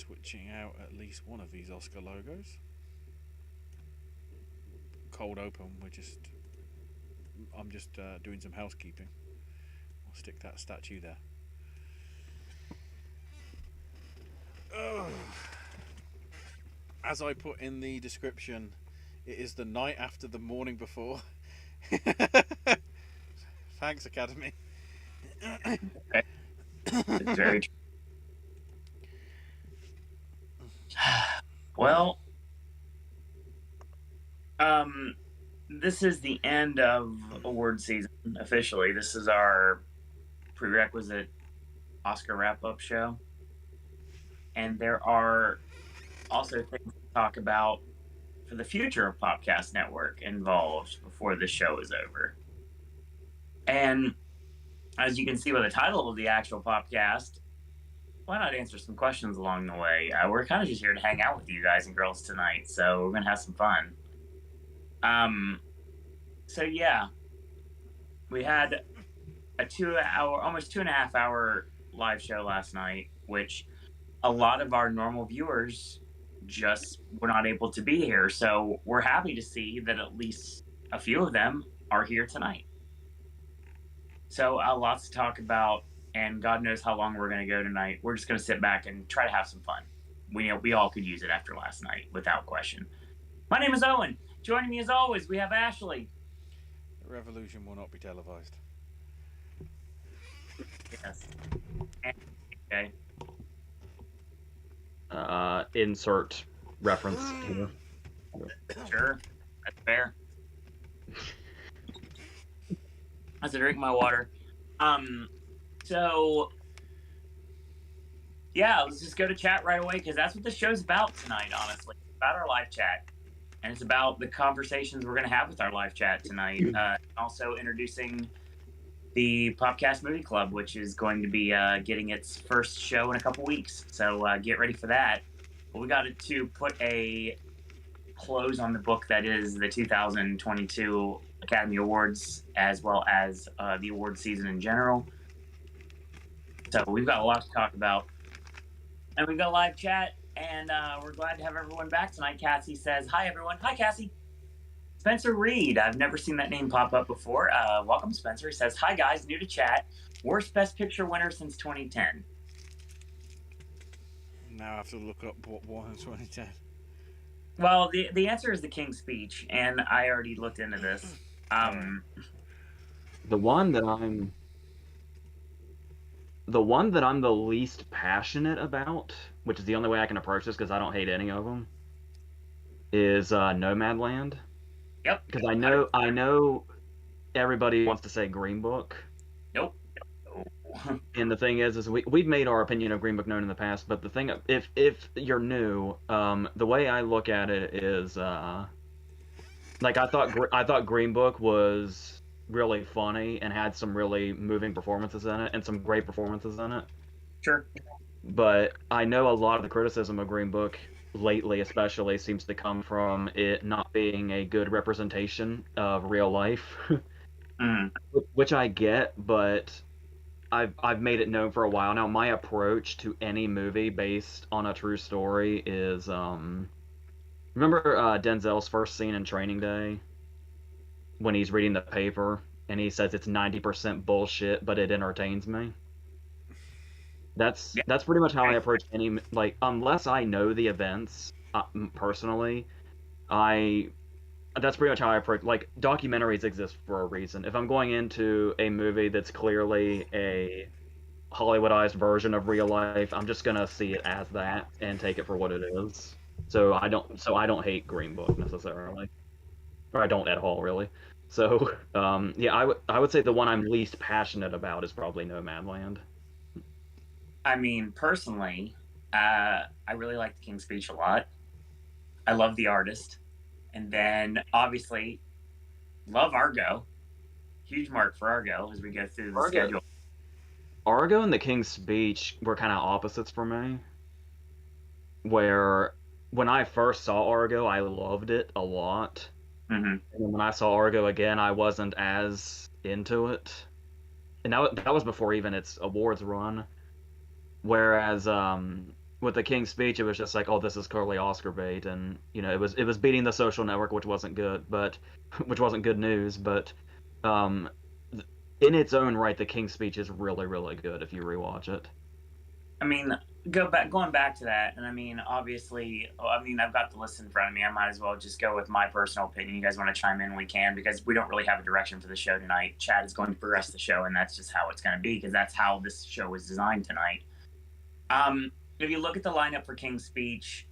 switching out at least one of these Oscar logos. Cold open. I'm just doing some housekeeping. I'll stick that statue there. Ugh. As I put in the description, it is the night after the morning before. Thanks, Academy. Okay. It's very true. Well, this is the end of award season officially. This is our prerequisite Oscar wrap-up show. And there are also things to talk about for the future of Popcast Network involved before the show is over. And as you can see by the title of the actual Popcast, why not answer some questions along the way? We're kind of just here to hang out with you guys and girls tonight, so we're going to have some fun. So yeah, we had a 2 hour, almost 2.5 hour live show last night, which a lot of our normal viewers just were not able to be here. So we're happy to see that at least a few of them are here tonight. So lots to talk about, and God knows how long we're going to go tonight. We're just going to sit back and try to have some fun. We all could use it after last night, without question. My name is Owen. Joining me as always, we have Ashley. The revolution will not be televised. Yes. Okay. Insert reference here. Sure. That's fair. I have to drink my water. So yeah, let's just go to chat right away, because that's what the show's about tonight, honestly. It's about our live chat. And it's about the conversations we're going to have with our live chat tonight. Also introducing the Popcast Movie Club, which is going to be getting its first show in a couple weeks. So get ready for that. But we got to put a close on the book that is the 2022 Academy Awards, as well as the award season in general. So we've got a lot to talk about. And we've got live chat, and we're glad to have everyone back tonight. Cassie says, hi, everyone. Hi, Cassie. Spencer Reed. I've never seen that name pop up before. Welcome, Spencer. He says, hi, guys. New to chat. Worst Best Picture winner since 2010. Now I have to look up what won in 2010. Well, the answer is The King's Speech, and I already looked into this. The one that I'm the least passionate about, which is the only way I can approach this because I don't hate any of them, is Nomadland. Yep. Because I know everybody wants to say Green Book. Nope. And the thing is we've made our opinion of Green Book known in the past, but the thing, if you're new, the way I look at it is, like I thought Green Book was really funny and had some really moving performances in it and some great performances in it. Sure. But I know a lot of the criticism of Green Book lately especially seems to come from it not being a good representation of real life. Which I get, but I've made it known for a while now. My approach to any movie based on a true story is remember Denzel's first scene in Training Day when he's reading the paper and he says it's 90% bullshit, but it entertains me. That's pretty much how I approach any, like, unless I know the events personally, that's pretty much how I approach, like, documentaries exist for a reason. If I'm going into a movie that's clearly a Hollywoodized version of real life, I'm just gonna see it as that and take it for what it is. So I don't hate Green Book necessarily, or I don't at all really. So yeah, I would say the one I'm least passionate about is probably Nomadland. I mean, personally, I really like The King's Speech a lot. I love the artist. And then, obviously, love Argo. Huge mark for Argo as we go through the schedule. Argo and The King's Speech were kind of opposites for me. Where, when I first saw Argo, I loved it a lot. And when I saw Argo again, I wasn't as into it. And that was before even its awards run. Whereas with the King's Speech, it was just like, oh, this is clearly Oscar bait, and it was beating The Social Network, which wasn't good, but which wasn't good news. But um, in its own right, the King's Speech is really, really good if you rewatch it. I mean, going back to that, and I mean, obviously, I've got the list in front of me. I might as well just go with my personal opinion. You guys want to chime in, we can, because we don't really have a direction for the show tonight. Chad is going to progress the show, and that's just how it's going to be, because that's how this show was designed tonight. If you look at the lineup for King's Speech,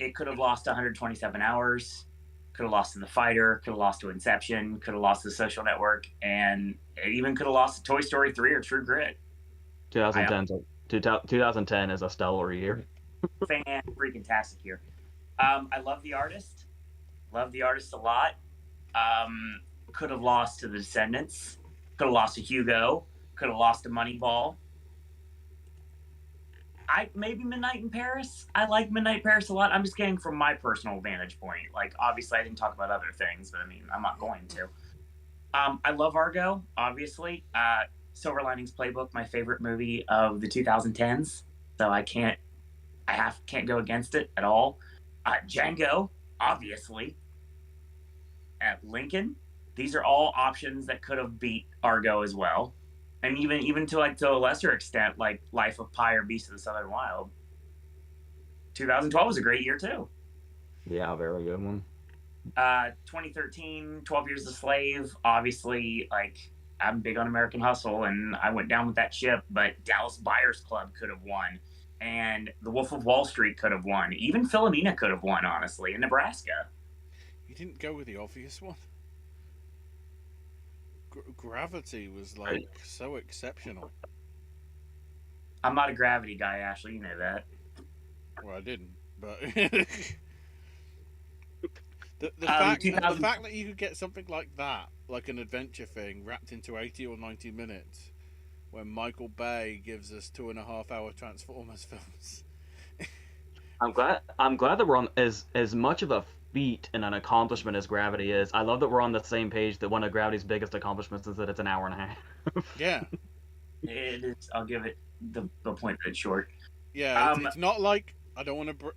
it could have lost 127 Hours, could have lost to The Fighter, could have lost to Inception, could have lost to The Social Network, and it even could have lost to Toy Story 3 or True Grit. 2010 is a stellar year. Fan-freaking-tastic year. I love the artist. Love the artist a lot. Could have lost to The Descendants. Could have lost to Hugo. Could have lost to Moneyball. Maybe Midnight in Paris. I like Midnight in Paris a lot. I'm just getting from my personal vantage point. Like, obviously, I didn't talk about other things, but I mean, I'm not going to. I love Argo, obviously. Silver Linings Playbook, my favorite movie of the 2010s. So I can't go against it at all. Django, obviously. At Lincoln, these are all options that could have beat Argo as well. And even to a lesser extent, like Life of Pi or Beast of the Southern Wild. 2012 was a great year too. Yeah, very good one. 2013, 12 Years a Slave. Obviously, like, I'm big on American Hustle, and I went down with that ship, but Dallas Buyers Club could have won, and The Wolf of Wall Street could have won. Even Philomena could have won, honestly, in Nebraska. You didn't go with the obvious one. Gravity was, like, so exceptional. I'm not a Gravity guy, Ashley, you know that. Well, I didn't, but... The fact that you could get something like that, like an adventure thing, wrapped into 80 or 90 minutes, when Michael Bay gives us 2.5-hour Transformers films. I'm glad that we're on as much of a feat and an accomplishment as Gravity is. I love that we're on the same page that one of Gravity's biggest accomplishments is that it's an hour and a half. Yeah. It is. I'll give it the point that it's short. Yeah, it's not like I don't want to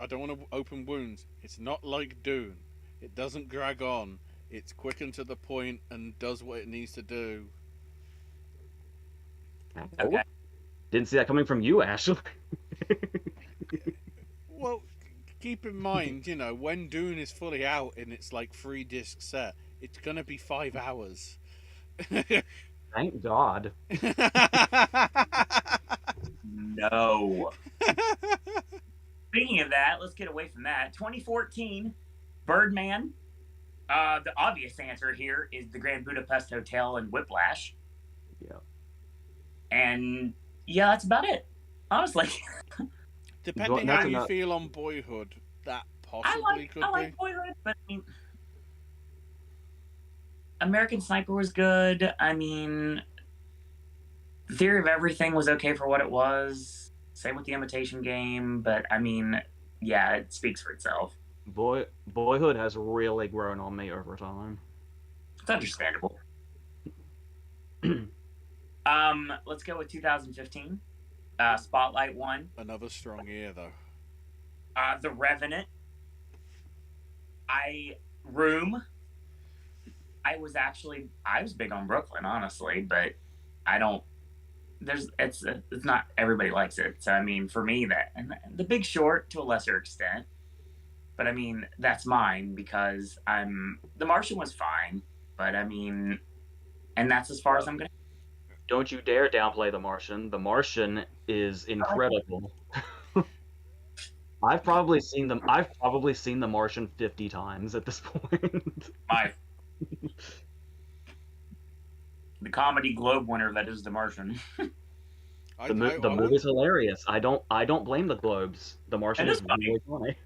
open wounds. It's not like Dune. It doesn't drag on. It's quick and to the point and does what it needs to do. Okay. Didn't see that coming from you, Ashley. Well, keep in mind, when Dune is fully out in its like 3-disc set, it's gonna be 5 hours. Thank God. No. Speaking of that, let's get away from that. 2014. Birdman. The obvious answer here is the Grand Budapest Hotel and Whiplash. Yeah. And yeah, that's about it. Honestly. Depending how you feel on Boyhood, that possibly could be. I like Boyhood, but I mean, American Sniper was good. I mean, Theory of Everything was okay for what it was. Same with The Imitation Game, but I mean, yeah, it speaks for itself. Boyhood has really grown on me over time. It's understandable. Let's go with 2015. Spotlight won. Another strong year, though. The Revenant. Room. I was big on Brooklyn, honestly, but I don't. It's not everybody likes it. So I mean, for me, and The Big Short to a lesser extent. But I mean, that's mine because The Martian was fine, but I mean, and that's as far as I'm gonna. Don't you dare downplay The Martian. The Martian is incredible. I've probably seen The Martian 50 times at this point. The Comedy Globe winner that is The Martian. The movie's hilarious. I don't blame the Globes. The Martian is really funny.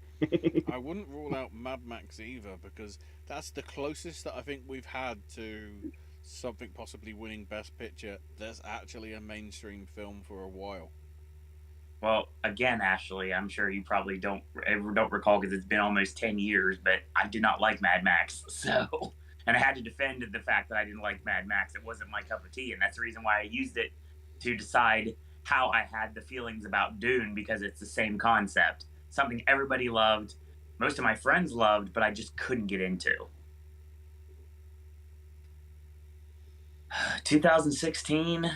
I wouldn't rule out Mad Max either, because that's the closest that I think we've had to something possibly winning Best Picture that's actually a mainstream film for a while. Well, again, Ashley, I'm sure you probably don't recall because it's been almost 10 years, but I did not like Mad Max, so... And I had to defend the fact that I didn't like Mad Max. It wasn't my cup of tea, and that's the reason why I used it to decide how I had the feelings about Dune, because it's the same concept. Something everybody loved, most of my friends loved, but I just couldn't get into. 2016.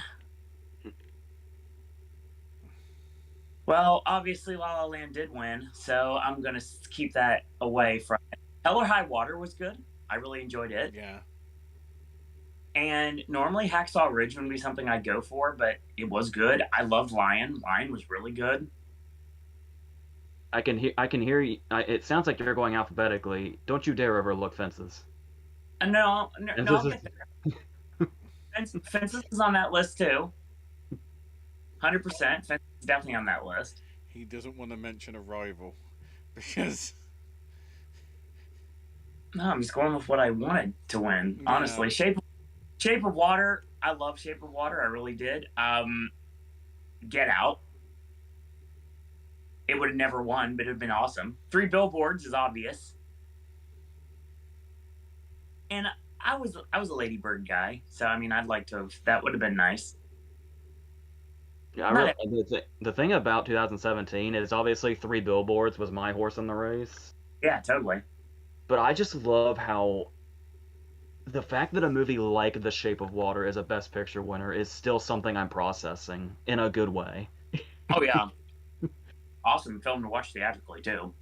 Well, obviously La La Land did win, so I'm going to keep that away from it. Hell or High Water was good. I really enjoyed it. Yeah. And normally Hacksaw Ridge would be something I'd go for, but it was good. I loved Lion. Lion was really good. I can hear you. It sounds like you're going alphabetically. Don't you dare overlook Fences. No, I'll get there. Fences is on that list too. 100%. Fences is definitely on that list. He doesn't want to mention Arrival because. No, I'm just going with what I wanted to win. Honestly, Shape of Water. I love Shape of Water. I really did. Get Out. It would have never won, but it would have been awesome. 3 Billboards is obvious. And I was a Lady Bird guy, so I mean, I'd like to have. That would have been nice. Yeah, the thing about 2017 is obviously 3 Billboards was my horse in the race. Yeah, totally. But I just love how the fact that a movie like The Shape of Water is a Best Picture winner is still something I'm processing in a good way. Oh yeah, awesome film to watch theatrically too.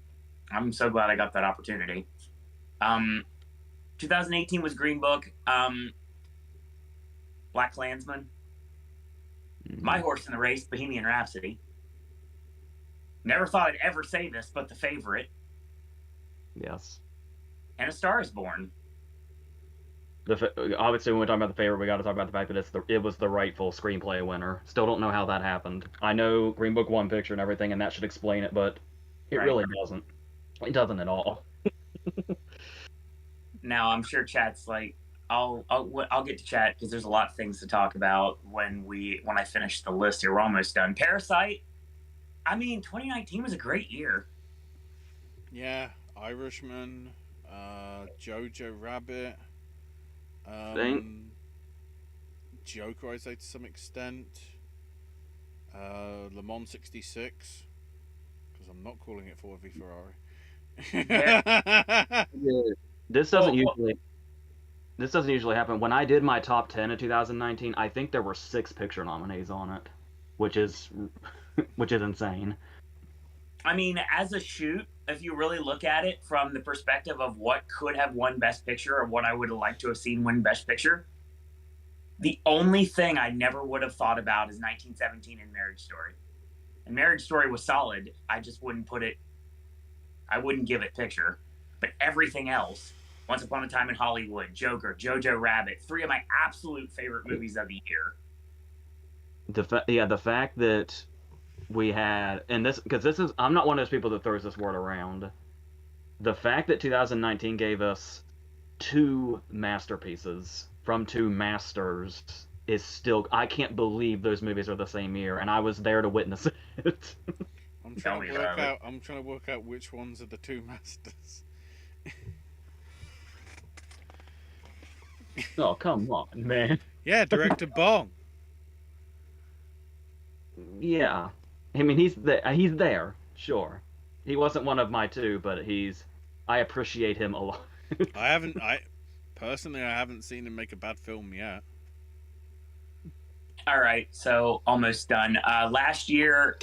I'm so glad I got that opportunity. 2018 was Green Book. Black Klansman. My horse in the race, Bohemian Rhapsody. Never thought I'd ever say this, but The Favorite. Yes. And A Star is Born. Obviously, when we talk about The Favorite, we got to talk about the fact that it was the rightful screenplay winner. Still don't know how that happened. I know Green Book won picture and everything, and that should explain it, but it really doesn't. It doesn't at all. Now, I'm sure chat's like, I'll get to chat because there's a lot of things to talk about when I finish the list here. We're almost done. Parasite. I mean, 2019 was a great year. Yeah, Irishman, Jojo Rabbit, Joker, I'd say to some extent, Le Mans '66, because I'm not calling it Ford v Ferrari. Yeah. This doesn't usually happen. When I did my top 10 in 2019, I think there were 6 picture nominees on it, which is insane. I mean, as a shoot, if you really look at it from the perspective of what could have won Best Picture or what I would have liked to have seen win Best Picture, the only thing I never would have thought about is 1917 and Marriage Story. And Marriage Story was solid. I just wouldn't give it picture. But everything else, Once Upon a Time in Hollywood, Joker, Jojo Rabbit, 3 of my absolute favorite movies of the year. The fact that we had, and I'm not one of those people that throws this word around. The fact that 2019 gave us 2 masterpieces from 2 masters is still, I can't believe those movies are the same year, and I was there to witness it. I'm trying to work out which ones are the 2 masters. Oh, come on, man. Yeah, director Bong. Yeah. I mean, he's there, sure. He wasn't one of my 2, but I appreciate him a lot. I haven't seen him make a bad film yet. All right, so almost done. Last year,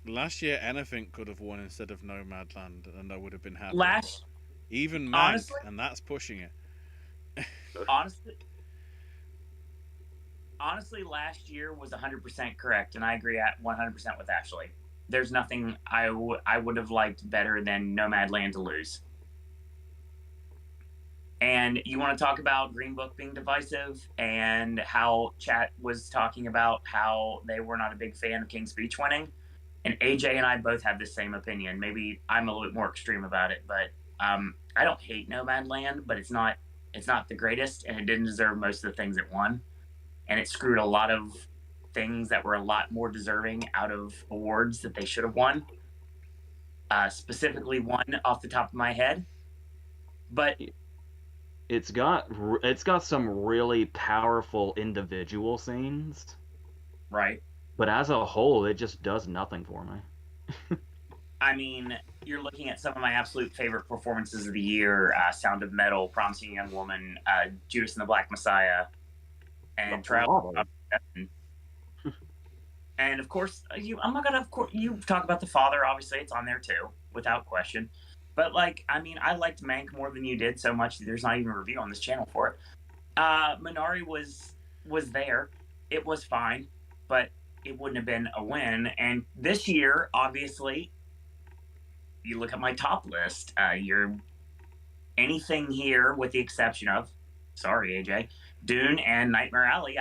anything could have won instead of Nomadland, and I would have been happy. Even Mank, honestly, and that's pushing it. Honestly, last year was 100% correct, and I agree at 100% with Ashley. There's nothing I would have liked better than Nomadland to lose. And you want to talk about Green Book being divisive and how chat was talking about how they were not a big fan of King's Speech winning. And AJ and I both have the same opinion. Maybe I'm a little bit more extreme about it, but I don't hate Nomadland, but it's not the greatest, and it didn't deserve most of the things it won. And it screwed a lot of things that were a lot more deserving out of awards that they should have won. Specifically one off the top of my head. But it's got some really powerful individual scenes. Right. But as a whole, it just does nothing for me. I mean, you're looking at some of my absolute favorite performances of the year: Sound of Metal, Promising Young Woman, Judas and the Black Messiah, and Trial. And of course, I'm not gonna. Of course, you talk about The Father. Obviously, it's on there too, without question. But like, I mean, I liked Mank more than you did so much. There's not even a review on this channel for it. Minari was there. It was fine, but it wouldn't have been a win. And this year, obviously, you look at my top list. You're anything here with the exception of, sorry, AJ, Dune and Nightmare Alley.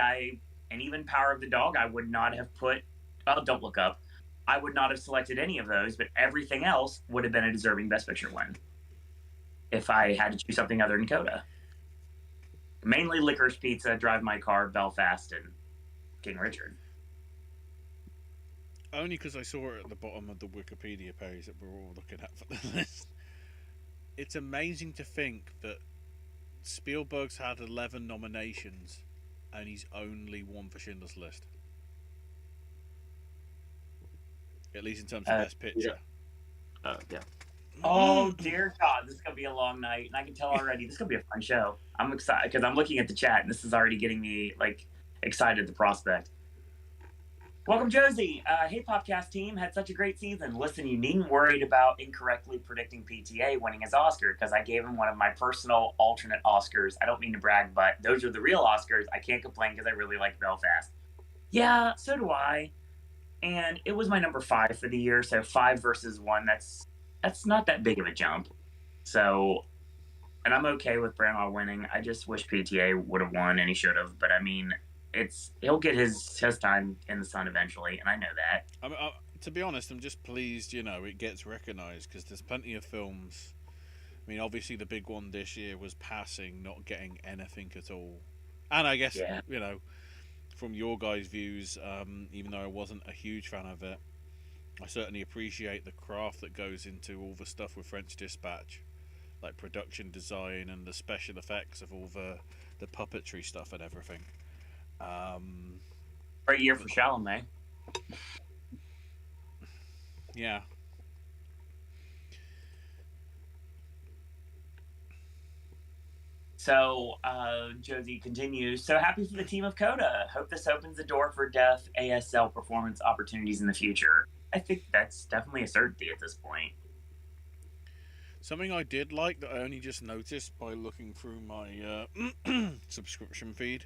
And even Power of the Dog, I would not have put. Well, Don't Look Up. I would not have selected any of those, but everything else would have been a deserving Best Picture win if I had to choose something other than Coda. Mainly Licorice Pizza, Drive My Car, Belfast, and King Richard. Only because I saw it at the bottom of the Wikipedia page that we're all looking at for the list. It's amazing to think that Spielberg's had 11 nominations and he's only won for Schindler's List. At least in terms of Best Picture. Yeah. Oh, dear God. This is going to be a long night. And I can tell already this is going to be a fun show. I'm excited because I'm looking at the chat and this is already getting me excited at the prospect. Welcome, Josie. Hey, Popcast team. Had such a great season. Listen, you needn't worry about incorrectly predicting PTA winning his Oscar because I gave him one of my personal alternate Oscars. I don't mean to brag, but those are the real Oscars. I can't complain because I really like Belfast. Yeah, so do I. And it was my number 5 for the year. So 5 versus 1. That's not that big of a jump. So, and I'm okay with Branagh winning. I just wish PTA would have won, and he should have. But I mean, he'll get his time in the sun eventually, and I know that. To be honest, I'm just pleased, it gets recognised because there's plenty of films. I mean, obviously the big one this year was Passing, not getting anything at all. And I guess, from your guys' views, even though I wasn't a huge fan of it, I certainly appreciate the craft that goes into all the stuff with French Dispatch, like production design and the special effects of all the puppetry stuff and everything. Great year for Chalamet. Yeah. So Josie continues. So happy for the team of Coda. Hope this opens the door for deaf ASL performance opportunities in the future. I think that's definitely a certainty at this point. Something I did like that I only just noticed by looking through my subscription feed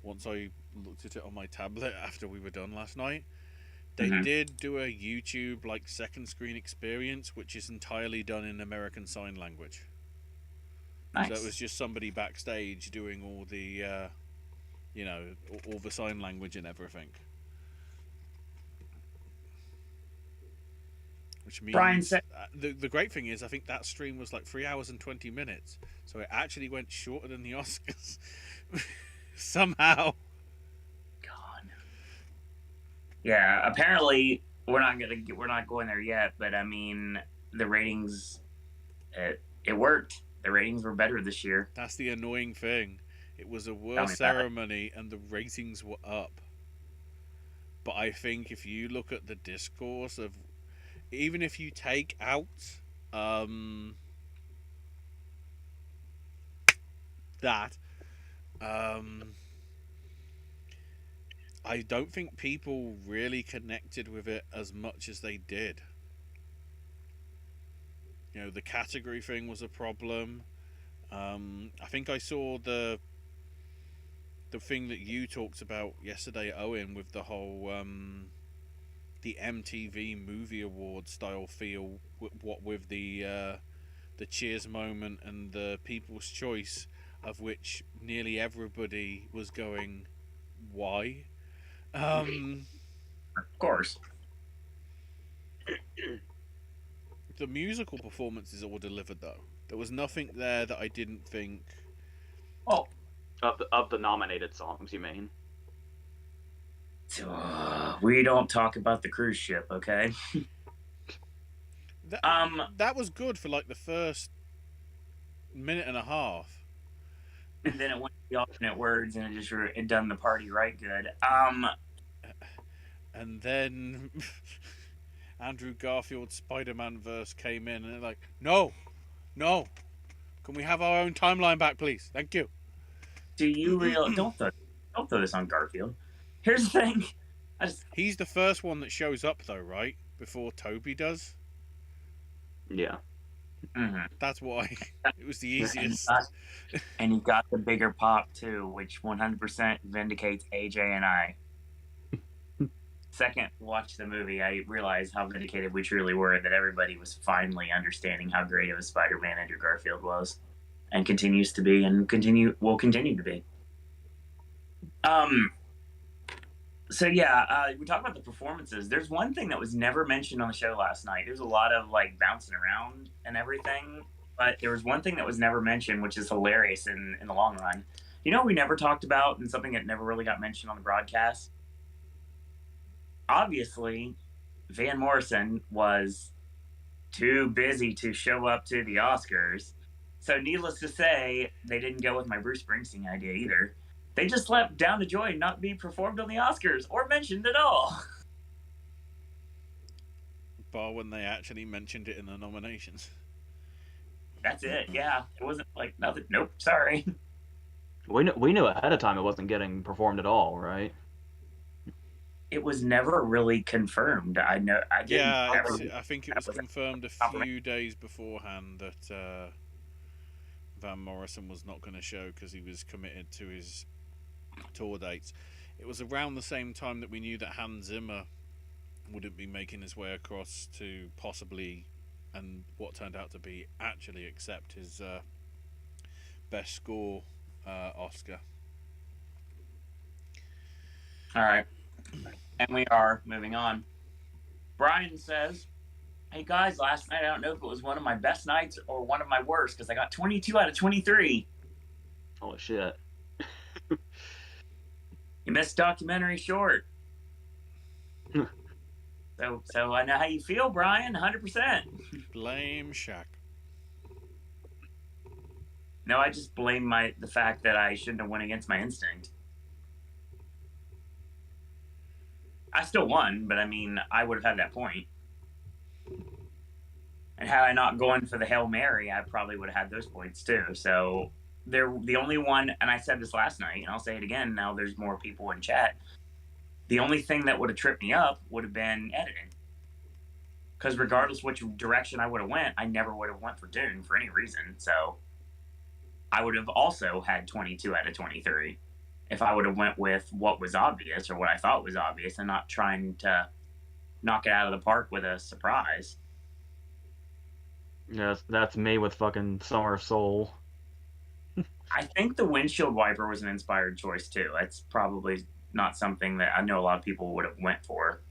once I looked at it on my tablet after we were done last night. They did do a YouTube second screen experience, which is entirely done in American Sign Language. Nice. So it was just somebody backstage doing all the, all the sign language and everything. Which means Brian said, the great thing is I think that stream was 3 hours and 20 minutes, so it actually went shorter than the Oscars somehow. God. Yeah, apparently we're not going there yet, but I mean the ratings, it worked. The ratings were better this year. That's the annoying thing. It was a worse ceremony and the ratings were up. But I think if you look at the discourse of, even if you take out that, I don't think people really connected with it as much as they did. The category thing was a problem. I think I saw the thing that you talked about yesterday, Owen, with the whole the MTV Movie Award style feel, what with the Cheers moment and the People's Choice, of which nearly everybody was going, why? Of course. The musical performances all delivered, though. There was nothing there that I didn't think. Oh, of the nominated songs, you mean? We don't talk about the cruise ship, okay? That was good for the first minute and a half. And then it went to the alternate words, and it done the party right good. and then Andrew Garfield's Spider-Man verse came in, and they're like, no, can we have our own timeline back, please? Thank you. Do you real? Don't throw this on Garfield. Here's the thing. He's the first one that shows up, though, right? Before Toby does. Yeah. Mm-hmm. That's why it was the easiest. And he got the bigger pop too, which 100% vindicates AJ and I. Second watch the movie, I realized how vindicated we truly were, that everybody was finally understanding how great of a Spider-Man Andrew Garfield was, and continues to be, and will continue to be. So yeah, we talked about the performances. There's one thing that was never mentioned on the show last night. There's a lot of like bouncing around and everything, but there was one thing that was never mentioned, which is hilarious in the long run. You know, we never talked about, and something that never really got mentioned on the broadcast. Obviously, Van Morrison was too busy to show up to the Oscars. So needless to say, they didn't go with my Bruce Springsteen idea either. They just left Down to Joy not be performed on the Oscars or mentioned at all. Bar when they actually mentioned it in the nominations. That's it, yeah. It wasn't like nothing. Nope, sorry. We knew ahead of time it wasn't getting performed at all, right? It was never really confirmed. I think it was confirmed a few days beforehand that Van Morrison was not going to show because he was committed to his tour dates. It was around the same time that we knew that Hans Zimmer wouldn't be making his way across to possibly, and what turned out to be actually, accept his best score Oscar. All right. And we are moving on. Brian says, hey guys, last night I don't know if it was one of my best nights or one of my worst because I got 22 out of 23. Holy shit. You missed documentary short. So I know how you feel, Brian, 100%. Blame Shaq. No, I just blame the fact that I shouldn't have went against my instinct. I still won, but I mean, I would have had that point. And had I not gone for the Hail Mary, I probably would have had those points too. So they're the only one, and I said this last night, and I'll say it again now there's more people in chat. The only thing that would have tripped me up would have been editing. Because regardless which direction I would have went, I never would have went for Dune for any reason. So I would have also had 22 out of 23 if I would have went with what was obvious or what I thought was obvious and not trying to knock it out of the park with a surprise. Yes, that's me with fucking Summer of Soul. I think the windshield wiper was an inspired choice too. That's probably not something that I know a lot of people would have went for.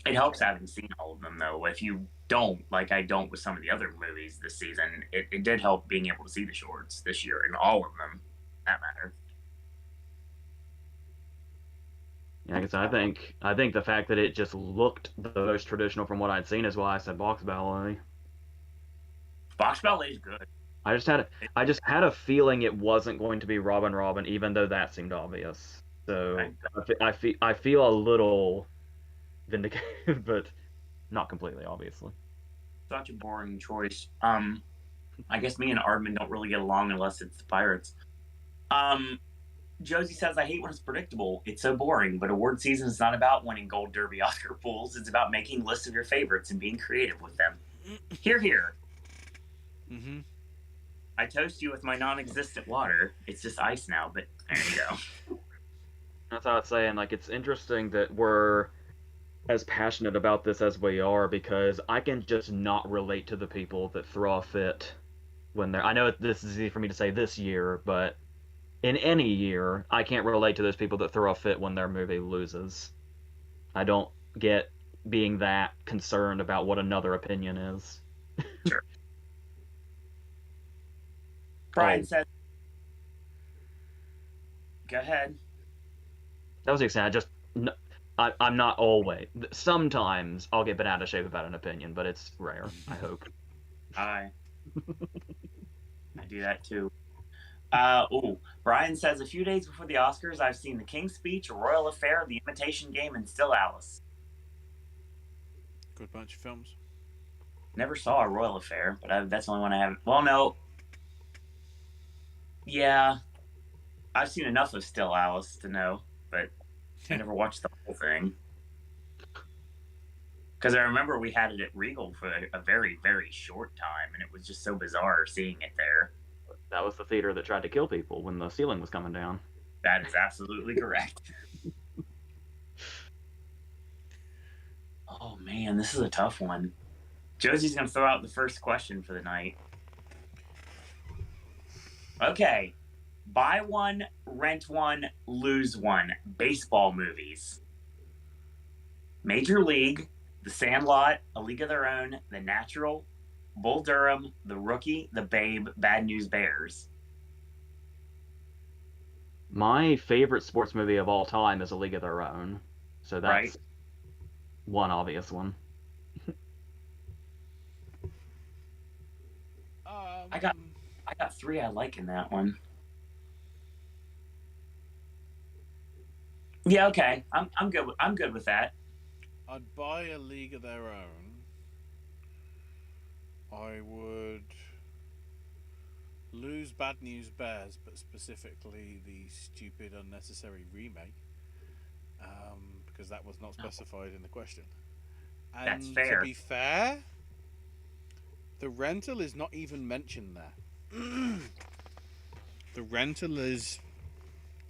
It helps having seen all of them though. If you don't, like I don't with some of the other movies this season, it did help being able to see the shorts this year and all of them. That matter. Yeah, because I think the fact that it just looked the most traditional from what I'd seen is why I said box ballet. Box ballet is good. I just had a feeling it wasn't going to be Robin, even though that seemed obvious. So I feel a little vindicated, but not completely, obviously. Such a boring choice. I guess me and Ardman don't really get along unless it's the Pirates. Josie says, I hate when it's predictable. It's so boring, but award season is not about winning Gold Derby Oscar pools. It's about making lists of your favorites and being creative with them. Hear, hear. Mm-hmm. I toast you with my non-existent water. It's just ice now, but there you go. That's how I was saying, like, it's interesting that we're as passionate about this as we are, because I can just not relate to the people that throw a fit when they're... I know this is easy for me to say this year, but in any year, I can't relate to those people that throw a fit when their movie loses. I don't get being that concerned about what another opinion is. Sure. Brian said, go ahead. That was the extent. I'm not always. Sometimes I'll get bent out of shape about an opinion, but it's rare, I hope. I do that too. Brian says a few days before the Oscars, I've seen The King's Speech, A Royal Affair, The Imitation Game, and Still Alice. Good bunch of films. Never saw A Royal Affair, but that's the only one I haven't. Well, no. Yeah, I've seen enough of Still Alice to know, but I never watched the whole thing. Because I remember we had it at Regal for a very, very short time, and it was just so bizarre seeing it there. That was the theater that tried to kill people when the ceiling was coming down. That is absolutely correct. Oh, man, this is a tough one. Josie's going to throw out the first question for the night. Okay. Buy one, rent one, lose one. Baseball movies. Major League, The Sandlot, A League of Their Own, The Natural, Bull Durham, The Rookie, The Babe, Bad News Bears. My favorite sports movie of all time is A League of Their Own. So that's one obvious one. I got three I like in that one. Yeah, okay. I'm good with that. I'd buy A League of Their Own. I would lose Bad News Bears, but specifically the stupid, unnecessary remake, because that was not specified in the question. And that's fair. To be fair, the rental is not even mentioned there. The rental is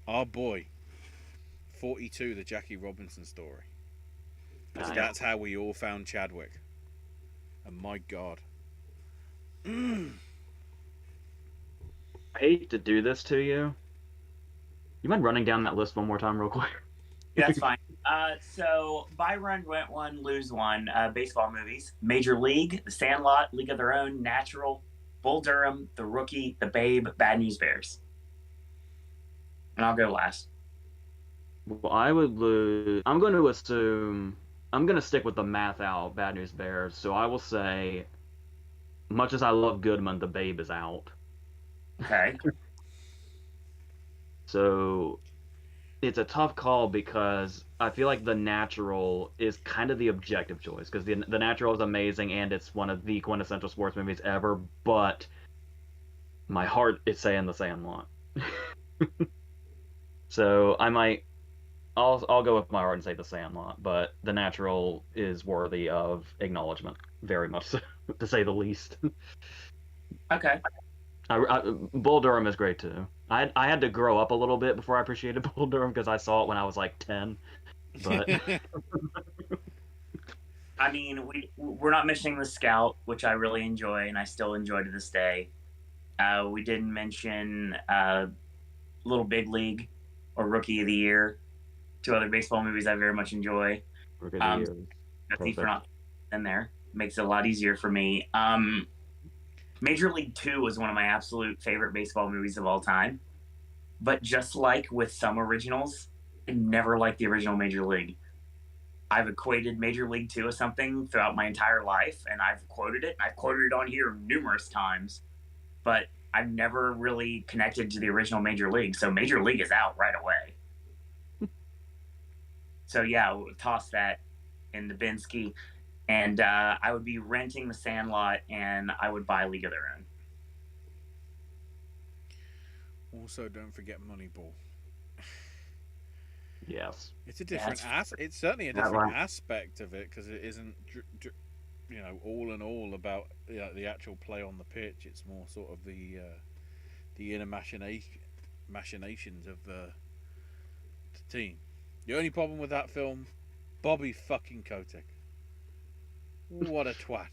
our boy, 42, the Jackie Robinson story. Because that's how we all found Chadwick. And my God. I hate to do this to you. You mind running down that list one more time real quick? Yeah, that's fine. So, buy one, rent one, lose one. Baseball movies. Major League, The Sandlot, League of Their Own, Natural, Bull Durham, The Rookie, The Babe, Bad News Bears. And I'll go last. Well, I would lose. I'm going to assume. I'm going to stick with the math out, Bad News Bears. So I will say, much as I love Goodman, The Babe is out. Okay. So it's a tough call because I feel like The Natural is kind of the objective choice because the Natural is amazing and it's one of the quintessential sports movies ever, but my heart is saying The Sandlot. So I'll go with my heart and say The Sandlot, but The Natural is worthy of acknowledgement, very much so, to say the least. Okay. Bull Durham is great too. I had to grow up a little bit before I appreciated Bull Durham because I saw it when I was like 10. But I mean, we're not mentioning The Scout, which I really enjoy and I still enjoy to this day. We didn't mention Little Big League or Rookie of the Year, two other baseball movies I very much enjoy. Rookie of the Year. For not in there makes it a lot easier for me. Major League 2 was one of my absolute favorite baseball movies of all time. But just like with some originals, I never liked the original Major League. I've equated Major League 2 as something throughout my entire life, and I've quoted it. I've quoted it on here numerous times, but I've never really connected to the original Major League. So Major League is out right away. So yeah, we'll toss that in the Binsky. And I would be renting The Sandlot, and I would buy League of Their Own. Also, don't forget Moneyball. Yes. It's a different it's certainly a different aspect of it because it isn't, all in all about the actual play on the pitch. It's more sort of the inner machinations of the team. The only problem with that film, Bobby fucking Kotick. What a twat.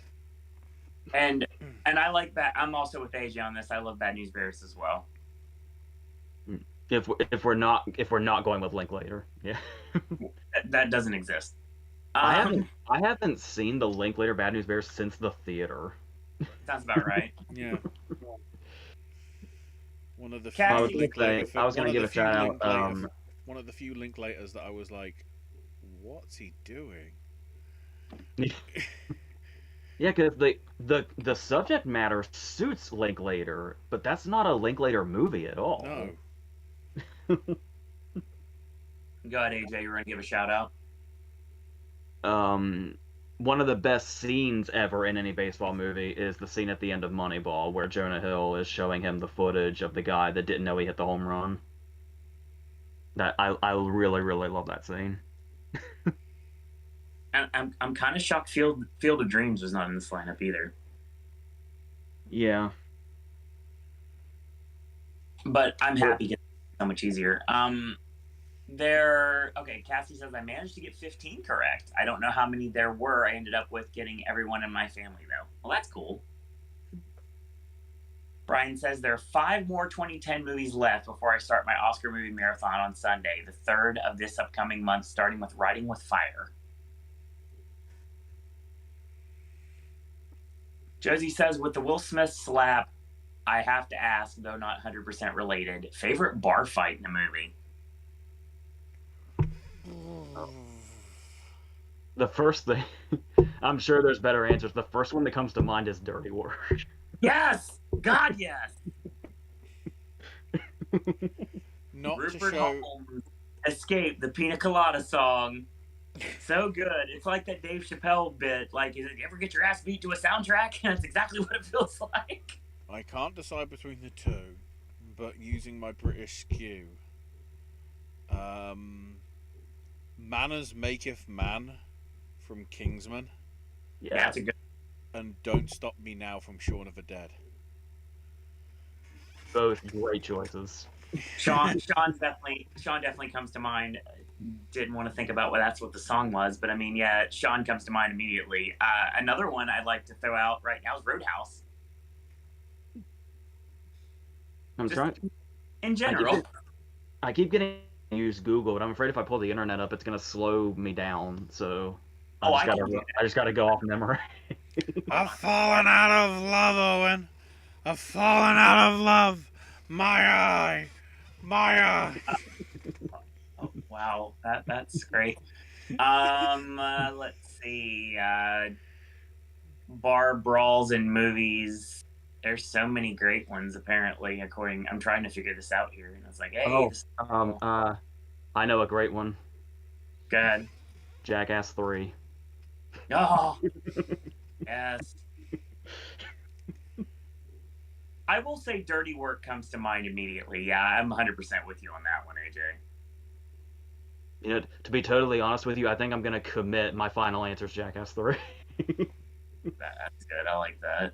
And I like that. I'm also with AJ on this. I love Bad News Bears as well. If we're not going with Linklater, yeah. that doesn't exist. I haven't seen the Linklater Bad News Bears since the theater. Sounds about right. Yeah. One of the few I was gonna give a shout out. One of the few Linklaters that I was like, "What's he doing?" Yeah, because the subject matter suits Linklater, but that's not a Linklater movie at all. No. Go ahead, AJ. You're gonna give a shout out. um, One of the best scenes ever in any baseball movie is the scene at the end of Moneyball, where Jonah Hill is showing him the footage of the guy that didn't know he hit the home run. That I really really love that scene. And I'm kind of shocked. Field of Dreams was not in this lineup either. Yeah. But I'm happy because it's so much easier. Okay, Cassie says I managed to get 15 correct. I don't know how many there were. I ended up with getting everyone in my family though. Well, that's cool. Brian says there are 5 more 2010 movies left before I start my Oscar movie marathon on Sunday, the 3rd of this upcoming month, starting with Riding with Fire. Josie says with the Will Smith slap, I have to ask, though not 100% related, favorite bar fight in a movie? The first thing, I'm sure there's better answers. The first one that comes to mind is Dirty Work. Yes! God, yes! Not Rupert to show. Holmes, Escape, the Pina Colada song. So good. It's like that Dave Chappelle bit. Like, you ever get your ass beat to a soundtrack? And that's exactly what it feels like. I can't decide between the two, but using my British skew. Manners maketh man from Kingsman, Yeah, that's a good. and Don't Stop Me Now from Shaun of the Dead. Both great choices. Sean definitely comes to mind. Didn't want to think about that's what the song was, but I mean, yeah, Sean comes to mind immediately. Another one I'd like to throw out right now is Roadhouse. I'm trying. In general. I keep getting use Google, but I'm afraid if I pull the internet up, it's gonna slow me down. So I just gotta go off memory. I've fallen out of love, Owen. I've fallen out of love. My eye. Oh, wow, that's great. Let's see. Bar brawls in movies. There's so many great ones. Apparently, I'm trying to figure this out here, and I was like, hey, I know a great one. Good. Jackass 3. Oh, yes. I will say Dirty Work comes to mind immediately. Yeah, I'm 100% with you on that one, AJ. You know, to be totally honest with you, I think I'm gonna commit my final answer is Jackass 3. That's good. I like that.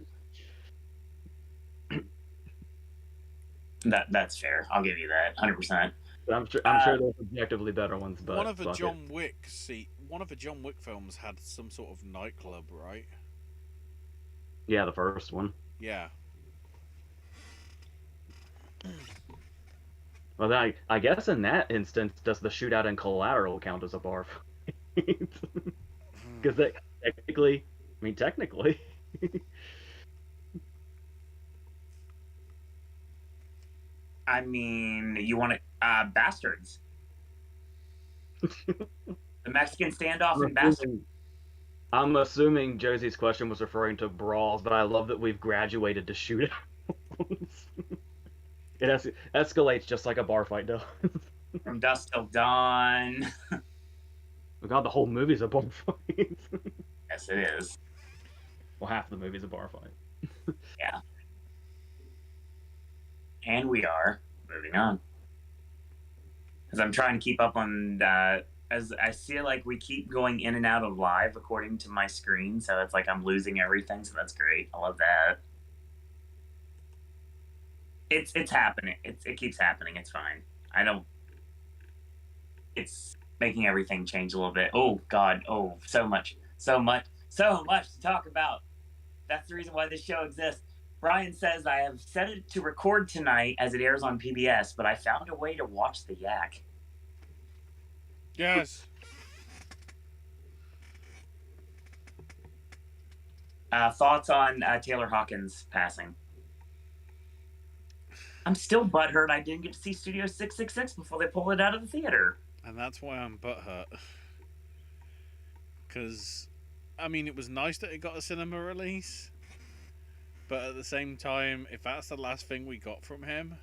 That's fair. I'll give you that. 100%. I'm sure there's objectively better ones, but one of the John Wick films had some sort of nightclub, right? Yeah, the first one. Yeah. Well, then I guess in that instance, does the shootout in Collateral count as a bar fight? Because technically. I mean, you want to Bastards. The Mexican standoff in Bastards. I'm assuming Josie's question was referring to brawls, but I love that we've graduated to shootouts. It escalates just like a bar fight does. From Dusk Till Dawn. Oh God, the whole movie's a bar fight. Yes, it is. Well, half the movie's a bar fight. Yeah. And we are moving on. As I'm trying to keep up on as I feel like we keep going in and out of live according to my screen, so it's like I'm losing everything, so that's great. I love that. It's happening. It keeps happening. It's fine. It's making everything change a little bit. Oh God. Oh, so much to talk about. That's the reason why this show exists. Brian says, I have set it to record tonight as it airs on PBS, but I found a way to watch the yak. Yes. Thoughts on Taylor Hawkins passing? I'm still butthurt I didn't get to see Studio 666 before they pulled it out of the theater. And that's why I'm butthurt. Because I mean, it was nice that it got a cinema release, but at the same time, if that's the last thing we got from him,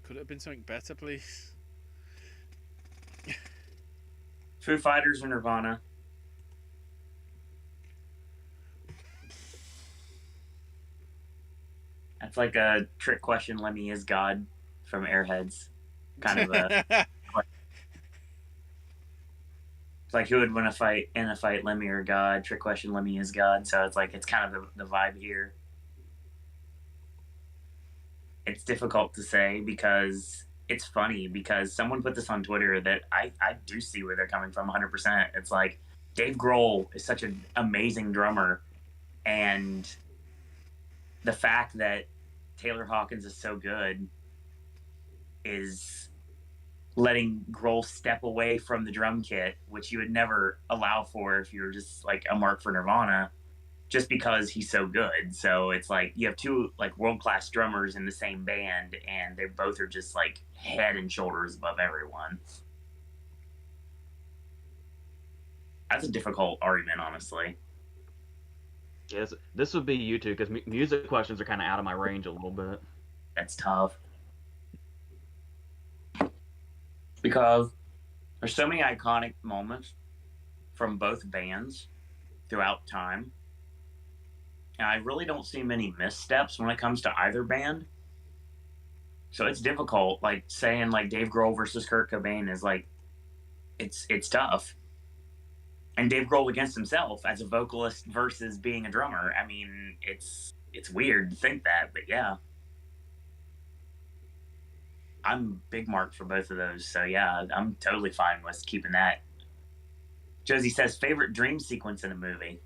could it have been something better, please? Foo Fighters or Nirvana? That's like a trick question. Lemmy is God from Airheads. Kind of a. It's like who would win a fight in a fight, Lemmy or God? Trick question. Lemmy is God. So it's like it's kind of the vibe here. It's difficult to say because it's funny because someone put this on Twitter that I do see where they're coming from 100%. It's like Dave Grohl is such an amazing drummer, and the fact that Taylor Hawkins is so good is letting Grohl step away from the drum kit, which you would never allow for if you were just like a mark for Nirvana, just because he's so good. So it's like you have two like world-class drummers in the same band, and they both are just like head and shoulders above everyone. That's a difficult argument, honestly. Yes, this would be you two because music questions are kind of out of my range a little bit. That's tough. Because there's so many iconic moments from both bands throughout time. And I really don't see many missteps when it comes to either band. So it's difficult, like saying like Dave Grohl versus Kurt Cobain is like it's tough. And Dave Grohl against himself as a vocalist versus being a drummer. I mean, it's weird to think that, but yeah. I'm big mark for both of those, so yeah, I'm totally fine with keeping that. Josie says favorite dream sequence in a movie.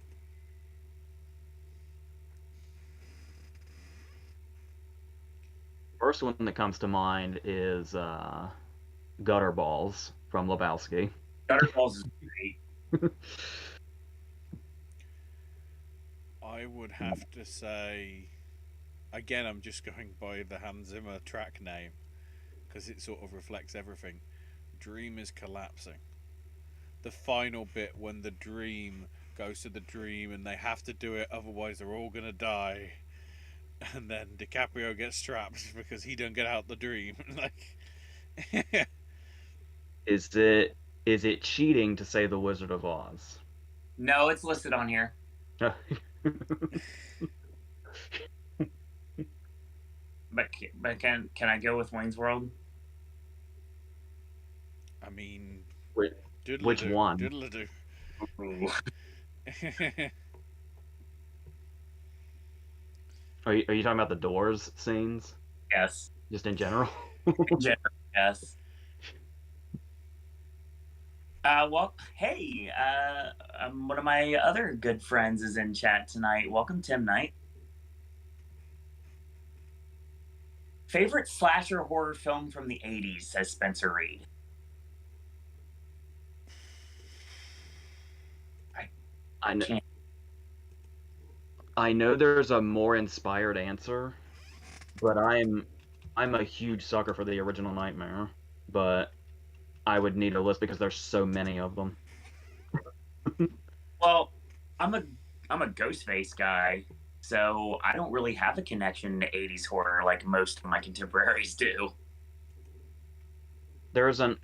First one that comes to mind is Gutter Balls from Lebowski. Gutter Balls is great. I would have to say, again, I'm just going by the Hans Zimmer track name because it sort of reflects everything. Dream is collapsing. The final bit when the dream goes to the dream and they have to do it, otherwise they're all gonna die. And then DiCaprio gets trapped because he don't get out the dream. Like, Is it cheating to say The Wizard of Oz? No, it's listed on here. But can I go with Wayne's World? I mean, Which one? Doodle-a-doo. Are you talking about the Doors scenes? Yes. Just in general? In general, yes. Well, hey, one of my other good friends is in chat tonight. Welcome, Tim Knight. Favorite slasher horror film from the 80s, says Spencer Reed. I know there's a more inspired answer, but I'm a huge sucker for the original Nightmare, but I would need a list because there's so many of them. Well, I'm a Ghostface guy, so I don't really have a connection to 80s horror like most of my contemporaries do. There's an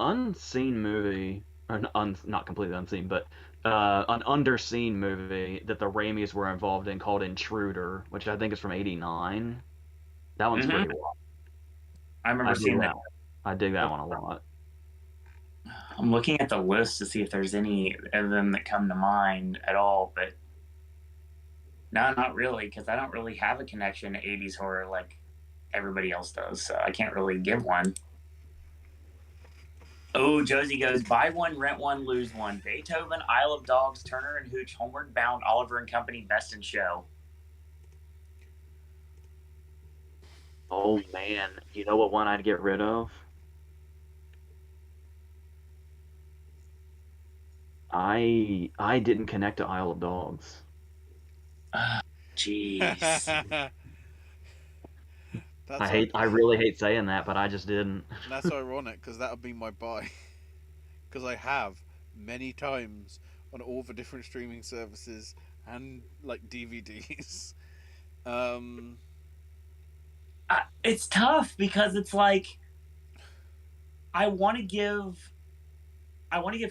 unseen movie, or not completely unseen, but an underseen movie that the Raimis were involved in called Intruder, which I think is from '89. That one's pretty wild. I remember seeing that. I dig that one a lot. I'm looking at the list to see if there's any of them that come to mind at all, but no, not really, because I don't really have a connection to 80s horror like everybody else does, so I can't really give one. Oh, Josie goes, buy one, rent one, lose one. Beethoven, Isle of Dogs, Turner and Hooch, Homeward Bound, Oliver and Company, Best in Show. Oh man, you know what one I'd get rid of? I didn't connect to Isle of Dogs. Jeez. I really hate saying that, but I just didn't. That's ironic because that would be my buy. Because I have many times on all the different streaming services and like DVDs. Um, It's tough because it's like I want to give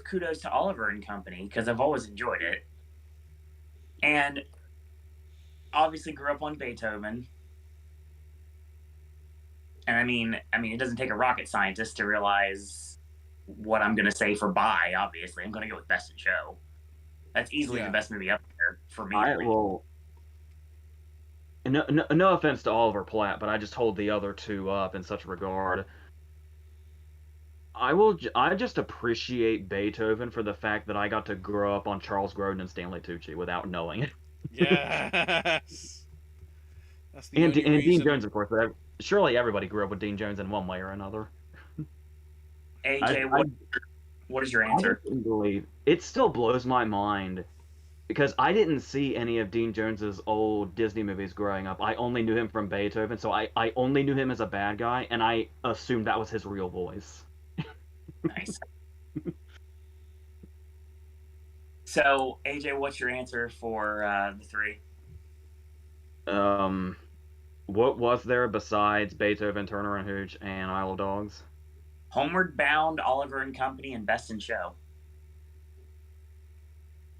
kudos to Oliver and Company because I've always enjoyed it, and obviously grew up on Beethoven. And it doesn't take a rocket scientist to realize what I'm going to say for Bye. Obviously, I'm going to go with Best in Show. That's easily the best movie up there for me. Well, no offense to Oliver Platt, but I just hold the other two up in such regard. I just appreciate Beethoven for the fact that I got to grow up on Charles Grodin and Stanley Tucci without knowing it. yes, that's the And only and Dean reason. Jones, of course, but surely everybody grew up with Dean Jones in one way or another. AJ, what is your answer? I didn't believe it. Still blows my mind because I didn't see any of Dean Jones's old Disney movies growing up. I only knew him from Beethoven, so I only knew him as a bad guy, and I assumed that was his real voice. Nice. So, AJ, what's your answer for the three? What was there besides Beethoven, Turner and Hooch, and Isle of Dogs? Homeward Bound, Oliver and Company, and Best in Show.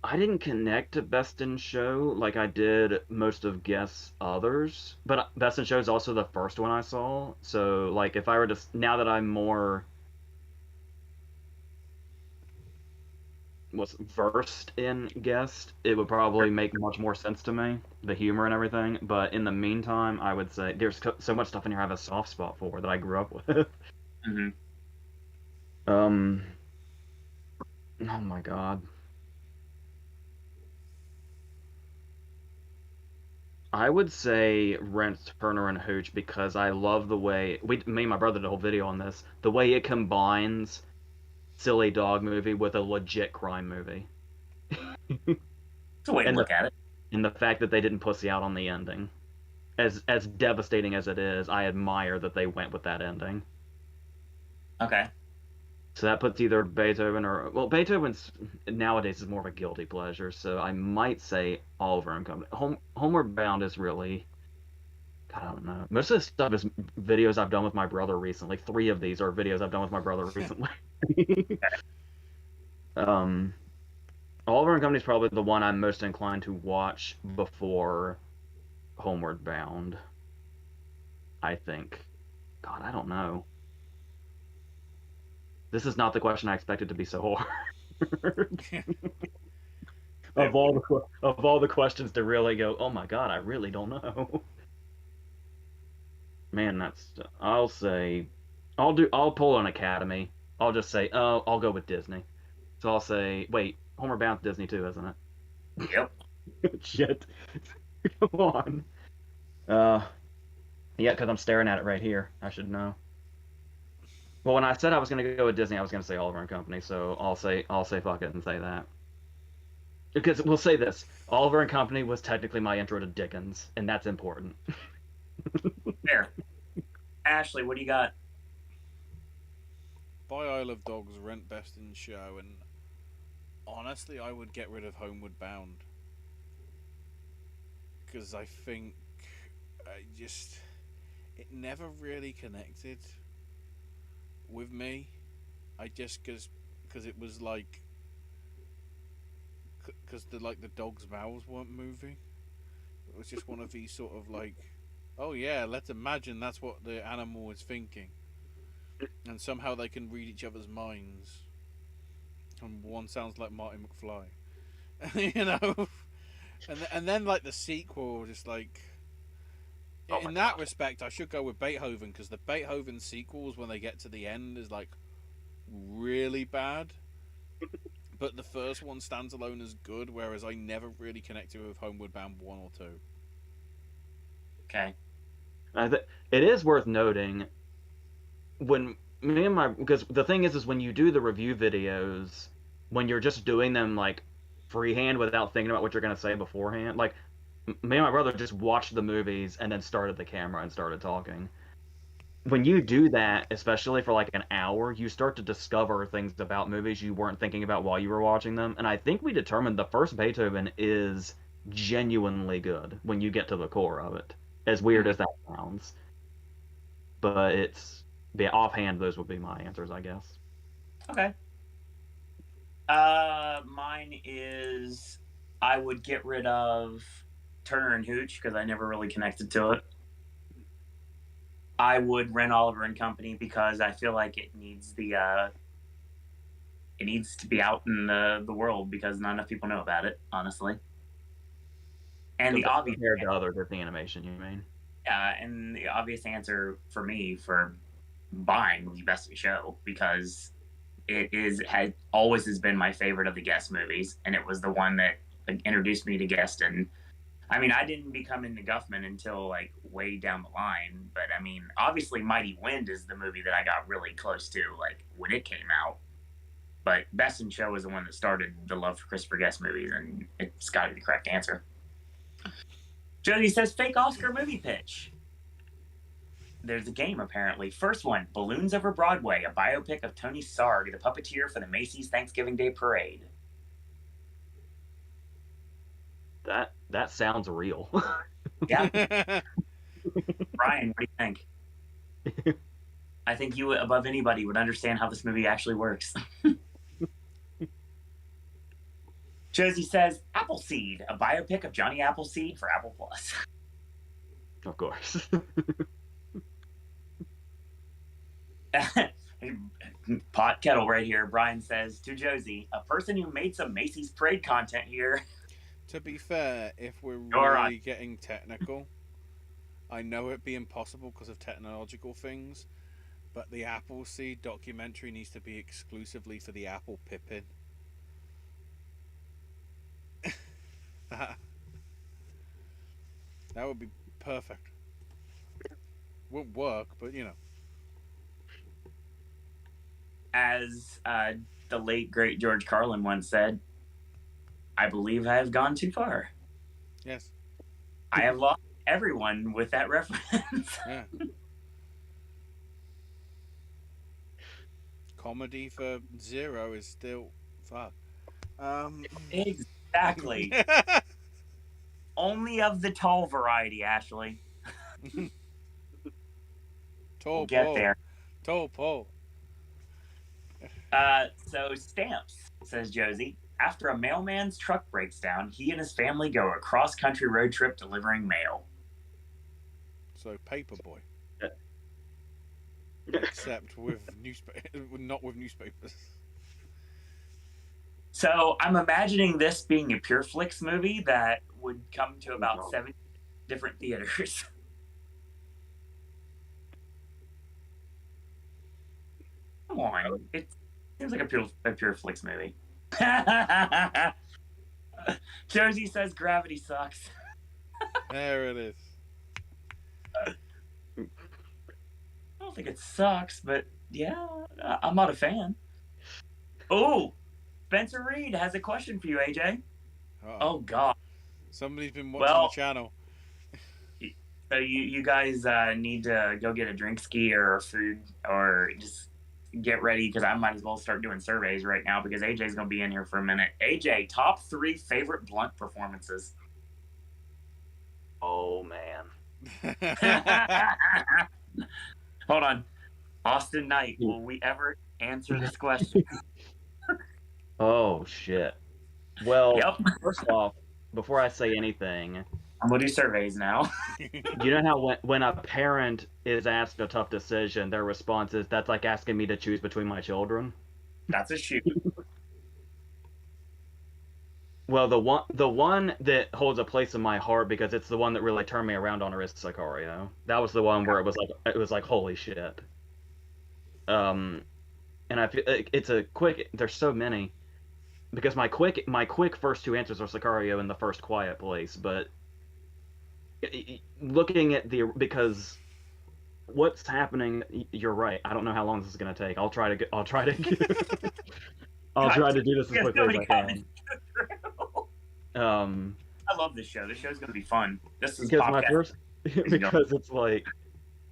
I didn't connect to Best in Show like I did most of Guess Others, but Best in Show is also the first one I saw. So, like, if I were to now that I'm more was versed in Guest, it would probably make much more sense to me, the humor and everything. But in the meantime, I would say there's so much stuff in here I have a soft spot for that I grew up with. Mm-hmm. Oh my God. I would say Rent, Turner, and Hooch because I love the way me and my brother did a whole video on this. The way it combines silly dog movie with a legit crime movie. It's a way to look at it. And the fact that they didn't pussy out on the ending, as devastating as it is, I admire that they went with that ending. Okay. So that puts either Beethoven or Beethoven's nowadays is more of a guilty pleasure. So I might say Oliver and Company. Homeward Bound is really, God, I don't know. Most of this stuff is videos I've done with my brother recently. 3 of these are videos I've done with my brother recently. Oliver and Company is probably the one I'm most inclined to watch before Homeward Bound. I think. God, I don't know. This is not the question I expected to be so hard. Of all the questions to really go, oh my God, I really don't know. Man, I'll pull an Academy. I'll just say, oh, I'll go with Disney. So I'll say, wait, Homer Bound's Disney too, isn't it? Yep. Shit. Come on. Yeah, because I'm staring at it right here. I should know. Well, when I said I was going to go with Disney, I was going to say Oliver and Company, so I'll say fuck it and say that. Because we'll say this, Oliver and Company was technically my intro to Dickens, and that's important. Fair. Ashley, what do you got? By Isle of Dogs, Rent, Best in Show, and honestly, I would get rid of Homeward Bound because I think it never really connected with me. Because it was like because the dogs' mouths weren't moving. It was just one of these sort of like, oh yeah, let's imagine that's what the animal is thinking, and somehow they can read each other's minds. And one sounds like Marty McFly, you know. And then like the sequel, just like in that respect, I should go with Beethoven because the Beethoven sequels, when they get to the end, is like really bad. But the first one stands alone as good, whereas I never really connected with Homeward Bound 1 or 2. Okay. It is worth noting when because the thing is when you do the review videos, when you're just doing them like freehand without thinking about what you're going to say beforehand, like me and my brother just watched the movies and then started the camera and started talking. when you do that, especially for like an hour, you start to discover things about movies you weren't thinking about while you were watching them. And I think we determined the first Beethoven is genuinely good when you get to the core of it, as weird as that sounds. But yeah, offhand, those would be my answers, I guess. Okay. Mine is I would get rid of Turner and Hooch because I never really connected to it. I would rent Oliver and Company because I feel like it needs it needs to be out in the world because not enough people know about it, honestly. And the obvious compared to other Disney animation, you mean? Yeah, and the obvious answer for me for buying would be Best in Show because had always has been my favorite of the Guest movies, and it was the one that introduced me to Guest. And I mean, I didn't become into Guffman until like way down the line, but I mean, obviously, Mighty Wind is the movie that I got really close to, like when it came out. But Best in Show was the one that started the love for Christopher Guest movies, and it's got to be the correct answer. Jody says fake Oscar movie pitch. There's a game, apparently. First one, Balloons Over Broadway, a biopic of Tony Sarg, the puppeteer for the Macy's Thanksgiving Day Parade. That sounds real. Yeah. Brian, what do you think? I think you, above anybody, would understand how this movie actually works. Josie says, Appleseed, a biopic of Johnny Appleseed for Apple Plus. Of course. Pot kettle right here. Brian says to Josie, a person who made some Macy's Parade content here. To be fair, if we're really getting technical, I know it'd be impossible because of technological things, but the Appleseed documentary needs to be exclusively for the Apple Pippin. That would be perfect. Wouldn't work, but you know. As the late great George Carlin once said, I believe I have gone too far. Yes. I have lost everyone with that reference. Yeah. Comedy for zero is still fuck. Exactly. Only of the tall variety, Ashley. Tall we'll get pole. there. Tall pole. So Stamps, says Josie. After a mailman's truck breaks down, he and his family go a cross-country road trip delivering mail. So Paperboy. Except with not with newspapers. So I'm imagining this being a Pure Flix movie that would come to about 7 different theaters. Come on, it seems like a Pure Flix movie. Josie says Gravity sucks. There it is. I don't think it sucks, but yeah, I'm not a fan. Oh, Spencer Reed has a question for you, AJ. Uh-oh. Oh, God. Somebody's been watching the channel. So you guys need to go get a drink ski or food or just get ready because I might as well start doing surveys right now because AJ's going to be in here for a minute. AJ, top 3 favorite Blunt performances. Oh, man. Hold on. Austin Knight, will we ever answer this question? Oh, shit. Well, Yep. First off, before I say anything, I'm going to do surveys now. you know how when a parent is asked a tough decision, their response is, that's like asking me to choose between my children? That's a shoot. Well, the one that holds a place in my heart because it's the one that really turned me around on her is Sicario. That was the one where it was like holy shit. And I feel it's a quick. There's so many, because my quick first 2 answers are Sicario and the first Quiet Place. But looking at because what's happening, you're right. I don't know how long this is gonna take. I'll try to do this as quickly as I can. I love this show. This show's gonna be fun. This is because Popcast. because it's like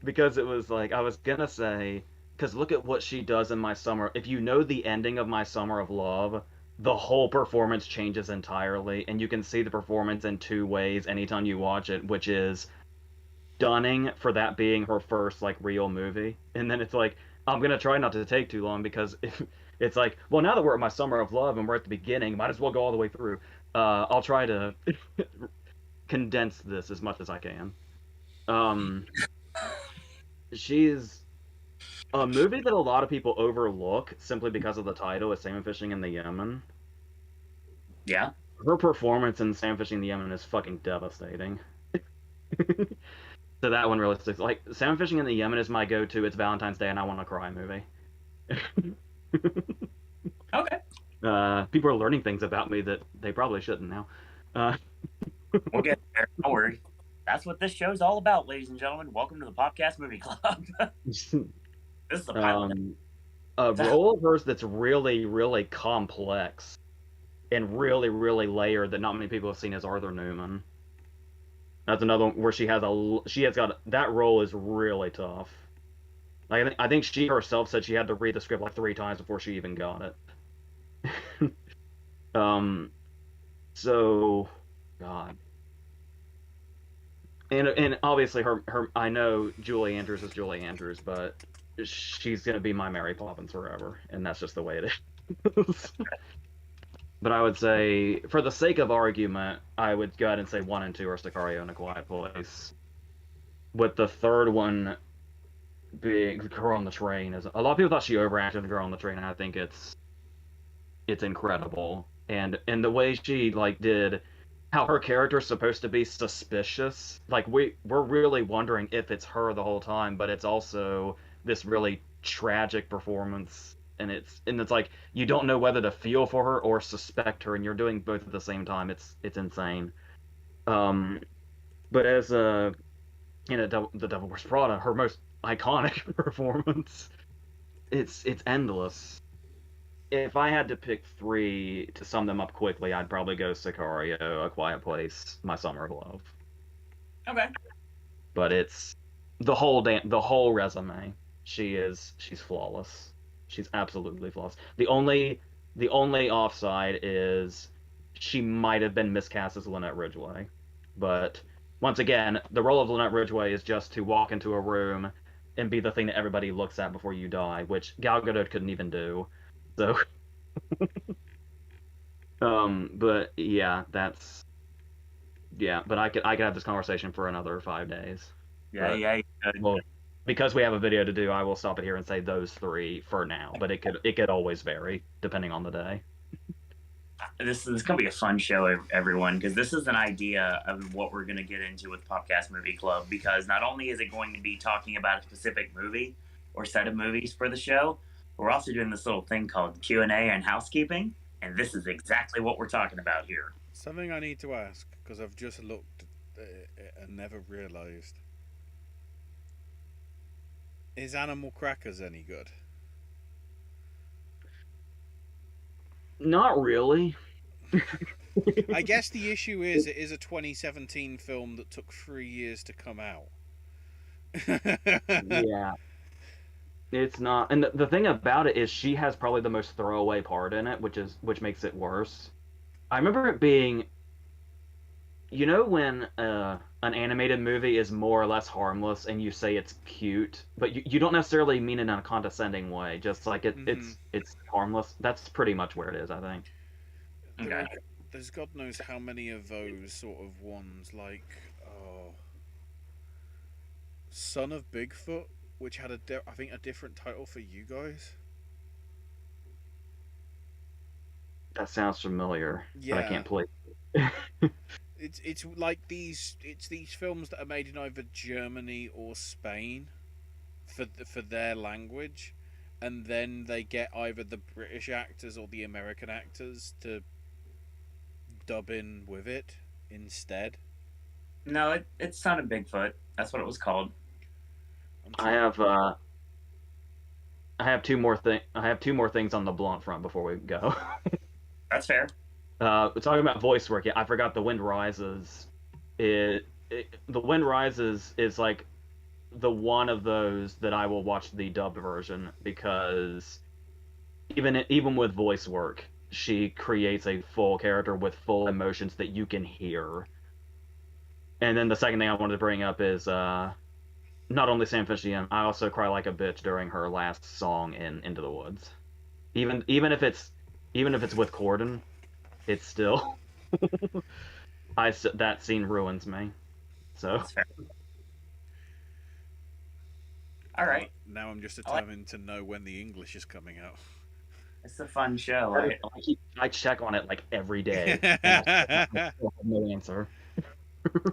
because it was like I was gonna say, because look at what she does in My Summer. If you know the ending of My Summer of Love, the whole performance changes entirely, and you can see the performance in two ways anytime you watch it, which is stunning for that being her first like real movie, and then it's like I'm gonna try not to take too long because if it's like, well, now that we're at My Summer of Love and we're at the beginning, might as well go all the way through. I'll try to condense this as much as I can. Um, she's a movie that a lot of people overlook simply because of the title is Salmon Fishing in the Yemen. Yeah. Her performance in Salmon Fishing in the Yemen is fucking devastating. So that one really sticks. Like Salmon Fishing in the Yemen is my go-to. It's Valentine's Day and I want to cry movie. Okay. People are learning things about me that they probably shouldn't now. Uh, We'll get there. Don't worry. That's what this show's all about, ladies and gentlemen. Welcome to the Popcast Movie Club. This is the pilot. A role of hers that's really, really complex and really, really layered that not many people have seen is Arthur Newman. That's another one where she has got that role is really tough. Like I think she herself said she had to read the script like 3 times before she even got it. So, God, and obviously her I know Julie Andrews is Julie Andrews, but she's gonna be my Mary Poppins forever, and that's just the way it is. But I would say, for the sake of argument, I would go ahead and say 1 and 2 are Sicario and A Quiet Place, with the third one being Girl on the Train. Is a lot of people thought she overacted in Girl on the Train, and I think it's incredible, and the way she like did how her character's supposed to be suspicious. Like we're really wondering if it's her the whole time, but it's also this really tragic performance, and it's like you don't know whether to feel for her or suspect her, and you're doing both at the same time. It's insane. Um, but as the Devil Wears Prada, her most iconic performance, it's endless. If I had to pick three to sum them up quickly, I'd probably go Sicario, A Quiet Place, My Summer of Love. Okay. But it's the whole resume. She's flawless. She's absolutely flawless. The only offside is she might have been miscast as Lynette Ridgway. But once again, the role of Lynette Ridgway is just to walk into a room and be the thing that everybody looks at before you die, which Gal Gadot couldn't even do. So, but yeah, but I could have this conversation for another 5 days. Yeah, But, yeah. well, because we have a video to do, I will stop it here and say those three for now. But it could always vary depending on the day. This is going to be a fun show, everyone, because this is an idea of what we're going to get into with Popcast Movie Club. Because not only is it going to be talking about a specific movie or set of movies for the show, we're also doing this little thing called Q&A and housekeeping, and this is exactly what we're talking about here. Something I need to ask, because I've just looked and never realised. Is Animal Crackers any good? Not really. I guess the issue is it is a 2017 film that took 3 years to come out. Yeah. It's not, and the thing about it is she has probably the most throwaway part in it, which makes it worse. I remember it being, when an animated movie is more or less harmless, and you say it's cute, but you don't necessarily mean it in a condescending way. Just like it's harmless. That's pretty much where it is, I think. Okay. There's God knows how many of those sort of ones, like Son of Bigfoot, which had I think a different title for you guys. That sounds familiar, Yeah. but I can't play. It's like these films that are made in either Germany or Spain for their language, and then they get either the British actors or the American actors to dub in with it instead. No, it's Son of Bigfoot. That's what it was called. I have two more things on the blunt front before we go. That's fair. Talking about voice work, yeah, I forgot The Wind Rises. The Wind Rises is like the one of those that I will watch the dubbed version, because even with voice work, she creates a full character with full emotions that you can hear. And then the second thing I wanted to bring up is not only Sam Fishy, I also cry like a bitch during her last song in Into the Woods. Even if it's with Corden, it's still that scene ruins me. So That's fair. All right. Now I'm just determined to know when the English is coming out. It's a fun show, right? I check on it like every day. And I still have no answer.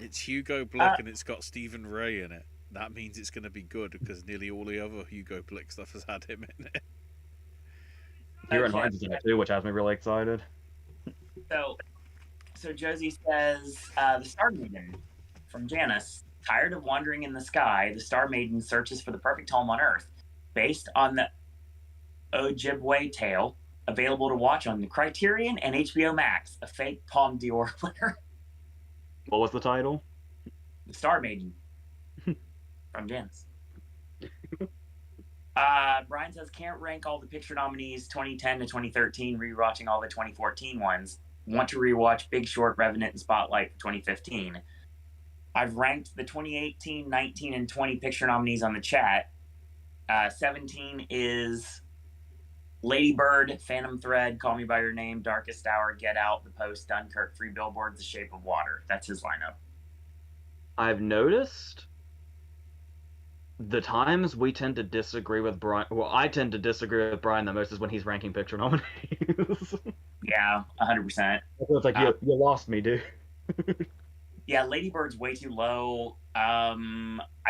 It's Hugo Blick and it's got Stephen Ray in it. That means it's going to be good because nearly all the other Hugo Blick stuff has had him in it. Kieran Hines is in it too, which has me really excited. So Josie says, the Star Maiden from Janice. Tired of wandering in the sky, the Star Maiden searches for the perfect home on Earth. Based on the Ojibwe tale, available to watch on the Criterion and HBO Max, a fake Palme d'Or winner. What was the title? The Star Maiden from Janice. Brian says, can't rank all the picture nominees 2010 to 2013, rewatching all the 2014 ones. Want to rewatch Big Short, Revenant, and Spotlight for 2015. I've ranked the 2018, 19, and 20 picture nominees on the chat. 17 is Lady Bird, Phantom Thread, Call Me By Your Name, Darkest Hour, Get Out, The Post, Dunkirk, Three Billboards, The Shape of Water. That's his lineup. I've noticed the times we tend to disagree with Brian. Well, I tend to disagree with Brian the most is when he's ranking picture nominees. Yeah, 100%. It's like, you lost me, dude. Yeah, Lady Bird's way too low. I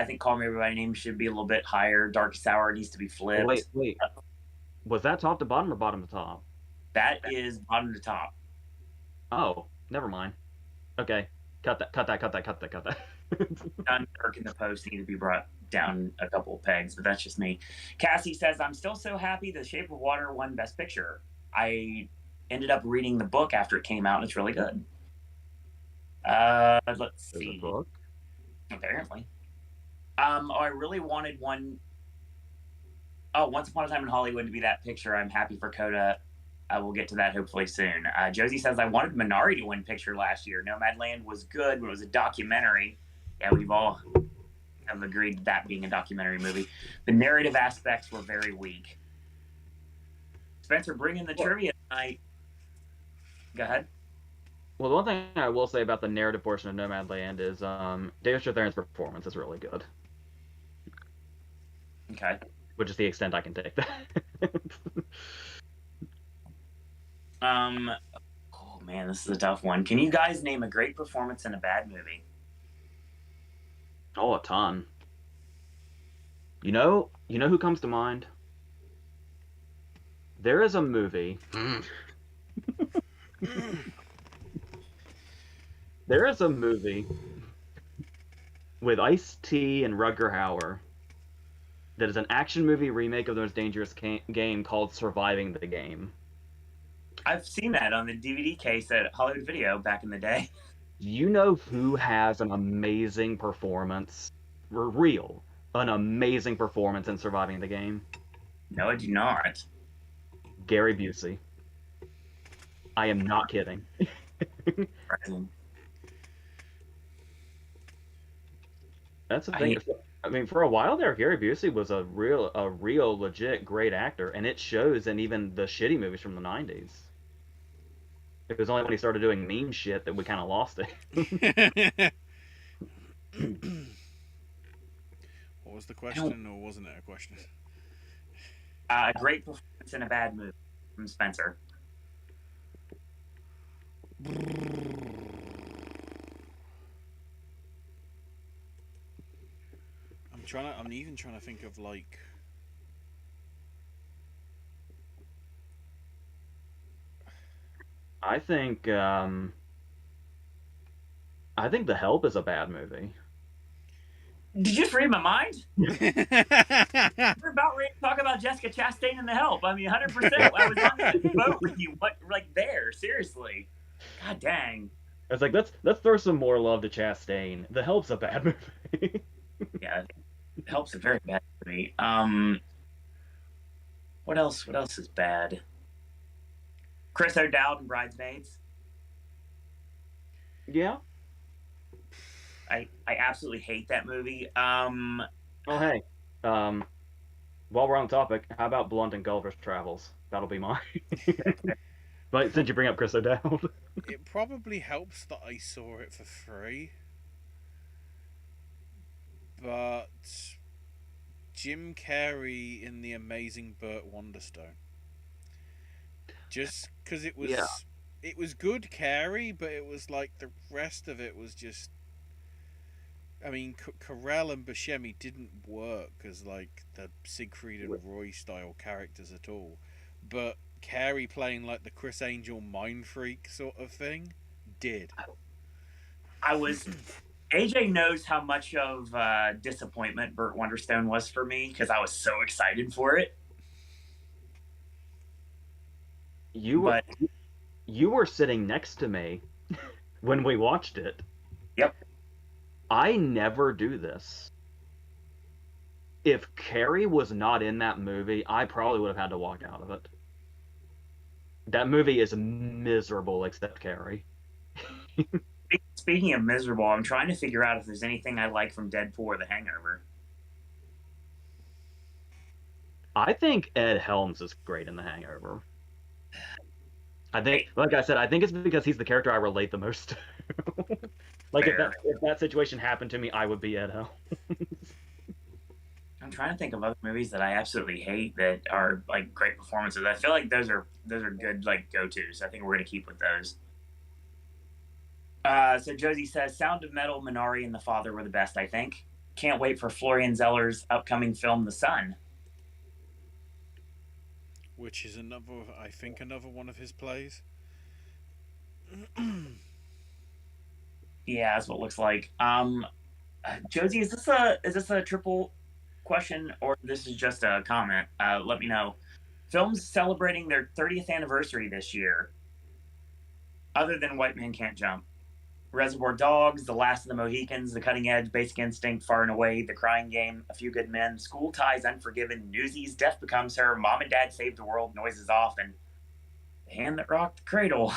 think Call Me By Your Name should be a little bit higher. Darkest Hour needs to be flipped. Wait. Was that top to bottom or bottom to top? That is bottom to top. Oh, never mind. Okay, cut that. Dunkirk and The Post need to be brought down a couple of pegs, but that's just me. Cassie says, I'm still so happy The Shape of Water won Best Picture. I ended up reading the book after it came out, and it's really good. Let's see. Book? Apparently. I really wanted one. Oh, Once Upon a Time in Hollywood to be that picture. I'm happy for Coda. I will get to that hopefully soon. Josie says, I wanted Minari to win picture last year. Nomadland was good, but it was a documentary. Yeah, we've all have agreed that being a documentary movie. The narrative aspects were very weak. Spencer, bring in the trivia tonight. Go ahead. Well, the one thing I will say about the narrative portion of Nomadland is David Strathairn's performance is really good. Okay. Which is the extent I can take that. Oh man, this is a tough one. Can you guys name a great performance in a bad movie? Oh, a ton. You know who comes to mind? There is a movie. There is a movie with Ice-T and Rutger Hauer that is an action movie remake of the Most Dangerous Game called Surviving the Game. I've seen that on the DVD case at Hollywood Video back in the day. Do you know who has an amazing performance? An amazing performance in Surviving the Game? No, I do not. Gary Busey. I am not kidding. That's the thing. I mean, for a while there, Gary Busey was a real, legit great actor, and it shows in even the shitty movies from the 90s. It was only when he started doing meme shit that we kind of lost it. What was the question, or wasn't it a question? A great performance in a bad movie from Spencer. I'm even trying to think of like. I think The Help is a bad movie. Did you just read my mind? We're about ready to talk about Jessica Chastain and The Help. I mean, 100%. I was on that boat with you. What, like there? Seriously. God dang. I was like, let's throw some more love to Chastain. The Help's a bad movie. Yeah. Help's a very bad movie. What else? What else is bad? Chris O'Dowd and Bridesmaids. Yeah. I absolutely hate that movie. Oh hey, while we're on the topic, how about Blunt and Gulliver's Travels? That'll be mine. But since you bring up Chris O'Dowd, It probably helps that I saw it for free, but Jim Carrey in The Amazing Burt Wonderstone. Just because yeah, it was good Carey, but it was like the rest of it was just. I mean, Carell and Buscemi didn't work as like the Siegfried and Roy style characters at all, but Carey playing like the Chris Angel mind freak sort of thing did. I was AJ knows how much of disappointment Burt Wonderstone was for me because I was so excited for it. you were But you were sitting next to me when we watched it. yep, I never do this. If Carrie was not in that movie, I probably would have had to walk out of it. That movie is miserable except Carrie. speaking of miserable, I'm trying to figure out if there's anything I like from Deadpool or The Hangover. I think Ed Helms is great in The Hangover. I think, like I said, I think it's because he's the character I relate the most to. Like if that situation happened to me, I would be Ed Helms. I'm trying to think of other movies that I absolutely hate that are like great performances. I feel like those are good like go-tos. I think we're gonna keep with those. So Josie says, Sound of Metal, Minari, and The Father were the best, I think. Can't wait for Florian Zeller's upcoming film, The Sun. Which is I think another one of his plays. Yeah, that's what it looks like. Josie, is this a triple question or this is just a comment? Let me know. Films celebrating their 30th anniversary this year, other than White Man Can't Jump. Reservoir Dogs, The Last of the Mohicans, The Cutting Edge, Basic Instinct, Far and Away, The Crying Game, A Few Good Men, School Ties, Unforgiven, Newsies, Death Becomes Her, Mom and Dad Save the World, Noises Off, and The Hand That Rocked the Cradle.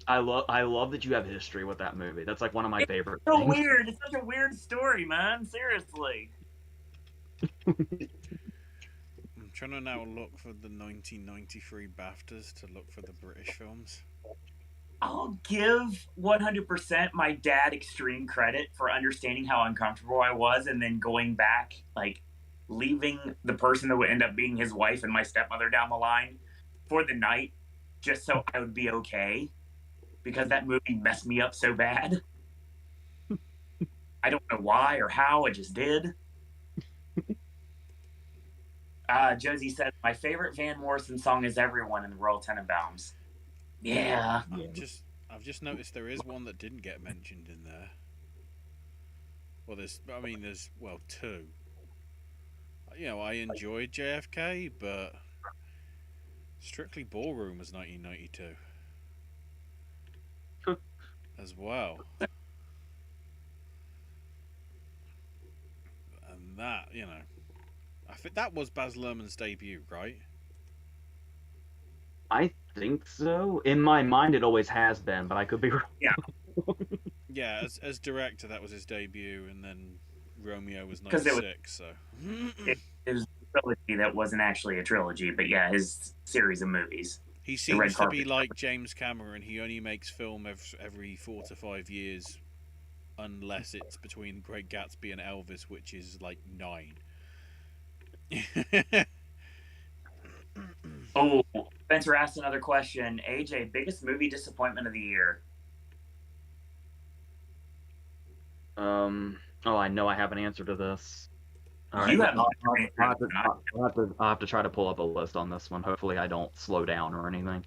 I love that you have history with that movie. That's like one of my favorite So things. weird. It's such a weird story, man. Seriously. I'm trying to now look for the 1993 BAFTAs to look for the British films. I'll give 100% my dad extreme credit for understanding how uncomfortable I was and then going back, like leaving the person that would end up being his wife and my stepmother down the line for the night just so I would be okay because that movie messed me up so bad. I don't know why or how, it just did. Josie said, my favorite Van Morrison song is Everyone in the Royal Tenenbaums. Yeah. I've just noticed there is one that didn't get mentioned in there. Well, there's two. You know, I enjoyed JFK, but Strictly Ballroom was 1992 as well. And that, you know, I think that was Baz Luhrmann's debut, right? I think so. In my mind, it always has been, but I could be wrong. Yeah. Yeah, as director, that was his debut, and then Romeo was 96, so... It was a trilogy that wasn't actually a trilogy, but yeah, his series of movies. He seems to be like James Cameron. He only makes film every 4 to 5 years, unless it's between Great Gatsby and Elvis, which is like 9. Oh, Spencer asked another question. AJ, biggest movie disappointment of the year? Oh, I know I have an answer to this. All right. I'll have to try to pull up a list on this one. Hopefully, I don't slow down or anything.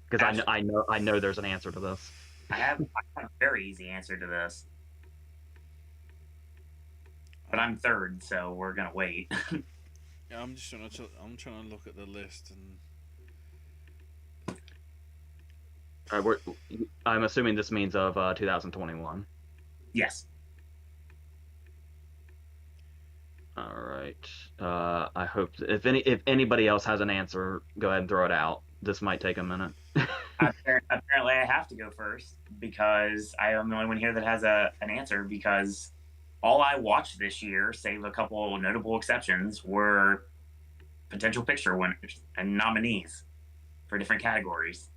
Because I know there's an answer to this. I have a very easy answer to this, but I'm third, so we're gonna wait. Yeah, I'm trying to look at the list, and we're, I'm assuming this means of 2021. Yes. All right. I hope if anybody else has an answer, go ahead and throw it out. This might take a minute. Apparently, I have to go first because I am the only one here that has an answer. Because all I watched this year, save a couple notable exceptions, were potential picture winners and nominees for different categories.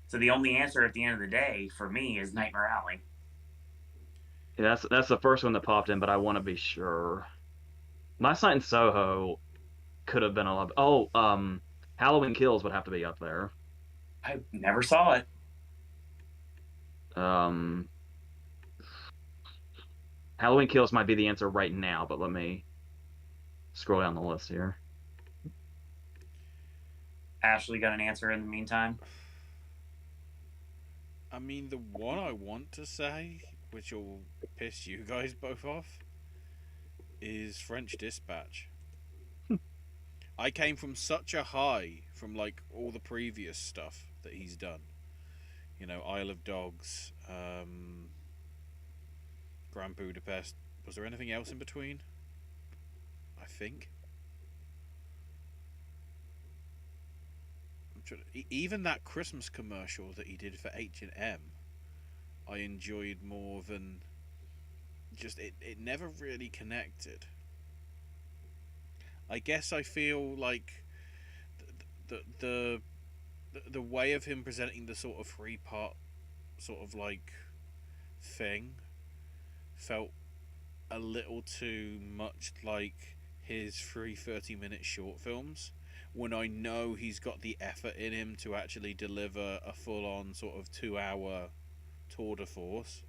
So the only answer at the end of the day for me is Nightmare Alley. Yeah, that's the first one that popped in, but I want to be sure. Last Night in Soho could have been a lot. Oh, Halloween Kills would have to be up there. I never saw it. Halloween Kills might be the answer right now, but let me scroll down the list here. Ashley got an answer in the meantime. I mean, the one I want to say, which will piss you guys both off, is French Dispatch. I came from such a high from like all the previous stuff that he's done. You know, Isle of Dogs, Grand Budapest. Was there anything else in between? I think. Even that Christmas commercial that he did for H&M, I enjoyed more than just it never really connected. I guess I feel like the the way of him presenting the sort of three part sort of like thing felt a little too much like his 30-minute short films, when I know he's got the effort in him to actually deliver a full on sort of 2 hour tour de force,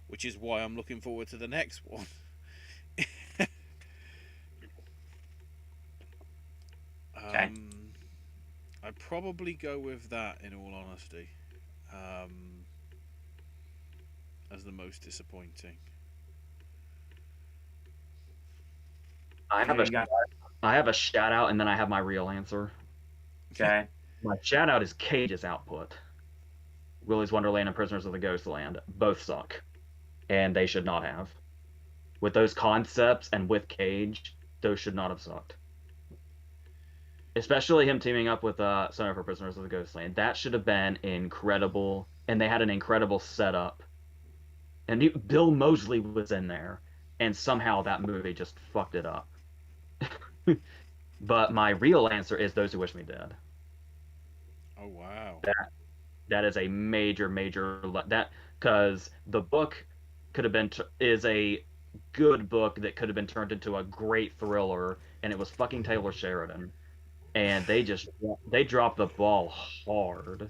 which is why I'm looking forward to the next one. Okay. I'd probably go with that, in all honesty, as the most disappointing. I have a shout out, and then I have my real answer. Okay. My shout out is Cage's output. Willy's Wonderland and Prisoners of the Ghostland both suck, and they should not have. With those concepts and with Cage, those should not have sucked. Especially him teaming up with Center for Prisoners of the Ghostland. That should have been incredible, and they had an incredible setup. And Bill Moseley was in there, and somehow that movie just fucked it up. But my real answer is Those Who Wish Me Dead. Oh wow! That is a major that, because the book could have been is a good book that could have been turned into a great thriller, and it was fucking Taylor Sheridan, and they dropped the ball hard.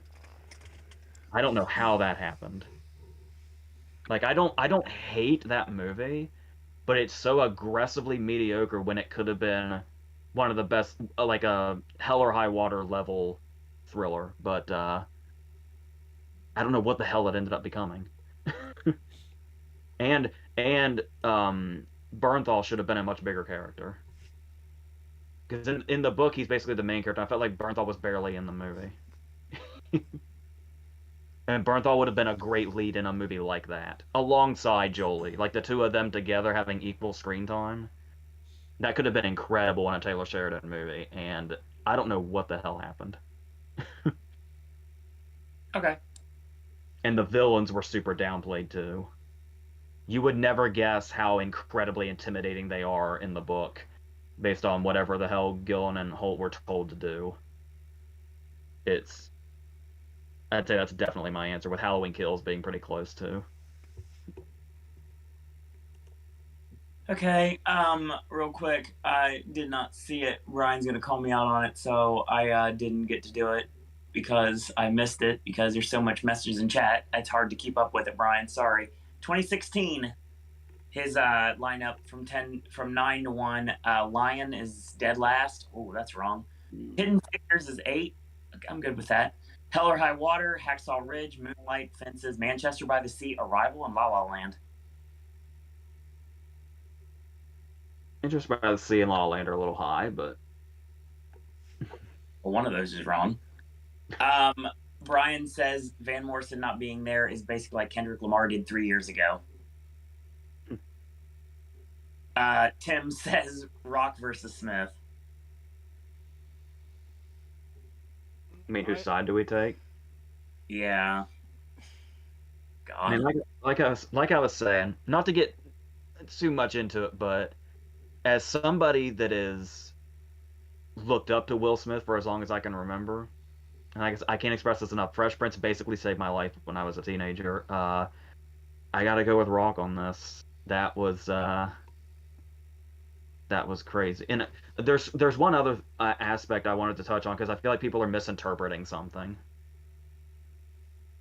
I don't know how that happened. Like, I don't hate that movie, but it's so aggressively mediocre when it could have been one of the best, like a Hell or High Water level thriller. But I don't know what the hell it ended up becoming. And Bernthal should have been a much bigger character, because in the book he's basically the main character. I felt like Bernthal was barely in the movie. And Bernthal would have been a great lead in a movie like that, alongside Jolie. Like, the two of them together having equal screen time. That could have been incredible in a Taylor Sheridan movie, and I don't know what the hell happened. Okay. And the villains were super downplayed, too. You would never guess how incredibly intimidating they are in the book, based on whatever the hell Gillen and Holt were told to do. I'd say that's definitely my answer, with Halloween Kills being pretty close too. Okay. Real quick, I did not see it. Ryan's gonna call me out on it, so I didn't get to do it because I missed it because there's so much messages in chat. It's hard to keep up with it, Brian. Sorry. 2016, his lineup from 9 to 1. Lion is dead last. Oh, that's wrong. Hidden Figures is 8. I'm good with that. Hell or High Water, Hacksaw Ridge, Moonlight, Fences, Manchester by the Sea, Arrival, and La La Land. Interest by the Sea and La La Land are a little high, but Well, one of those is wrong. Brian says Van Morrison not being there is basically like Kendrick Lamar did 3 years ago. Tim says Rock versus Smith. I mean, whose side do we take? Yeah. I mean, God. like I was saying, not to get too much into it, but as somebody that is looked up to Will Smith for as long as I can remember, and I guess I can't express this enough. Fresh Prince basically saved my life when I was a teenager. I gotta go with Rock on this. That was crazy. And there's one other aspect I wanted to touch on because I feel like people are misinterpreting something.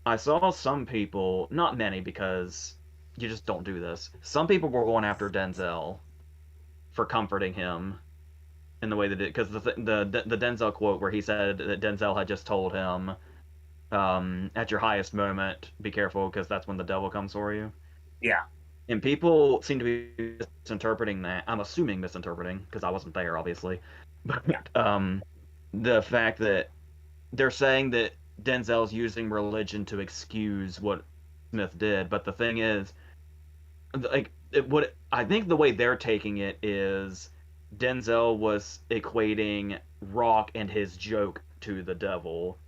I saw some people, not many because you just don't do this. Some people were going after Denzel for comforting him in the way that it, because the Denzel quote where he said that Denzel had just told him, at your highest moment, be careful because that's when the devil comes for you. Yeah. And people seem to be misinterpreting that. I'm assuming misinterpreting because I wasn't there, obviously. But the fact that they're saying that Denzel's using religion to excuse what Smith did, but the thing is, like, what I think the way they're taking it is Denzel was equating Rock and his joke to the devil.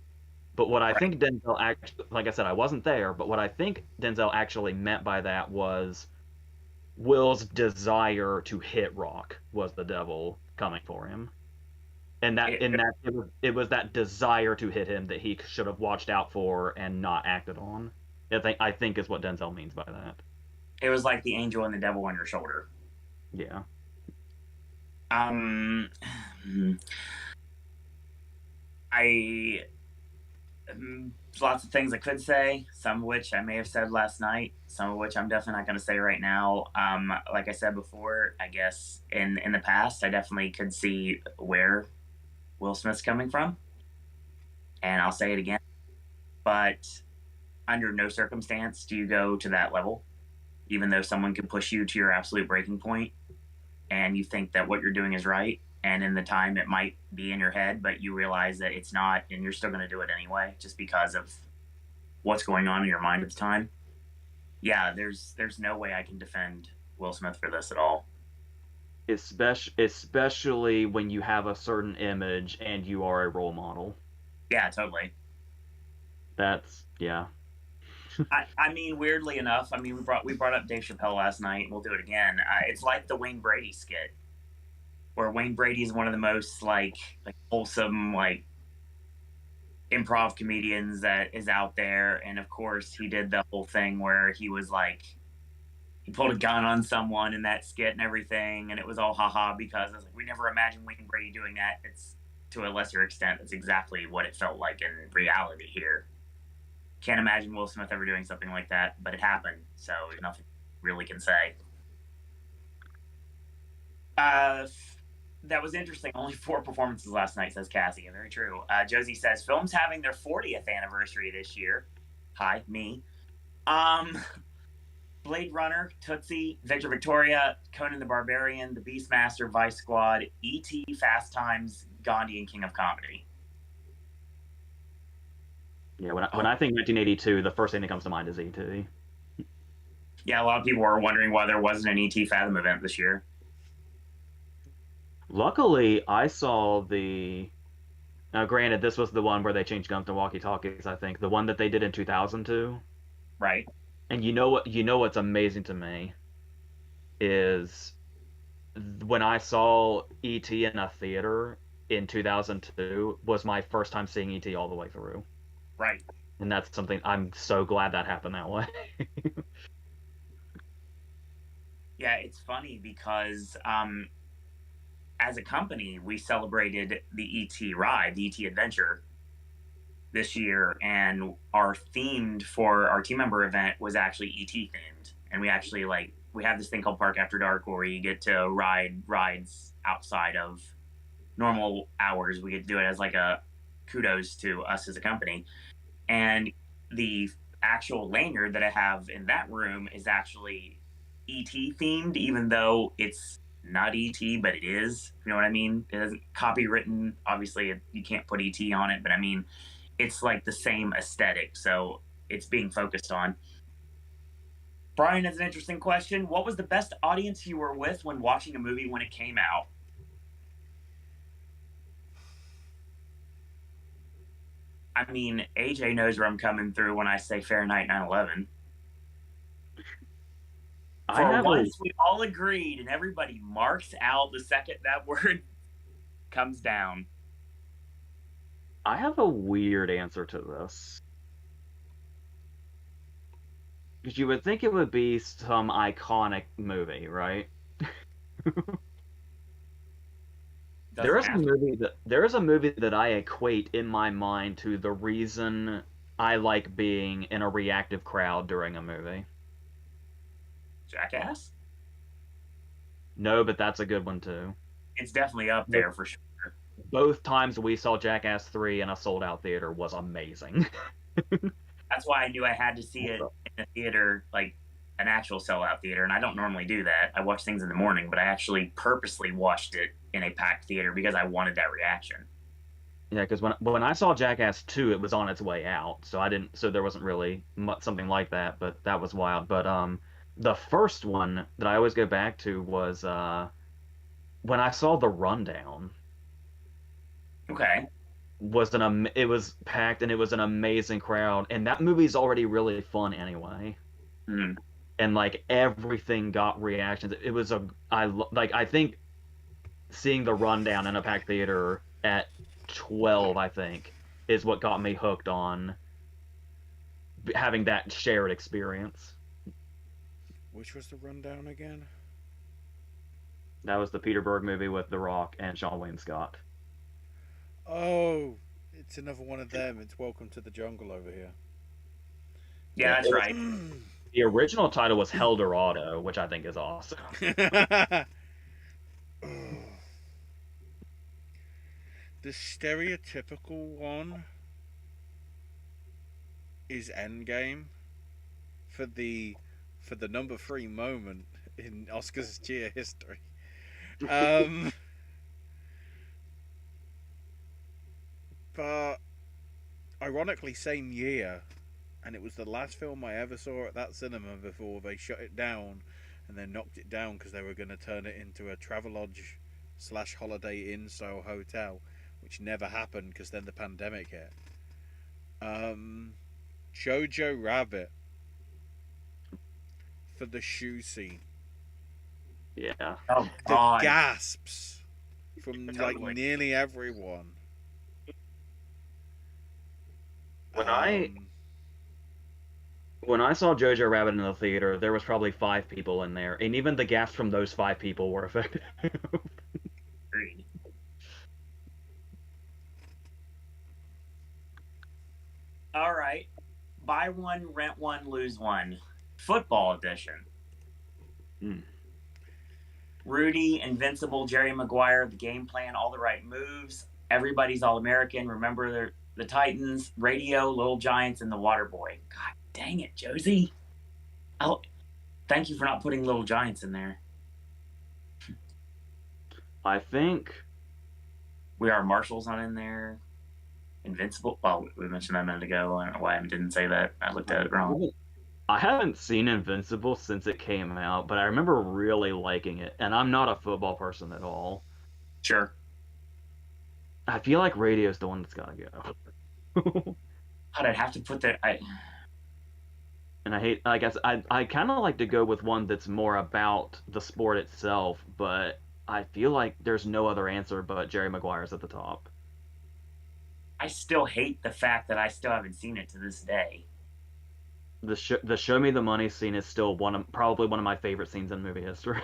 But what I Right. think Denzel actually, like I said, I wasn't there, but what I think Denzel actually meant by that was Will's desire to hit Rock was the devil coming for him. And that It, in that it was that desire to hit him that he should have watched out for and not acted on. I think is what Denzel means by that. it was like the angel and the devil on your shoulder. Yeah. Um, I there's lots of things I could say, some of which I may have said last night, some of which I'm definitely not going to say right now. Like I said before, I guess in the past, I definitely could see where Will Smith's coming from, and I'll say it again. But under no circumstance do you go to that level, even though someone can push you to your absolute breaking point, and you think that what you're doing is right. And in the time, it might be in your head, but you realize that it's not, and you're still going to do it anyway, just because of what's going on in your mind at the time. Yeah, there's no way I can defend Will Smith for this at all. Especially when you have a certain image and you are a role model. Yeah, totally. That's yeah. I mean, weirdly enough, I mean, we brought up Dave Chappelle last night, and we'll do it again. It's like the Wayne Brady skit, where Wayne Brady is one of the most like wholesome like improv comedians that is out there, and of course, he did the whole thing where he was like he pulled a gun on someone in that skit and everything, and it was all haha because I was like, we never imagined Wayne Brady doing that. It's to a lesser extent, that's exactly what it felt like in reality here. Can't imagine Will Smith ever doing something like that, but it happened, so there's nothing really can say. Uh, that was interesting. Only 4 performances last night, says Cassie. Very true. Josie says films having their 40th anniversary this year. Hi, me. Um, Blade Runner, Tootsie, Victor Victoria, Conan the Barbarian, The Beastmaster, Vice Squad, E.T., Fast Times, Gandhi, and King of Comedy. Yeah, when I think 1982, the first thing that comes to mind is E.T. Yeah, a lot of people were wondering why there wasn't an E.T. Fathom event this year. Luckily, I saw the. Now, granted, this was the one where they changed guns to walkie-talkies. I think the one that they did in 2002. Right. And you know what? You know what's amazing to me is when I saw E.T. in a theater in 2002 was my first time seeing E.T. all the way through. Right. And that's something I'm so glad that happened that way. Yeah, it's funny because as a company, we celebrated the ET ride, the ET adventure this year, and our themed for our team member event was actually ET themed. And we actually we have this thing called Park After Dark where you get to ride rides outside of normal hours. We get to do it as like a kudos to us as a company. And the actual lanyard that I have in that room is actually ET themed, even though it's not ET, but it is. You know what I mean? It isn't copywritten. Obviously, you can't put ET on it, but I mean, it's like the same aesthetic, so it's being focused on. Brian has an interesting question. What was the best audience you were with when watching a movie when it came out? I mean, AJ knows where I'm coming through when I say Fahrenheit 9/11. For once, we all agreed, and everybody marks out the second that word comes down. I have a weird answer to this. Because you would think it would be some iconic movie, right? There is a movie that I equate in my mind to the reason I like being in a reactive crowd during a movie. Jackass? No, but that's a good one too. It's definitely up there for sure. Both times we saw Jackass 3 in a sold-out theater was amazing. That's why I knew I had to see it in a theater, like an actual sellout theater, and I don't normally do that. I watch things in the morning, but I actually purposely watched it in a packed theater because I wanted that reaction. Yeah, because when I saw Jackass 2, it was on its way out, so there wasn't really something like that, but that was wild. But the first one that I always go back to was when I saw The Rundown. Okay. It was packed and it was an amazing crowd, and that movie's already really fun anyway. Mm. And like everything got reactions. It was I think seeing The Rundown in a packed theater at 12, I think, is what got me hooked on having that shared experience. Which was The Rundown again? That was the Peter Berg movie with The Rock and Sean Wayne Scott. Oh, it's another one of them. It's Welcome to the Jungle over here. Yeah, that's right. The original title was Helldorado, which I think is awesome. The stereotypical one is Endgame for the number 3 moment in Oscar's cheer history. But ironically, same year, and it was the last film I ever saw at that cinema before they shut it down and then knocked it down because they were going to turn it into a Travelodge / Holiday Inn style hotel, which never happened because then the pandemic hit. Jojo Rabbit for the shoe scene. Yeah. Oh, the gasps from totally. like nearly everyone. When I saw Jojo Rabbit in the theater, there was probably 5 people in there, and even the gasps from those 5 people were effective. All right. Buy one, rent one, lose one. Football edition. Rudy, Invincible, Jerry Maguire, the game plan, all the right moves. Everybody's All-American. Remember the Titans, Radio, Little Giants, and the Waterboy. God dang it, Josie. Thank you for not putting Little Giants in there. I think We Are Marshall's not in there. Invincible. Well, we mentioned that a minute ago. I don't know why I didn't say that. I looked at it wrong. I haven't seen Invincible since it came out, but I remember really liking it, and I'm not a football person at all. Sure. I feel like Radio's the one that's gotta go. I'd have to put that. And I guess I kind of like to go with one that's more about the sport itself, but I feel like there's no other answer but Jerry Maguire's at the top. I still hate the fact that I still haven't seen it to this day. The Show Me the Money scene is still probably one of my favorite scenes in movie history.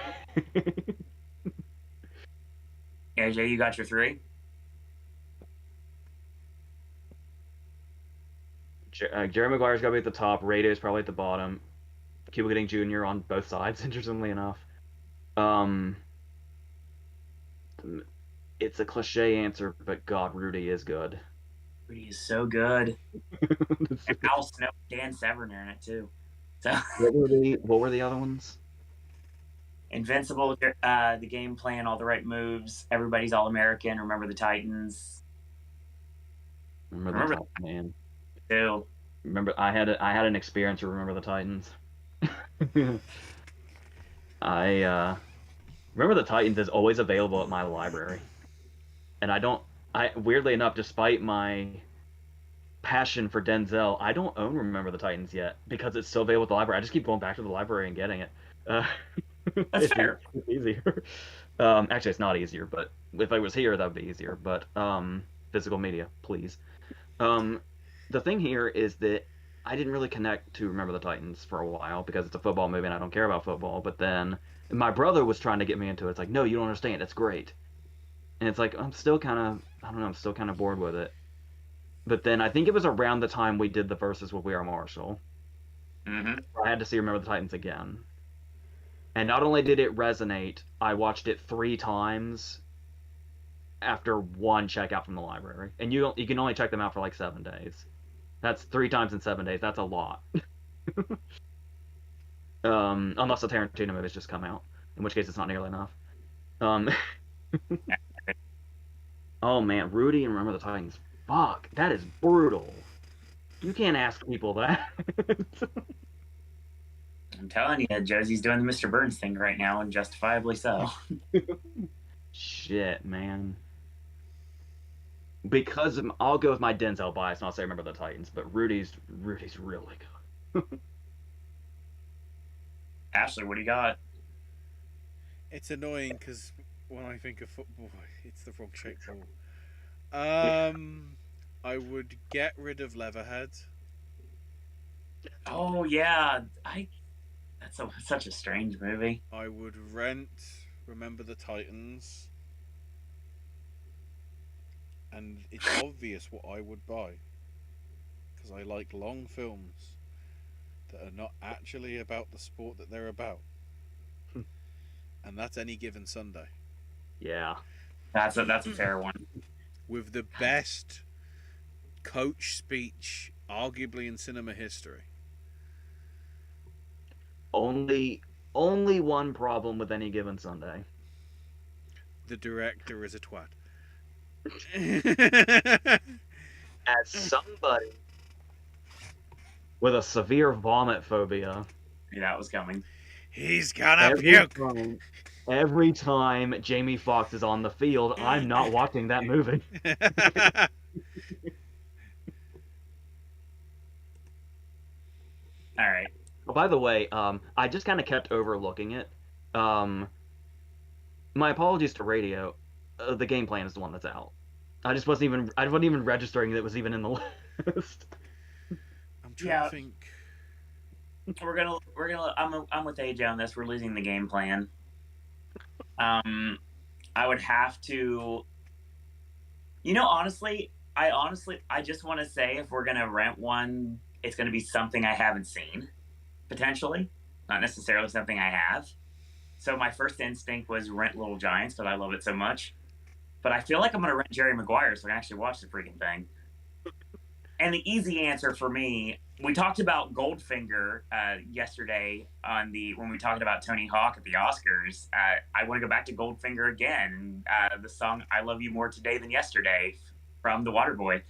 AJ, you got your 3? Jerry Maguire's got to be at the top. Radio's probably at the bottom. Cuba Gooding Jr. on both sides, interestingly enough. It's a cliche answer, but God, Rudy is good. Rudy is so good. And Al Snow, Dan Severn in it too. So what were the other ones? Invincible, the game plan, all the right moves. Everybody's All-American. Remember the Titans. Remember the Remember Titans, man. that too. Remember, I had an experience with Remember the Titans. I Remember the Titans is always available at my library, and I don't. I weirdly enough, despite my passion for Denzel, I don't own Remember the Titans yet because it's so available at the library. I just keep going back to the library and getting it. Uh, That's fair. it's easier. Actually, it's not easier, but if I was here, that would be easier. But physical media, please. Um, the thing here is that I didn't really connect to Remember the Titans for a while because it's a football movie and I don't care about football. But then my brother was trying to get me into it. It's like, no, you don't understand. It's great. And it's like, I'm still kind of, I don't know, I'm still kind of bored with it. But then I think it was around the time we did the verses with We Are Marshall. Mm-hmm. I had to see Remember the Titans again. And not only did it resonate, I watched it 3 times after one checkout from the library. And you can only check them out for like 7 days. That's 3 times in 7 days. That's a lot. Unless the Tarantino movies just come out, in which case it's not nearly enough. Um, oh man, Rudy and Remember the Titans. Fuck, that is brutal. You can't ask people that. I'm telling you, Josie's doing the Mr. Burns thing right now, and justifiably so. Shit, man. Because I'll go with my Denzel bias and I'll say Remember the Titans, but Rudy's really good. Ashley, what do you got? It's annoying because when I think of football, it's the wrong shaped ball. I would get rid of Leatherhead. Oh yeah, that's such a strange movie. I would rent Remember the Titans. And it's obvious what I would buy. Because I like long films that are not actually about the sport that they're about. And that's Any Given Sunday. Yeah. That's a fair one. With the best coach speech, arguably in cinema history. Only one problem with Any Given Sunday. The director is a twat. As somebody with a severe vomit phobia, Yeah, that was coming. He's gonna puke. Every time Jamie Foxx is on the field, I'm not watching that movie. All right. Oh, by the way, I just kind of kept overlooking it. My apologies to radio. The game plan is the one that's out. I wasn't even registering that it was even in the list. I'm trying to think. We're gonna. I'm with AJ on this. We're losing the game plan. I would have to. Honestly, I just want to say if we're gonna rent one, it's gonna be something I haven't seen, potentially, not necessarily something I have. So my first instinct was rent Little Giants, but I love it so much. But I feel like I'm gonna rent Jerry Maguire so I can actually watch the freaking thing. And the easy answer for me, we talked about Goldfinger yesterday when we talked about Tony Hawk at the Oscars. I want to go back to Goldfinger again. The song "I Love You More Today Than Yesterday" from The Waterboy.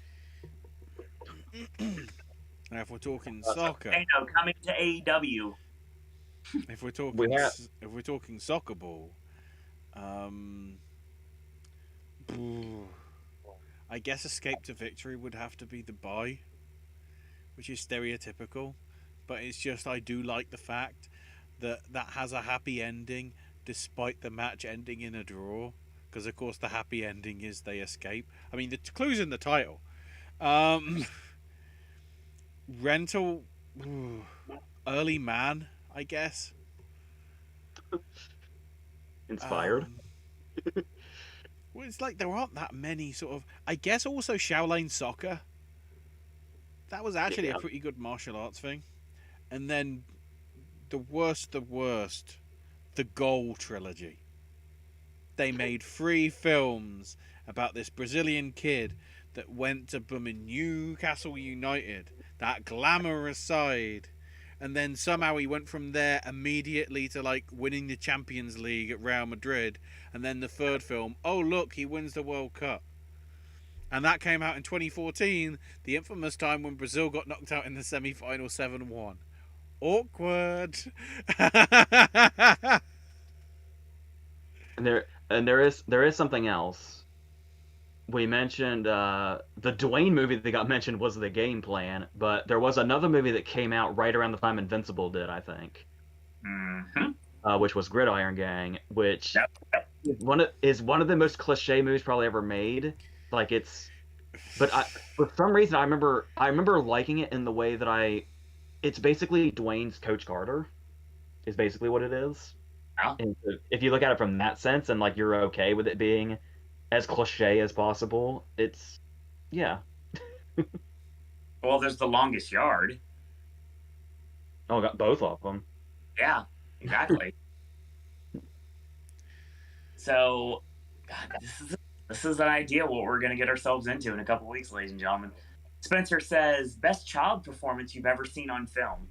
Now, if we're talking soccer, Coming to AEW. If we're talking soccer ball, I guess Escape to Victory would have to be the buy, which is stereotypical, but it's just I do like the fact that has a happy ending despite the match ending in a draw, because of course the happy ending is they escape. I mean, the clue's in the title. Rental, Early Man, I guess. Inspired. Well, it's like there aren't that many sort of. I guess also Shaolin Soccer. That was actually a pretty good martial arts thing. And then the worst, the Goal trilogy. They made 3 films about this Brazilian kid that went to Newcastle United, that glamorous side. And then somehow he went from there immediately to like winning the Champions League at Real Madrid. And then the 3rd film, oh look, he wins the World Cup. And that came out in 2014, the infamous time when Brazil got knocked out in the semi-final 7-1. Awkward. And there is something else. We mentioned the Dwayne movie that got mentioned was The Game Plan, but there was another movie that came out right around the time Invincible did, I think, which was Gridiron Gang, which is one of the most cliche movies probably ever made. Like but for some reason I remember liking it in the way that it's basically Dwayne's Coach Carter, is basically what it is. Yeah. And if you look at it from that sense and like you're okay with it being as cliche as possible, yeah. Well, there's The Longest Yard. Oh, got both of them. Yeah, exactly. So, God, this is an idea what we're going to get ourselves into in a couple weeks, ladies and gentlemen. Spencer says, best child performance you've ever seen on film.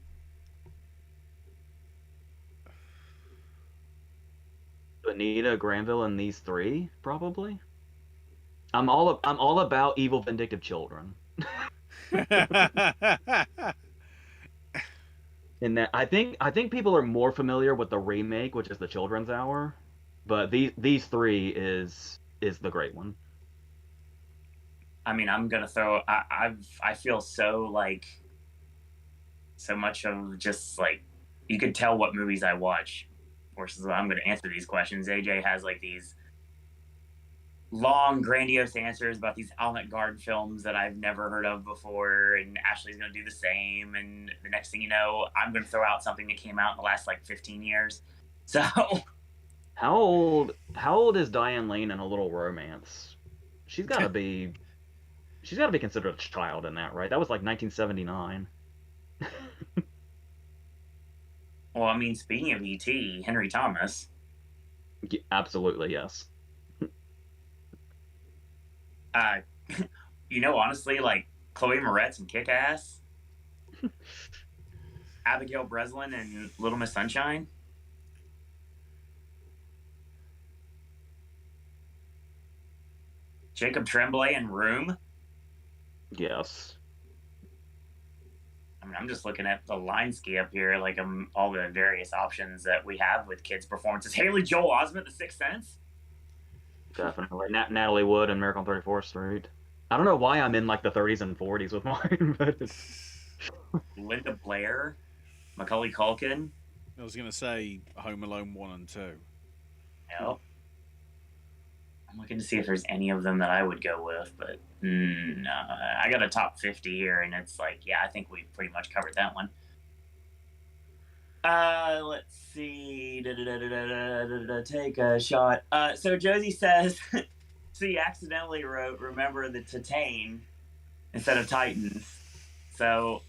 Anita, Granville, and these three, probably. I'm all about evil, vindictive children. In that, I think people are more familiar with the remake, which is the Children's Hour, but these three is the great one. I mean, I'm gonna throw. I feel so much of just like you could tell what movies I watch. Versus I'm going to answer these questions. AJ has like these long, grandiose answers about these avant-garde films that I've never heard of before, and Ashley's going to do the same. And the next thing you know, I'm going to throw out something that came out in the last like 15 years. So, how old is Diane Lane in A Little Romance? She's got to be considered a child in that, right? That was like 1979. Well, I mean, speaking of E.T., Henry Thomas. Yeah, absolutely, yes. Honestly, like Chloe Moretz and Kick-Ass, Abigail Breslin and Little Miss Sunshine. Jacob Tremblay and Room. Yes. I mean, I'm just looking at the line ski up here, like all the various options that we have with kids' performances. Haley Joel Osment, The Sixth Sense. Definitely. Natalie Wood and Miracle on 34th Street. I don't know why I'm in like the 30s and 40s with mine, but Linda Blair, Macaulay Culkin. I was going to say Home Alone 1 and 2. Yep. I'm looking to see if there's any of them that I would go with, but no. I got a top 50 here, and it's like, yeah, I think we pretty much covered that one. Let's see. Take a shot. So Josie says, she accidentally wrote "Remember the Titane" instead of Titans. So,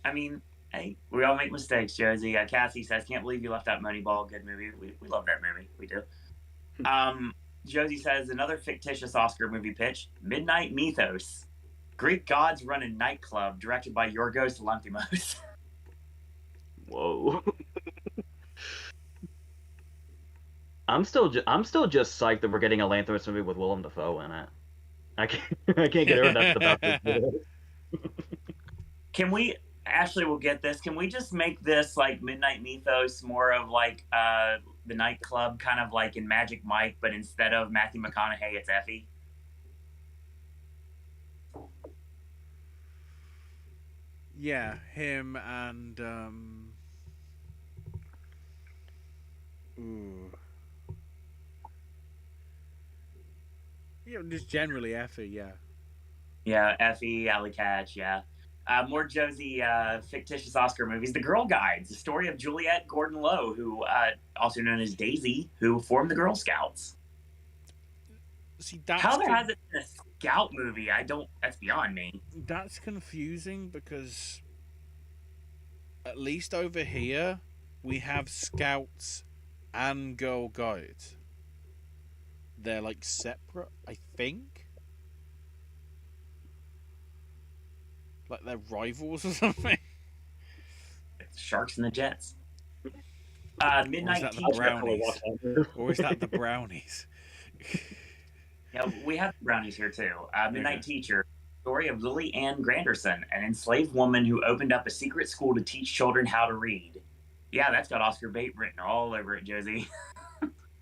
I mean, hey, we all make mistakes, Josie. Cassie says, "Can't believe you left out Moneyball. Good movie. We love that movie. We do." Josie says, another fictitious Oscar movie pitch, Midnight Mythos. Greek gods run a nightclub directed by Yorgos Lanthimos. Whoa. I'm still just psyched that we're getting a Lanthimos movie with Willem Dafoe in it. I can't get over that about this. Can we, Ashley will get this, can we just make this like Midnight Mythos more of like the nightclub, kind of like in Magic Mike, but instead of Matthew McConaughey, it's Effie? Yeah, him and just generally Effie, yeah. Yeah, Effie, Alley Catch, yeah. More Josie fictitious Oscar movies. The Girl Guides, the story of Juliette Gordon Lowe, who also known as Daisy, who formed the Girl Scouts. See, how there hasn't been a Scout movie? That's beyond me. That's confusing because at least over here we have Scouts and Girl Guides. They're like separate, I think. Like they're rivals or something. Sharks and the Jets. Midnight Or is that the Brownies? Or is that the Brownies? Yeah, we have brownies here too. Midnight Okay. Teacher, story of Lily Ann Granderson, an enslaved woman who opened up a secret school to teach children how to read. Yeah, that's got Oscar bait written all over it, Josie.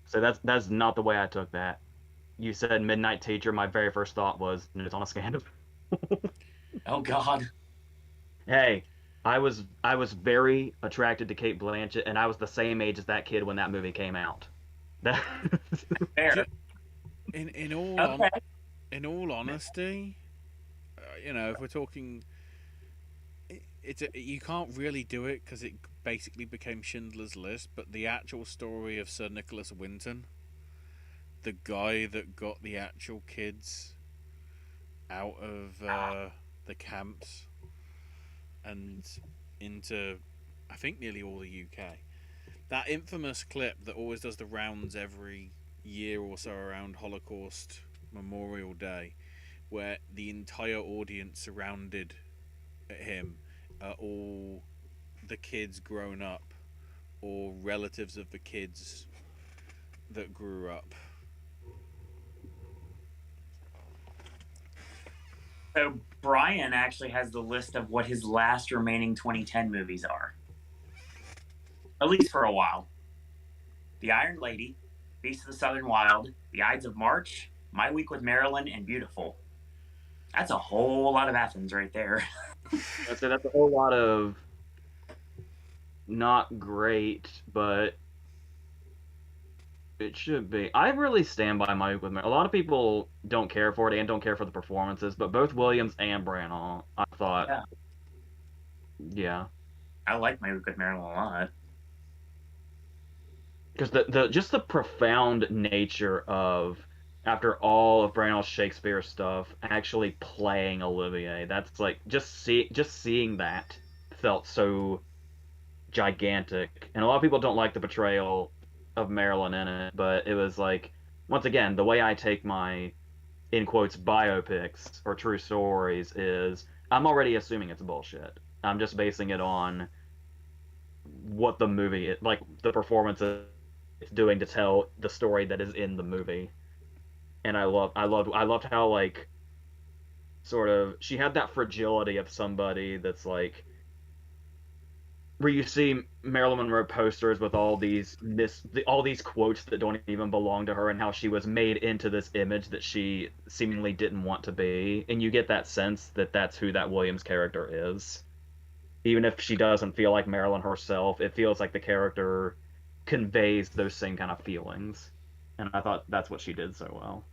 So that's not the way I took that. You said Midnight Teacher. My very first thought was it's on a scandal. Oh God. Hey, I was very attracted to Kate Blanchett, and I was the same age as that kid when that movie came out. That Fair. In Okay. in all honesty, if we're talking, you can't really do it because it basically became Schindler's List. But the actual story of Sir Nicholas Winton, the guy that got the actual kids out of the camps and into, I think, nearly all the UK. That infamous clip that always does the rounds every year or so around Holocaust Memorial Day, where the entire audience surrounded him are all the kids grown up or relatives of the kids that grew up. So Brian actually has the list of what his last remaining 2010 movies are, at least for a while. The Iron Lady, Beast of the Southern Wild, The Ides of March, My Week with Marilyn, and Beautiful. That's a whole lot of Athens right there. I'd say that's a whole lot of not great, but it should be. I really stand by my with a lot of people don't care for it and don't care for the performances, but both Williams and Branagh, I thought, Yeah, yeah, I like My Week with Marilyn a lot. because the just the profound nature of after all of Branagh's Shakespeare stuff, actually playing Olivier, that's like just seeing that felt so gigantic. And a lot of people don't like the portrayal of Marilyn in it, but it was like once again the way I take my in quotes biopics or true stories is I'm already assuming it's bullshit. I'm just basing it on what the movie like the performance it's doing to tell the story that is in the movie. And I loved how like sort of she had that fragility of somebody that's like where you see Marilyn Monroe posters with all these quotes that don't even belong to her, and how she was made into this image that she seemingly didn't want to be, and you get that sense that that's who that Williams character is. Even if she doesn't feel like Marilyn herself, it feels like the character conveys those same kind of feelings, and I thought that's what she did so well.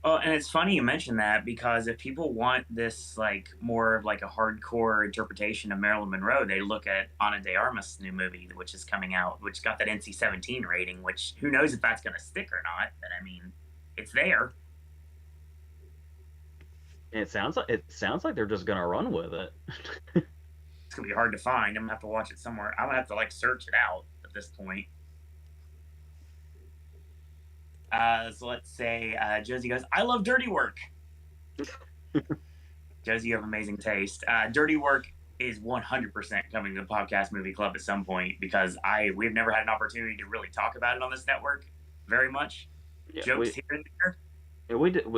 Well, and it's funny you mentioned that because if people want this like more of like a hardcore interpretation of Marilyn Monroe, they look at Ana de Armas' new movie, which is coming out, which got that NC-17 rating. Which who knows if that's going to stick or not? But I mean, it's there. And it sounds like they're just gonna run with it. It's going to be hard to find. I'm gonna have to watch it somewhere. I'm gonna have to like search it out at this point. So let's say Josie goes, "I love dirty work." Josie, you have amazing taste. Dirty Work is 100% coming to the Podcast Movie Club at some point because we've never had an opportunity to really talk about it on this network very much. Yeah, Jokes here and there,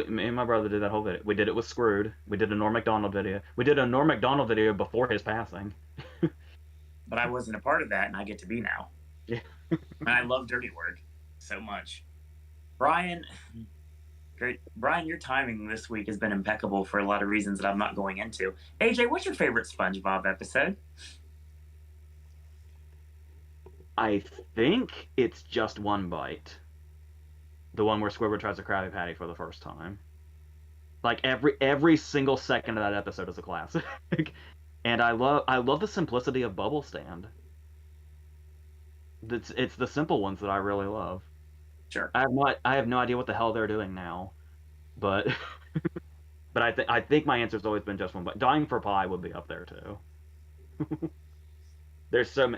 me and my brother did that whole video. We did it with Screwed. We did a Norm Macdonald video. We did a Norm Macdonald video before his passing. but I wasn't a part of that, and I get to be now. Yeah. And I love Dirty Work so much. Brian, great. Brian, your timing this week has been impeccable for a lot of reasons that I'm not going into. AJ, what's your favorite SpongeBob episode? I think it's Just One Bite. The one where Squidward tries a Krabby Patty for the first time. Like every single second of that episode is a classic. And I love the simplicity of Bubble Stand. It's the simple ones that I really love. Sure. I have no idea what the hell they're doing now, but but I think my answer's always been Just One Bite. Dying for Pie would be up there too. There's so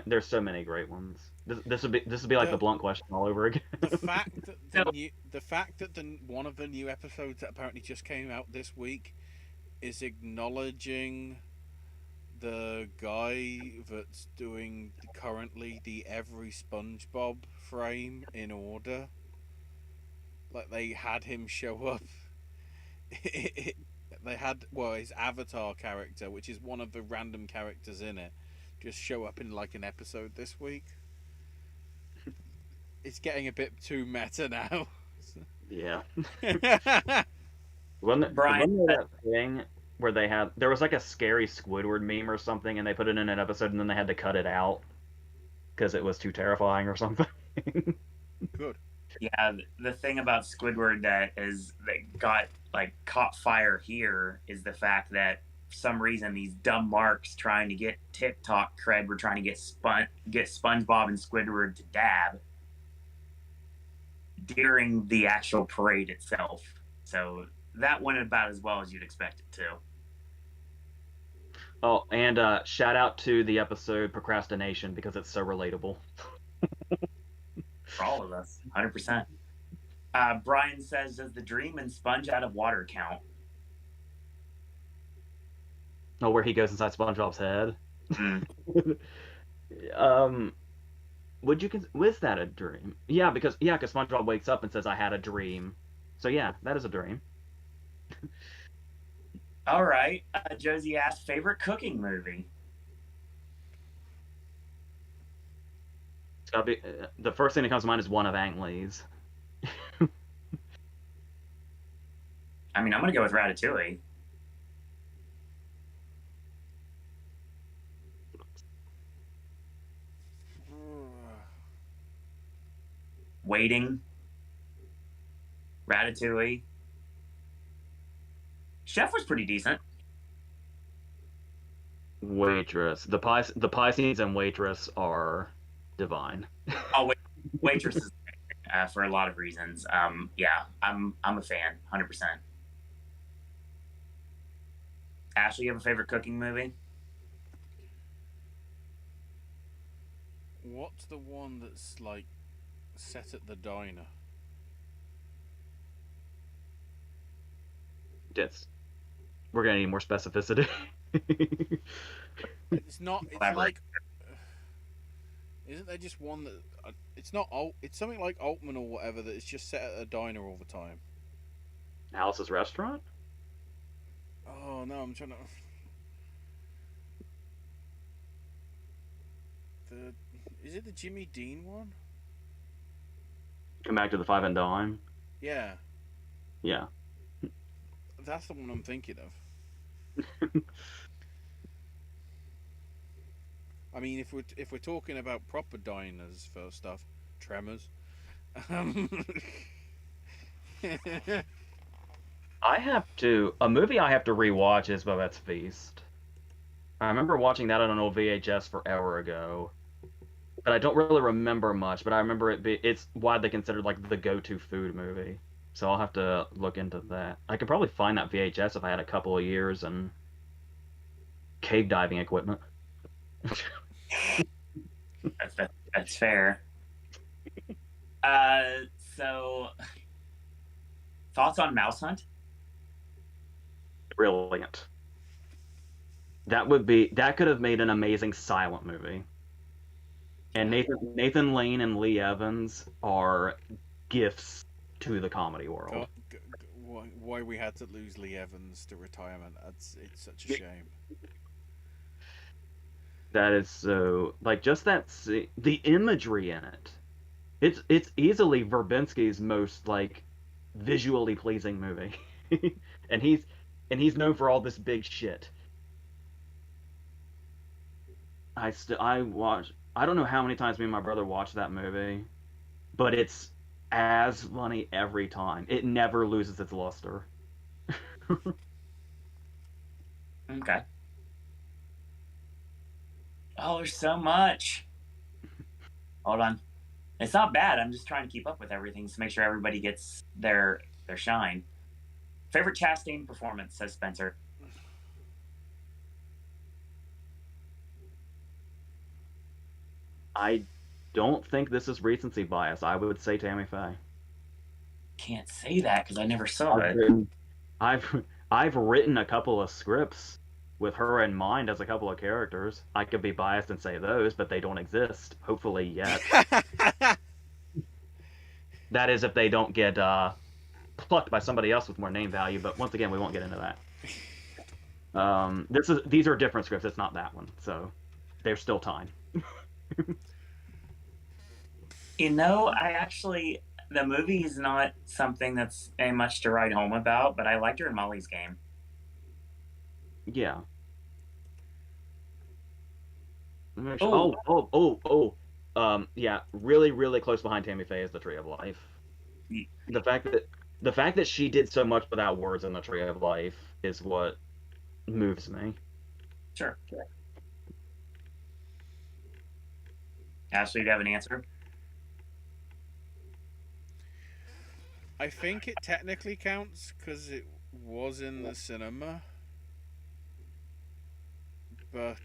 many great ones. This would be like the The blunt question all over again. the fact that So, the fact that the one of the new episodes that apparently just came out this week is acknowledging the guy that's doing currently the every SpongeBob frame in order. like they had him show up. They had his avatar character, which is one of the random characters in it, just show up in like an episode this week. It's getting a bit too meta now. Yeah. Yeah, Wasn't Brian, there that thing where there was like a scary Squidward meme or something, and they put it in an episode, and then they had to cut it out because it was too terrifying or something. good. yeah, the thing about Squidward that got like caught fire here is the fact that for some reason these dumb marks trying to get TikTok cred were trying to get SpongeBob and Squidward to dab during the actual parade itself. So that went about as well as you'd expect it to. Oh, and shout out to the episode Procrastination because it's so relatable. For all of us, 100%. Brian says, does the dream and sponge out of water count? Oh, where he goes inside SpongeBob's head. Mm. Was that a dream? Yeah, because SpongeBob wakes up and says, "I had a dream." So yeah, that is a dream. All right. Josie asked, favorite cooking movie? It's gotta be the first thing that comes to mind is one of Ang Lee's. I mean, I'm going to go with Ratatouille. Waiting. Ratatouille. Chef was pretty decent. Waitress. The pie scenes and Waitress are divine. Oh, Waitress is for a lot of reasons. Yeah, I'm a fan, 100%. Ashley, you have a favorite cooking movie? What's the one that's like set at the diner? We're gonna need more specificity. It's not. It's Elaborate. like. Isn't there just one that? It's not. It's something like Altman or whatever that is just set at a diner all the time. Alice's Restaurant? Oh no, I'm trying to. Is it the Jimmy Dean one? Come Back to the Five and Dime? Yeah, Yeah. that's the one I'm thinking of. I mean, if we're talking about proper diners for stuff, Tremors. A movie I have to rewatch is Babette's Feast. I remember watching that on an old VHS forever ago, but I don't really remember much. But I remember it's widely considered like the go-to food movie. So I'll have to look into that. I could probably find that VHS if I had a couple of years and cave diving equipment. That's fair. So, thoughts on Mouse Hunt? Brilliant. That could have made an amazing silent movie. And Nathan Lane and Lee Evans are gifts to the comedy world. Why we had to lose Lee Evans to retirement? It's such a shame. That is so just the imagery in it. It's easily Verbinski's most visually pleasing movie, and he's known for all this big shit. I don't know how many times me and my brother watched that movie, but it's as funny every time. It never loses its luster. Okay. Oh, there's so much. Hold on. It's not bad. I'm just trying to keep up with everything to make sure everybody gets their shine. Favorite Chastain performance, says Spencer. I don't think this is recency bias. I would say Tammy Faye. Can't say that because I never saw it. I've written a couple of scripts with her in mind as a couple of characters. I could be biased and say those, but they don't exist. Hopefully yet. That is if they don't get plucked by somebody else with more name value. But once again, we won't get into that. These are different scripts. It's not that one, so there's still time. The movie is not something that's much to write home about, but I liked her in Molly's Game. Yeah. Oh. Yeah, really, really close behind Tammy Faye is the Tree of Life. The fact that she did so much without words in the Tree of Life is what moves me. Sure. Ashley, do you have an answer? I think it technically counts because it was in the cinema. But,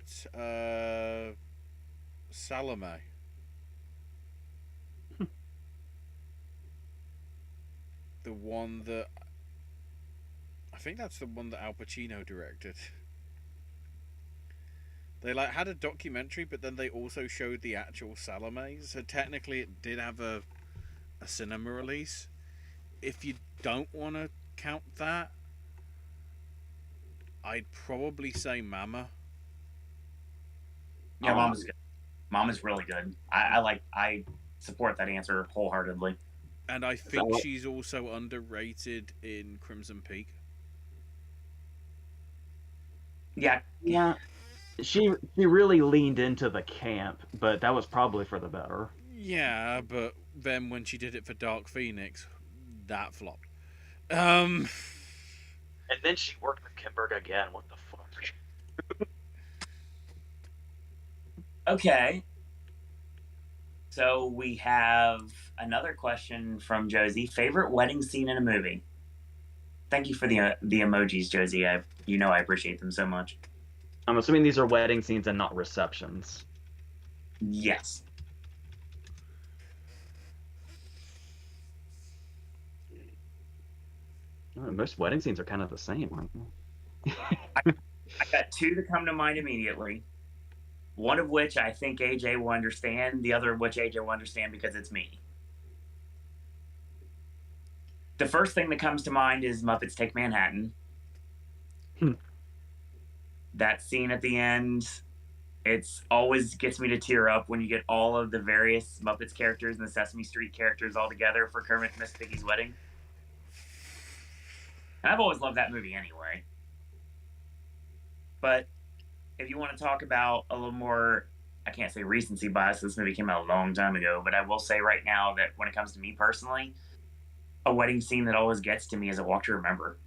Salome. The one that... I think that's the one that Al Pacino directed. They had a documentary, but then they also showed the actual Salome. So technically it did have a cinema release. If you don't want to count that, I'd probably say Mama. Yeah, Mama's good. Mama's really good. I support that answer wholeheartedly. And I think she's also underrated in Crimson Peak. Yeah. She really leaned into the camp, but that was probably for the better. Yeah, but then when she did it for Dark Phoenix, that flopped. And then she worked with Kimberg again. What the fuck? Okay. So we have another question from Josie. Favorite wedding scene in a movie? Thank you for the emojis, Josie. I appreciate them so much. I'm assuming these are wedding scenes and not receptions. Yes. Most wedding scenes are kind of the same, aren't they? I got two that come to mind immediately. One of which I think AJ will understand. The other of which AJ will understand because it's me. The first thing that comes to mind is Muppets Take Manhattan. That scene at the end, it's always gets me to tear up when you get all of the various Muppets characters and the Sesame Street characters all together for Kermit and Miss Piggy's wedding. And I've always loved that movie anyway. But if you want to talk about a little more, I can't say recency bias, this movie came out a long time ago, but I will say right now that when it comes to me personally, a wedding scene that always gets to me is A Walk to Remember.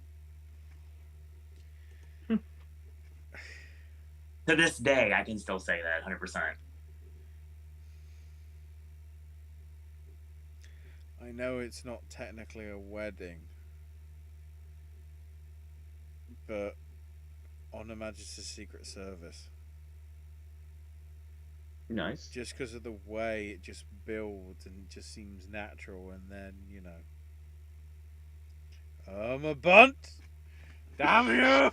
To this day, I can still say that 100%. I know it's not technically a wedding, but On Her Majesty's Secret Service. Nice. Just because of the way it just builds and just seems natural, and then, I'm a bunt! Damn you!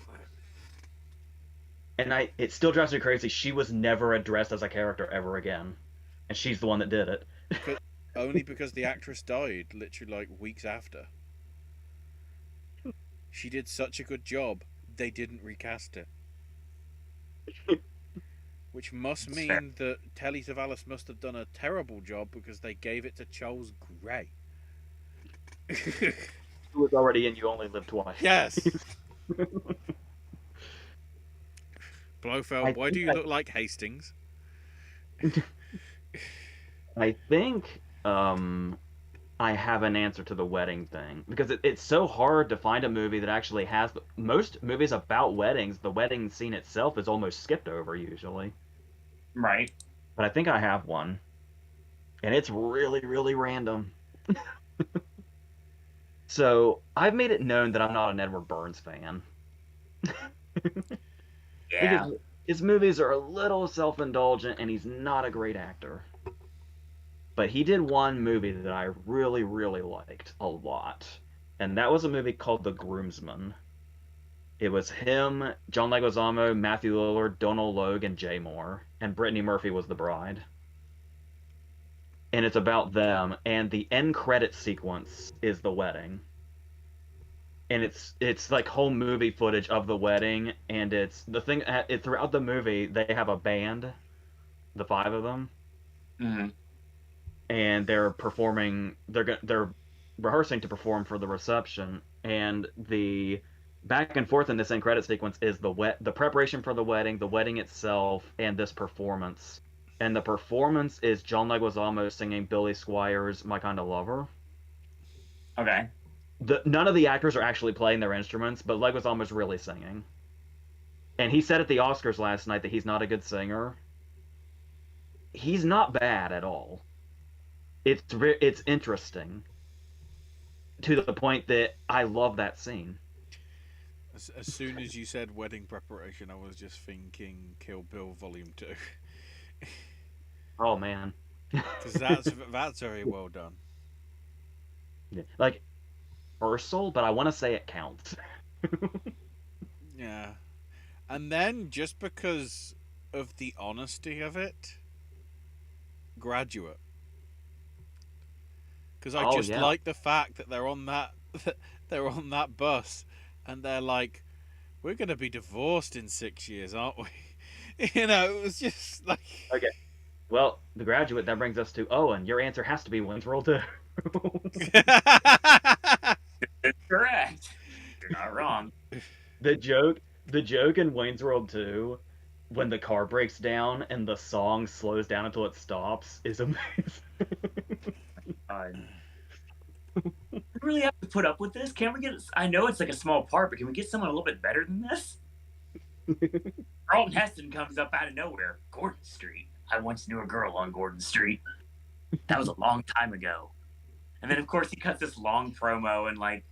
And it still drives me crazy. She was never addressed as a character ever again. And she's the one that did it. Only because the actress died literally weeks after. She did such a good job, they didn't recast it. Which must mean that Telly Savalas must have done a terrible job because they gave it to Charles Gray. Who was already in You Only Live Twice. Yes! Blofeld, why do you look like Hastings? I think I have an answer to the wedding thing. Because it's so hard to find a movie that actually has... Most movies about weddings, the wedding scene itself is almost skipped over, usually. Right. But I think I have one. And it's really, really random. So, I've made it known that I'm not an Edward Burns fan. Yeah. Because his movies are a little self-indulgent, and he's not a great actor. But he did one movie that I really, really liked a lot. And that was a movie called The Groomsman. It was him, John Leguizamo, Matthew Lillard, Donald Logue, and Jay Moore. And Brittany Murphy was the bride. And it's about them. And the end credit sequence is the wedding. and it's like whole movie footage of the wedding, and it's the thing. Throughout the movie, they have a band, the five of them, Mm-hmm. and they're performing. They're rehearsing to perform for the reception, and the back and forth in this end credit sequence is the preparation for the wedding itself, and this performance. And the performance is John Leguizamo singing Billy Squires' "My Kind of Lover." Okay. None of the actors are actually playing their instruments, but Leguizamo's really singing. And he said at the Oscars last night that he's not a good singer. He's not bad at all. It's interesting to the point that I love that scene. As soon as you said wedding preparation, I was just thinking Kill Bill Volume 2. Oh man. Because that's very well done. Like Ursel, but I want to say it counts. Yeah. And then, just because of the honesty of it, Graduate. Because I Oh just yeah. like the fact that they're on that they're on that bus, and they're like, "We're gonna be divorced in 6 years, aren't we?" It was just like. Okay. Well, The Graduate, that brings us to Owen. Your answer has to be Wayne's World 2. It's correct. You're not wrong. The joke in Wayne's World 2, when the car breaks down and the song slows down until it stops, is amazing. Uh, we really have to put up with this? Can we get? I know it's like a small part, but can we get someone a little bit better than this? Carlton Heston comes up out of nowhere. Gordon Street. I once knew a girl on Gordon Street. That was a long time ago. And then, of course, he cuts this long promo, and like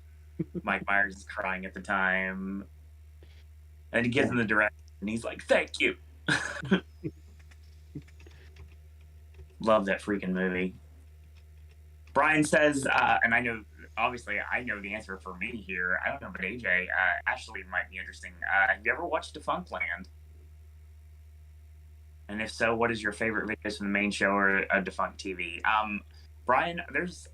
Mike Myers is crying at the time, and he gives him the direction, and he's like, "Thank you." Love that freaking movie. Brian says, and I know, obviously, I know the answer for me here. I don't know, but AJ, actually might be interesting. Have you ever watched Defunctland? And if so, what is your favorite videos from the main show or Defunct TV? Brian,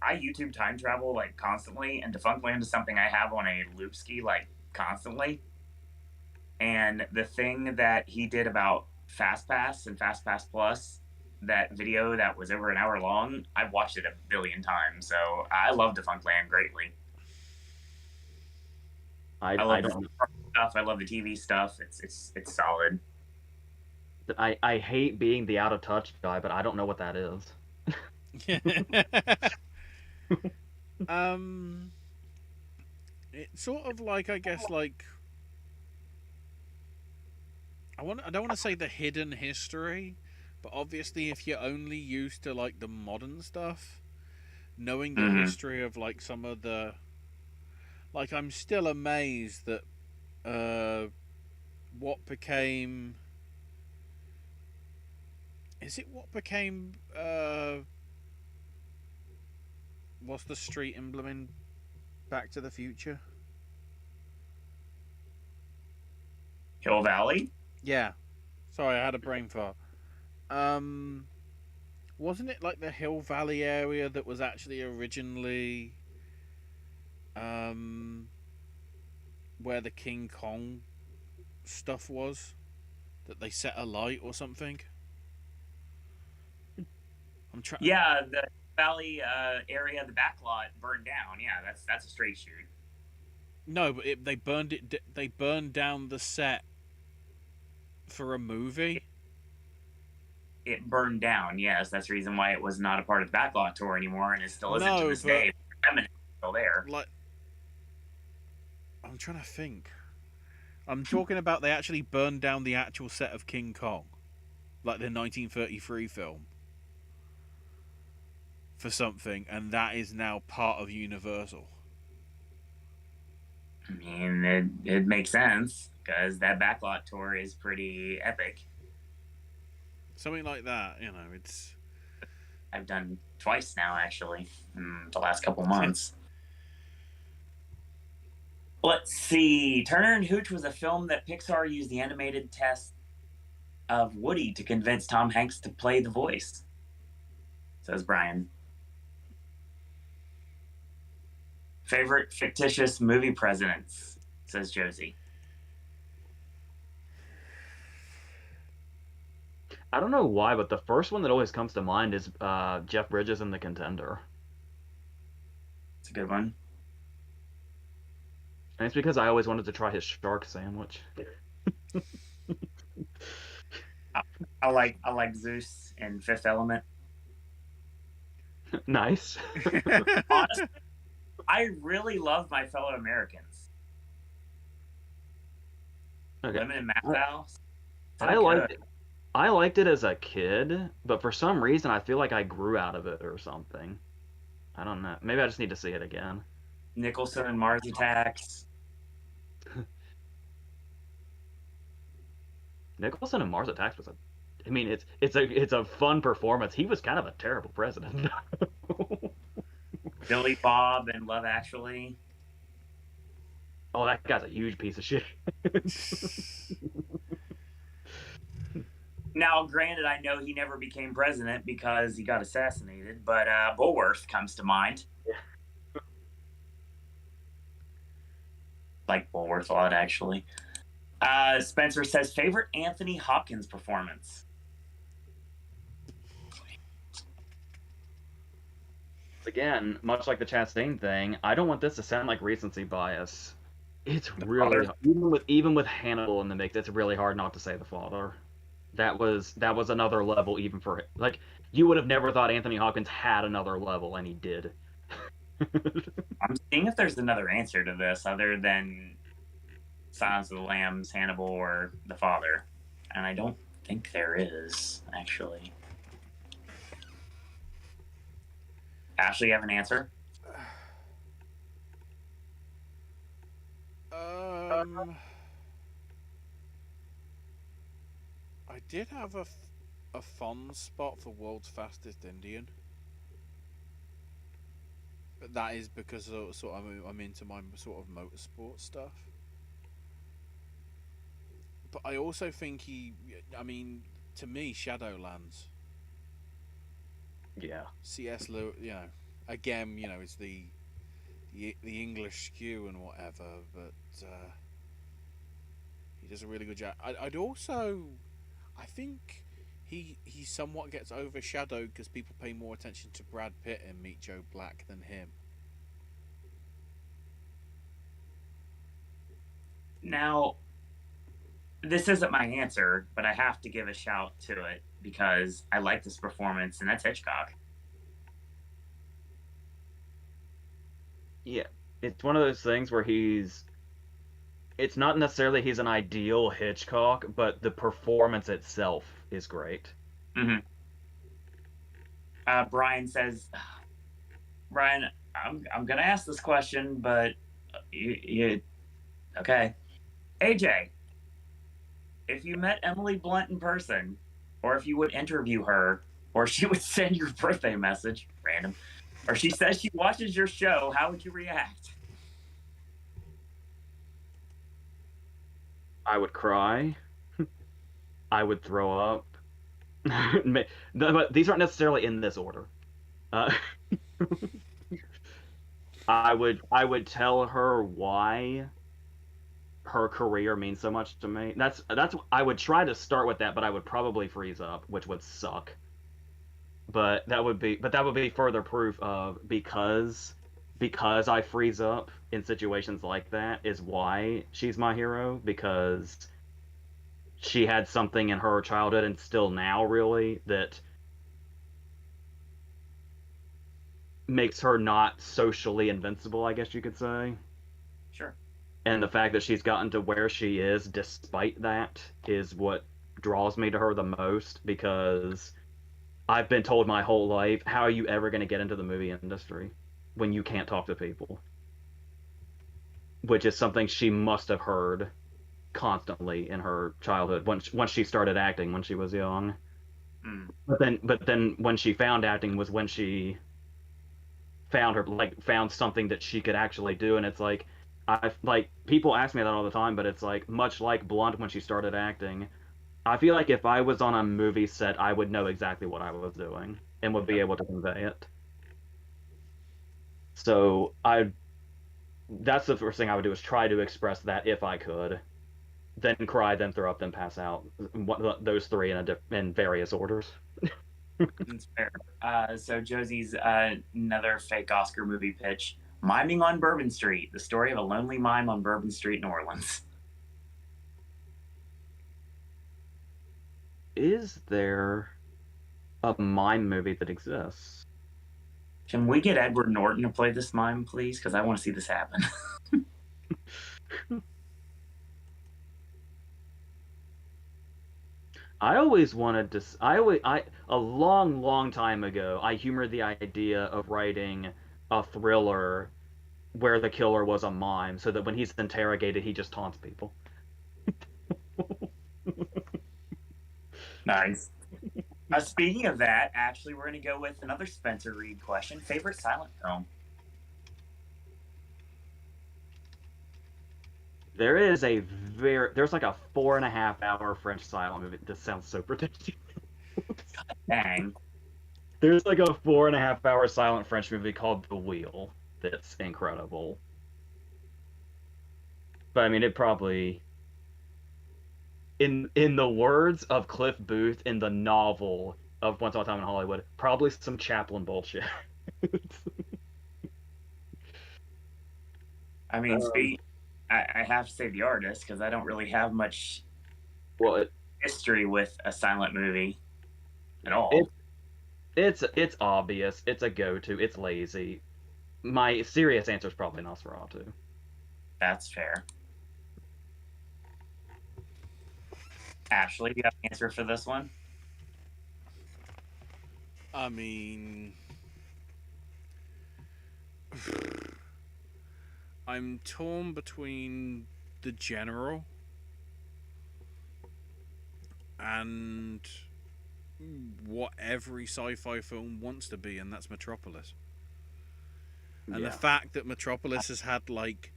I YouTube time travel like constantly, and Defunctland is something I have on a loop ski like constantly. And the thing that he did about FastPass and FastPass Plus, that video that was over an hour long, I've watched it a billion times. So I love Defunctland greatly. I love the stuff. I love the TV stuff. It's solid. I hate being the out of touch guy, but I don't know what that is. It's sort of like, I guess, like, I don't want to say the hidden history, but obviously if you're only used to like the modern stuff, knowing the history of like some of the, like, I'm still amazed that what became, is it what became what's the street emblem in Back to the Future? Hill Valley? Yeah. Sorry, I had a brain fart. Wasn't it like the Hill Valley area that was actually originally where the King Kong stuff was? That they set alight or something? I'm trying. Yeah, the Valley area, the back lot burned down. Yeah, that's a straight shoot. No, but they burned it. They burned down the set for a movie. It burned down. Yes, that's the reason why it was not a part of the backlot tour anymore, and it still isn't to this day. Eminem's still there. Like, I'm trying to think. I'm talking about they actually burned down the actual set of King Kong, like the 1933 film, for something, and that is now part of Universal. I mean, it makes sense because that backlot tour is pretty epic. Something like that, it's. I've done twice now, actually, in the last couple months. Let's see. Turner and Hooch was a film that Pixar used the animated test of Woody to convince Tom Hanks to play the voice, says Brian. Favorite fictitious movie presidents, says Josie. I don't know why, but the first one that always comes to mind is Jeff Bridges in The Contender. It's a good one. And it's because I always wanted to try his shark sandwich. I like Zeus in Fifth Element. Nice. Honestly, I really love My Fellow Americans. Okay. Lemon and Mathau. I liked it as a kid, but for some reason I feel like I grew out of it or something. I don't know. Maybe I just need to see it again. Nicholson and Mars Attacks. Nicholson and Mars Attacks was it's a fun performance. He was kind of a terrible president. Billy Bob and Love Actually. Oh, that guy's a huge piece of shit. Now, granted, I know he never became president because he got assassinated, but Bulworth comes to mind. Yeah. Like Bulworth a lot, actually. Spencer says, favorite Anthony Hopkins performance? Again, much like the Chastain thing, I don't want this to sound like recency bias. It's really even with Hannibal in the mix, it's really hard not to say The Father. That was another level even for it. Like, you would have never thought Anthony Hopkins had another level, and he did. I'm seeing if there's another answer to this other than Silence of the Lambs, Hannibal, or The Father. And I don't think there is, actually. Ashley, you have an answer? I did have a fond spot for World's Fastest Indian, but that is because I'm into my sort of motorsport stuff. But I also think to me, Shadowlands. Yeah. C.S. Lewis, again, it's the English skew and whatever, but he does a really good job. I think he somewhat gets overshadowed because people pay more attention to Brad Pitt and Meet Joe Black than him. Now, this isn't my answer, but I have to give a shout to it because I like this performance, and that's Hitchcock. Yeah, it's one of those things where it's not necessarily he's an ideal Hitchcock, but the performance itself is great. Mm-hmm. Brian says, Brian, I'm gonna ask this question, but you okay? AJ, if you met Emily Blunt in person, or if you would interview her, or she would send your birthday message, random, or she says she watches your show, how would you react? I would cry. I would throw up. But these aren't necessarily in this order. I would tell her why her career means so much to me. That's I would try to start with that, but I would probably freeze up, which would suck. But that would be further proof of because I freeze up in situations like that is why she's my hero, because she had something in her childhood and still now really that makes her not socially invincible, I guess you could say. Sure. And the fact that she's gotten to where she is despite that is what draws me to her the most, because I've been told my whole life, how are you ever going to get into the movie industry when you can't talk to people? Which is something she must have heard constantly in her childhood once she started acting when she was young. Mm. But then when she found acting was when she found something that she could actually do. And it's like, people ask me that all the time, but it's like, much like Blunt when she started acting, I feel like if I was on a movie set, I would know exactly what I was doing and would be able to convey it. So that's the first thing I would do is try to express that if I could. Then cry, then throw up, then pass out. Those three in various orders. It's fair. So Josie's another fake Oscar movie pitch. Miming on Bourbon Street, the story of a lonely mime on Bourbon Street, New Orleans. Is there a mime movie that exists? Can we get Edward Norton to play this mime, please? Because I want to see this happen. I always wanted to. A long time ago, I humored the idea of writing a thriller where the killer was a mime, so that when he's interrogated, he just taunts people. Nice. Speaking of that, actually, we're going to go with another Spencer Reed question. Favorite silent film? There's like a 4.5 hour French silent movie. This sounds so ridiculous. Dang. There's like a 4.5 hour silent French movie called The Wheel that's incredible. But I mean, it probably, in the words of Cliff Booth in the novel of Once Upon a Time in Hollywood, probably some Chaplin bullshit. I mean, I have to say the artist because I don't really have much history with a silent movie at all. It's obvious. It's a go-to. It's lazy. My serious answer is probably Nosferatu. That's fair. Ashley, do you have an answer for this one? I mean, I'm torn between The General and what every sci-fi film wants to be, and that's Metropolis. And Yeah. the fact that Metropolis has had like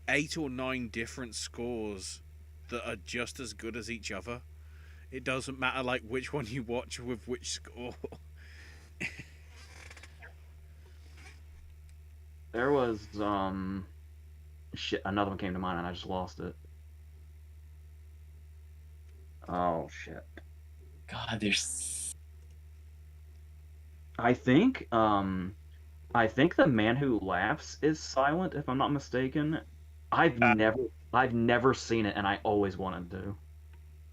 8 or 9 different scores that are just as good as each other. It doesn't matter like which one you watch with which score. There was shit, another one came to mind and I just lost it. Oh shit. God, there's. I think The Man Who Laughs is silent, if I'm not mistaken. I've never seen it and I always wanted to.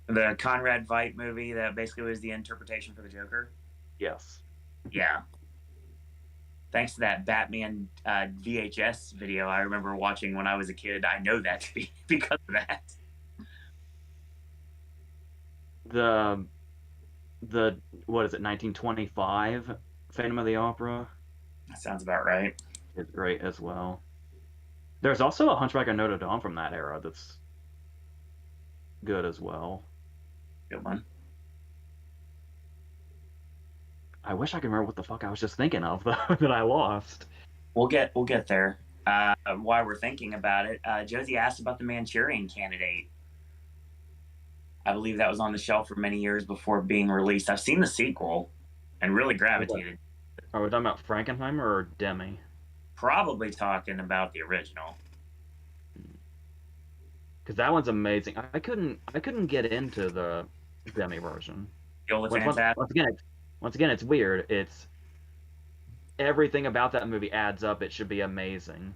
The Conrad Veidt movie that basically was the interpretation for the Joker. Yes. Yeah. Thanks to that Batman VHS video I remember watching when I was a kid, I know that to be because of that. The what is it, 1925 Phantom of the Opera That sounds about right. is great as well. There's also a Hunchback of Notre Dame from that era that's good as well. Good one. I wish I could remember what the fuck I was just thinking of though, that I lost. We'll get there. While we're thinking about it, Josie asked about the Manchurian Candidate. I believe that was on the shelf for many years before being released. I've seen the sequel and really gravitated. Are we talking about Frankenheimer or Demi? Probably talking about the original. Because that one's amazing. I couldn't get into the Demi version. Once again, it's weird. It's everything about that movie adds up. It should be amazing.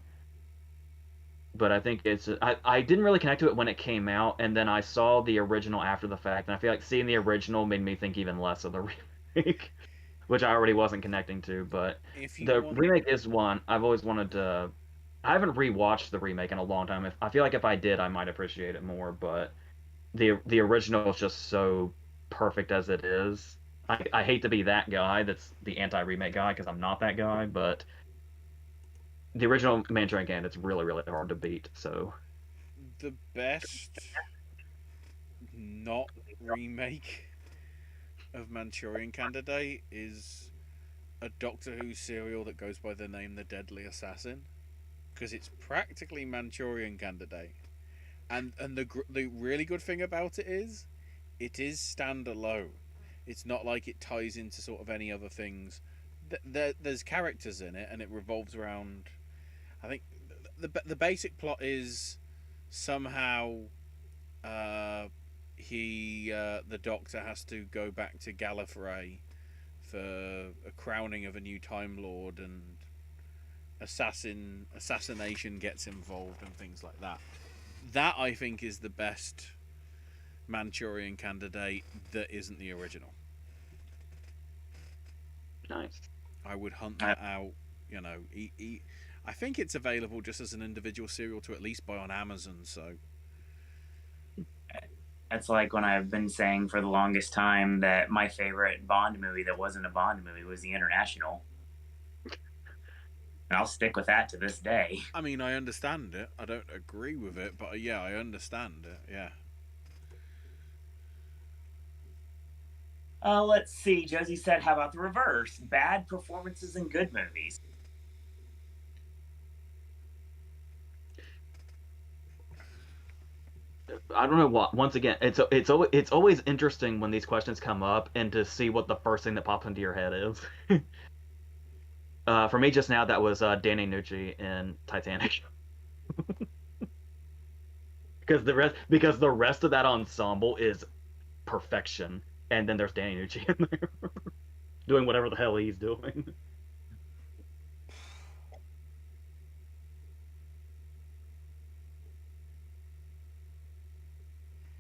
But I think I didn't really connect to it when it came out, and then I saw the original after the fact, and I feel like seeing the original made me think even less of the remake, which I already wasn't connecting to. But remake is one I've always wanted to. I haven't rewatched the remake in a long time. I feel like if I did, I might appreciate it more. But the original is just so perfect as it is. I hate to be that guy that's the anti-remake guy because I'm not that guy, but the original Manchurian Candidate is really, really hard to beat. So the best not remake of Manchurian Candidate is a Doctor Who serial that goes by the name The Deadly Assassin, because it's practically Manchurian Candidate, and the really good thing about it is standalone. It's not like it ties into sort of any other things. There's characters in it, and it revolves around. I think the basic plot is somehow the Doctor has to go back to Gallifrey for a crowning of a new Time Lord, and assassination gets involved and things like that. That I think is the best Manchurian Candidate that isn't the original. Nice. I would hunt that out. You know, I think it's available just as an individual serial to at least buy on Amazon. So that's like when I've been saying for the longest time that my favorite Bond movie that wasn't a Bond movie was The International. And I'll stick with that to this day. I mean, I understand it. I don't agree with it, but yeah, I understand it. Yeah. Let's see. Josie said, how about the reverse? Bad performances in good movies. I don't know what. Once again, it's always interesting when these questions come up and to see what the first thing that pops into your head is. For me, just now, that was Danny Nucci in Titanic. because the rest of that ensemble is perfection, and then there's Danny Nucci in there doing whatever the hell he's doing.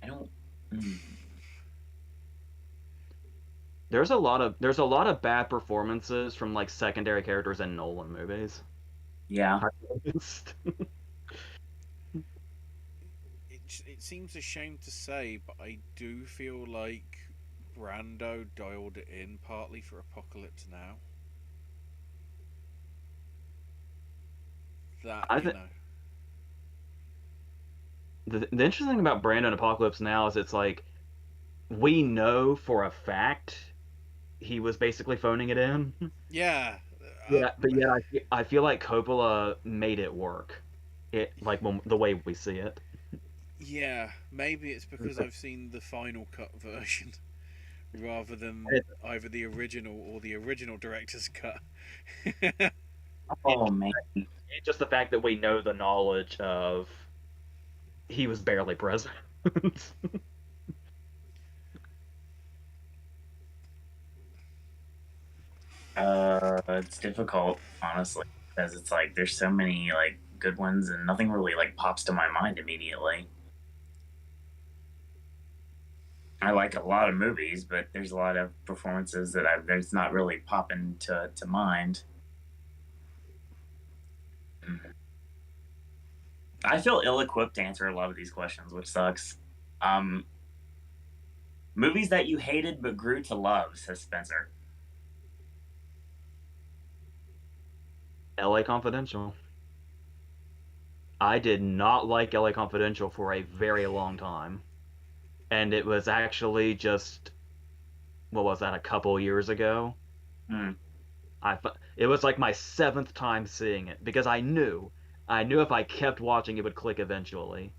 I don't. There's a lot of bad performances from like secondary characters in Nolan movies. Yeah. It seems a shame to say, but I do feel like Brando dialed it in partly for Apocalypse Now. The interesting thing about Brando and Apocalypse Now is it's like we know for a fact he was basically phoning it in. Yeah. But yet I feel like Coppola made it work. The way we see it. Yeah, maybe it's because I've seen the final cut version rather than either the original or the original director's cut. Oh man. Just the fact that we know the knowledge of he was barely present. It's difficult, honestly, because it's like there's so many like good ones and nothing really like pops to my mind immediately. I like a lot of movies, but there's a lot of performances that there's not really popping to mind. I feel ill-equipped to answer a lot of these questions, which sucks. Movies that you hated but grew to love, says Spencer. LA Confidential. I did not like LA Confidential for a very long time. And it was actually just, what was that, a couple years ago? It was like my 7th time seeing it because I knew if I kept watching it would click eventually.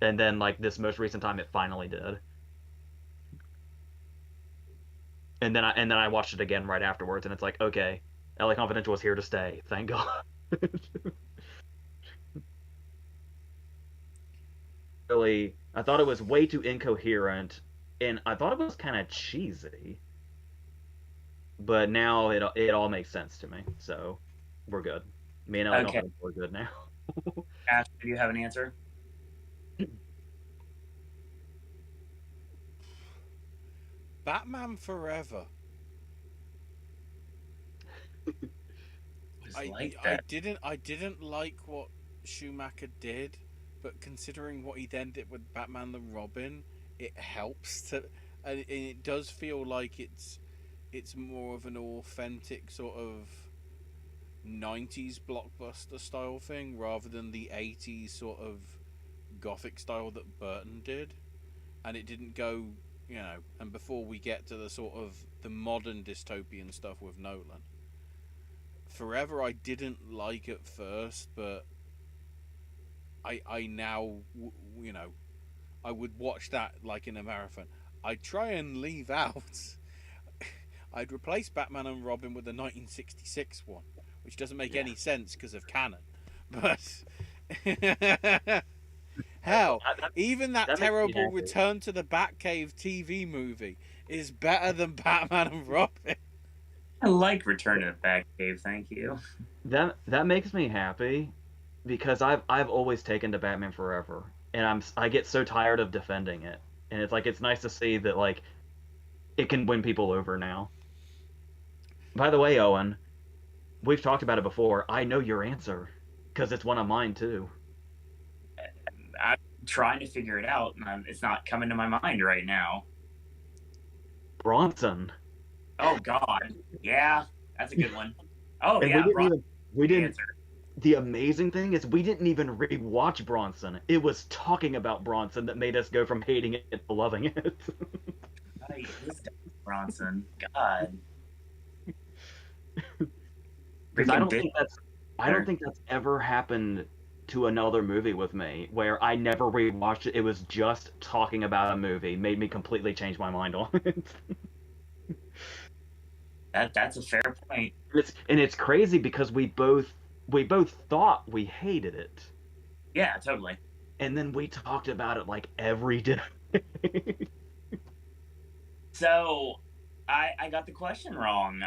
And then like this most recent time it finally did. And then I watched it again right afterwards and it's like, okay, LA Confidential was here to stay. Thank God. Really, I thought it was way too incoherent, and I thought it was kind of cheesy. But now it all makes sense to me, so we're good. Me and LA Confidential are good now. Ash, do you have an answer? Batman Forever. I didn't like what Schumacher did, but considering what he then did with Batman and Robin, it helps to, and it does feel like it's more of an authentic sort of 90s blockbuster style thing rather than the 80s sort of gothic style that Burton did, and it didn't go, you know, and before we get to the sort of the modern dystopian stuff with Nolan. Forever I didn't like at first, but I now, you know, I would watch that like in a marathon. I'd try and leave out, I'd replace Batman and Robin with the 1966 one, which doesn't make any sense because of canon. But hell, even that makes me terrible happy. Return to the Batcave TV movie is better than Batman and Robin. I like Return to the Batcave, thank you. That makes me happy because I've always taken to Batman Forever, and I get so tired of defending it, and it's nice to see that like it can win people over now. By the way, Owen, we've talked about it before. I know your answer because it's one of mine too. I'm trying to figure it out, and it's not coming to my mind right now. Bronson. Oh God, yeah, that's a good one. Oh And yeah, we didn't. answer. The amazing thing is we didn't even rewatch Bronson. It was talking about Bronson that made us go from hating it to loving it. Right, this Bronson. God. Because I Freaking don't bitch. think that's ever happened to another movie with me where I never rewatched it. It was just talking about a movie made me completely change my mind on it. That's a fair point. It's crazy because we both thought we hated it, Yeah, totally. and then we talked about it like every day. So I got the question wrong.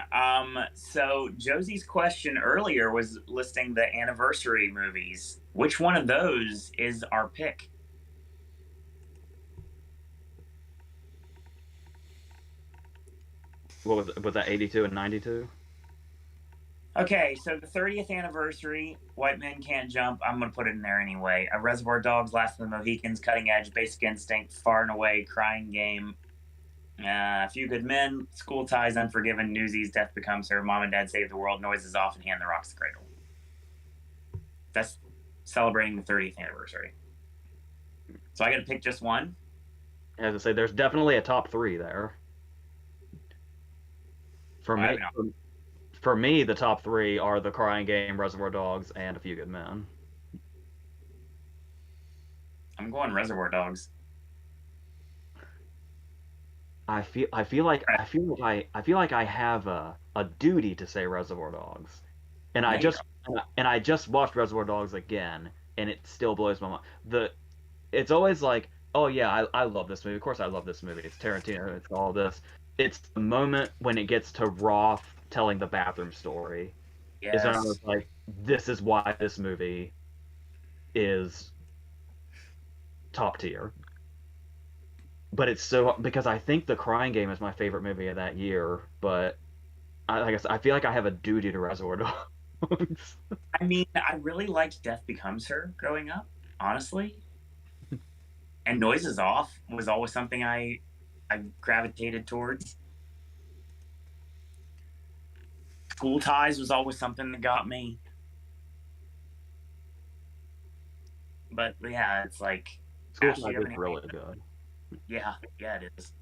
So Josie's question earlier was listing the anniversary movies. Which one of those is our pick? What was that 82 and 92? Okay, so the 30th anniversary, White Men Can't Jump. I'm gonna put it in there anyway. A Reservoir Dogs, Last of the Mohicans, Cutting Edge, Basic Instinct, Far and Away, Crying Game, A Few Good Men, School Ties, Unforgiven, Newsies, Death Becomes Her, Mom and Dad Save the World, Noises Off, and Hand the Rocks the Cradle. That's celebrating the 30th anniversary. So I got to pick just one. As I say, there's definitely a top three there. For me, the top three are The Crying Game, Reservoir Dogs, and A Few Good Men. I'm going Reservoir Dogs. I feel like I have a duty to say Reservoir Dogs, and I just watched Reservoir Dogs again, and it still blows my mind. It's always like, oh yeah, I love this movie. Of course I love this movie. It's Tarantino. It's all this. It's the moment when it gets to Roth telling the bathroom story. Yes. Is when I was like, this is why this movie is top tier. But it's so because I think The Crying Game is my favorite movie of that year, but I guess I feel like I have a duty to Reservoir Dogs. I mean, I really liked Death Becomes Her growing up, honestly. And Noises Off was always something I gravitated towards. School Ties was always something that got me. But yeah, it's like School Ashley, Ties you have is any- really good. Yeah, it is.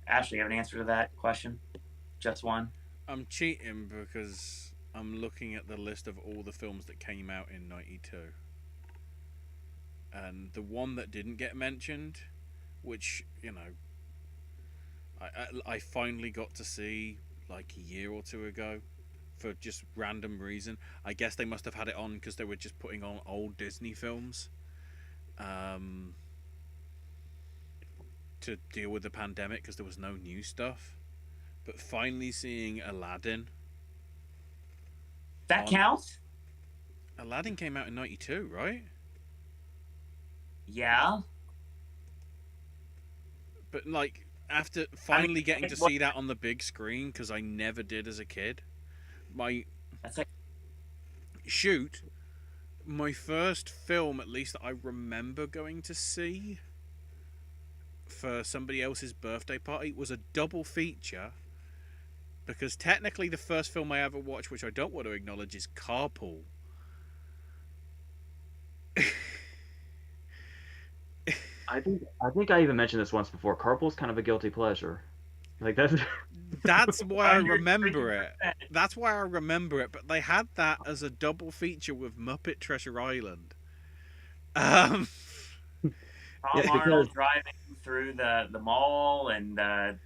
Ashley, you have an answer to that question? Just one? I'm cheating because I'm looking at the list of all the films that came out in '92. And the one that didn't get mentioned, which, you know, I finally got to see like a year or two ago for just random reason. I guess they must have had it on because they were just putting on old Disney films to deal with the pandemic because there was no new stuff. But finally seeing Aladdin. That counts? Aladdin came out in '92, right? Yeah. But like after finally getting to see that on the big screen, because I never did as a kid, That's like my first film, at least that I remember going to see for somebody else's birthday party, was a double feature. Because technically the first film I ever watched, which I don't want to acknowledge, is Carpool. I think I even mentioned this once before. Carpool's kind of a guilty pleasure. Like that's why I remember it. That's why I remember it. But they had that as a double feature with Muppet Treasure Island. Tom Arnold driving through the mall and the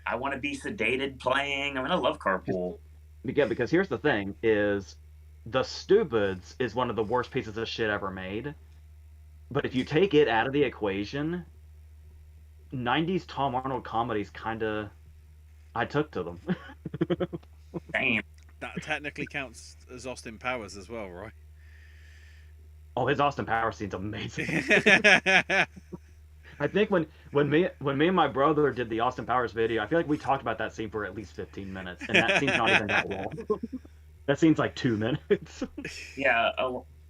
I Want to Be Sedated playing. I mean, I love Carpool. Yeah, because here's the thing: is The Stupids is one of the worst pieces of shit ever made. But if you take it out of the equation, 90s Tom Arnold comedies kind of, I took to them. Damn. That technically counts as Austin Powers as well, right? Oh, his Austin Powers scene's amazing. I think when me and my brother did the Austin Powers video, I feel like we talked about that scene for at least 15 minutes, and that scene's not even that long. That scene's like 2 minutes. Yeah,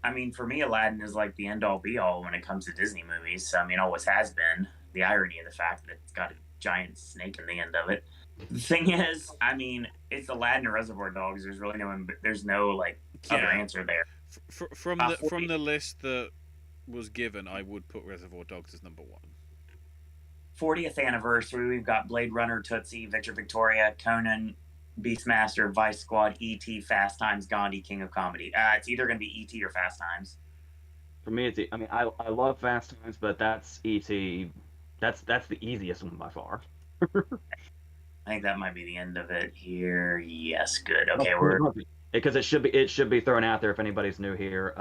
I mean, for me, Aladdin is like the end-all be-all when it comes to Disney movies. So, I mean, always has been. The irony of the fact that it's got a giant snake in the end of it. The thing is, I mean, it's Aladdin or Reservoir Dogs. There's no like other answer there. From the list that was given, I would put Reservoir Dogs as number 1. 40th anniversary, we've got Blade Runner, Tootsie, Victor Victoria, Conan, Beastmaster, Vice Squad, E.T., Fast Times, Gandhi, King of Comedy. It's either going to be E.T. or Fast Times. For me, I love Fast Times, but that's E.T. That's the easiest one by far. I think that might be the end of it here. Yes, good. Okay, because it should be thrown out there if anybody's new here.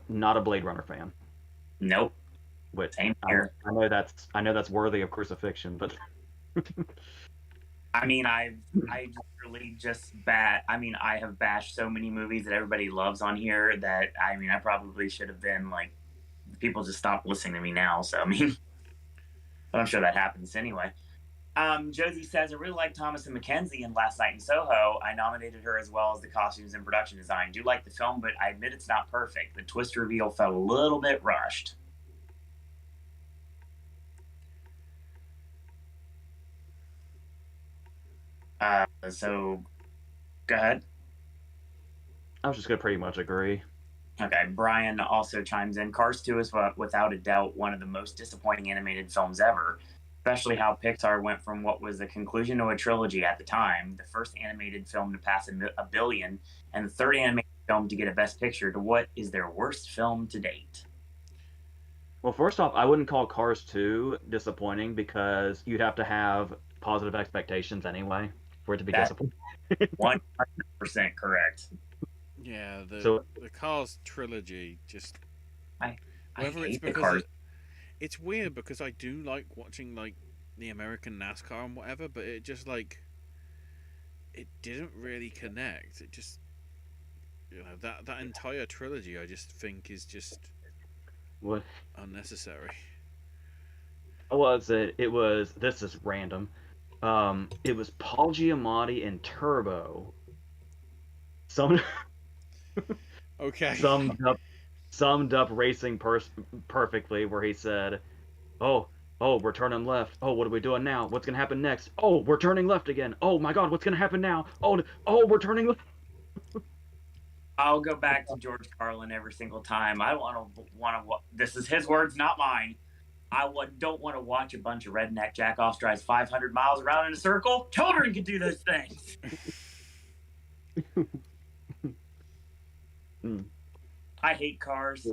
Not a Blade Runner fan. Nope. Which Same here. I know that's worthy of crucifixion, but I mean, I have bashed so many movies that everybody loves on here that I probably should have been like, people just stopped listening to me now. So I mean, but I'm sure that happens anyway. Josie says, I really like Thomas and Mackenzie in Last Night in Soho. I nominated her as well as the costumes and production design. Do like the film, but I admit it's not perfect. The twist reveal felt a little bit rushed. So, go ahead. I was just gonna pretty much agree. Okay, Brian also chimes in. Cars 2 is without a doubt one of the most disappointing animated films ever. Especially how Pixar went from what was the conclusion to a trilogy at the time, the first animated film to pass a billion, and the third animated film to get a Best Picture, to what is their worst film to date. Well, first off, I wouldn't call Cars 2 disappointing because you'd have to have positive expectations anyway for it to be disappointing. 100% correct. Yeah, the Cars trilogy just... Whether it's because... It's weird because I do like watching like the American NASCAR and whatever, but it just like it didn't really connect. It just, you know, that entire trilogy I just think is just unnecessary. This is random. It was Paul Giamatti in Turbo. Okay. Summed up racing perfectly, where he said, oh, we're turning left. Oh, what are we doing now? What's going to happen next? Oh, we're turning left again. Oh, my God, what's going to happen now? Oh, we're turning left. I'll go back to George Carlin every single time. I want to. This is his words, not mine. Don't want to watch a bunch of redneck jackoffs drive 500 miles around in a circle. Children can do those things. I hate Cars,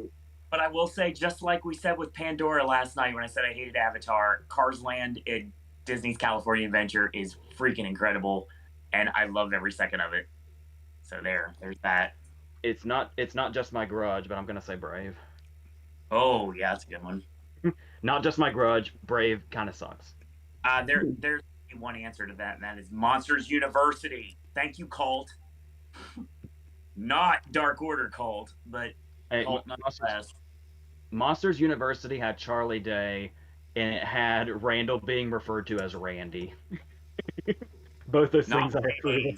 but I will say, just like we said with Pandora last night when I said I hated Avatar, Cars Land in Disney's California Adventure is freaking incredible, and I loved every second of it. So there's that. It's not just my grudge, but I'm gonna say Brave. Oh yeah, that's a good one. Not just my grudge. Brave kind of sucks. There's one answer to that, and that is Monsters University. Thank you, Cult. Not Dark Order Cult, but Cult nonetheless. Monsters University had Charlie Day, and it had Randall being referred to as Randy. Both those things I approve.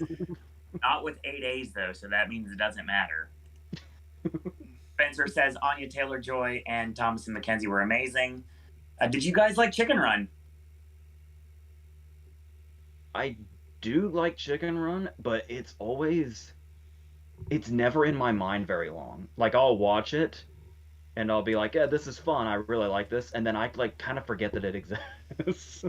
Not with 8 A's, though, so that means it doesn't matter. Spencer says Anya Taylor-Joy and Thomas and Mackenzie were amazing. Did you guys like Chicken Run? I do like Chicken Run, but it's never in my mind very long. Like, I'll watch it, and I'll be like, yeah, this is fun, I really like this, and then I, like, kind of forget that it exists.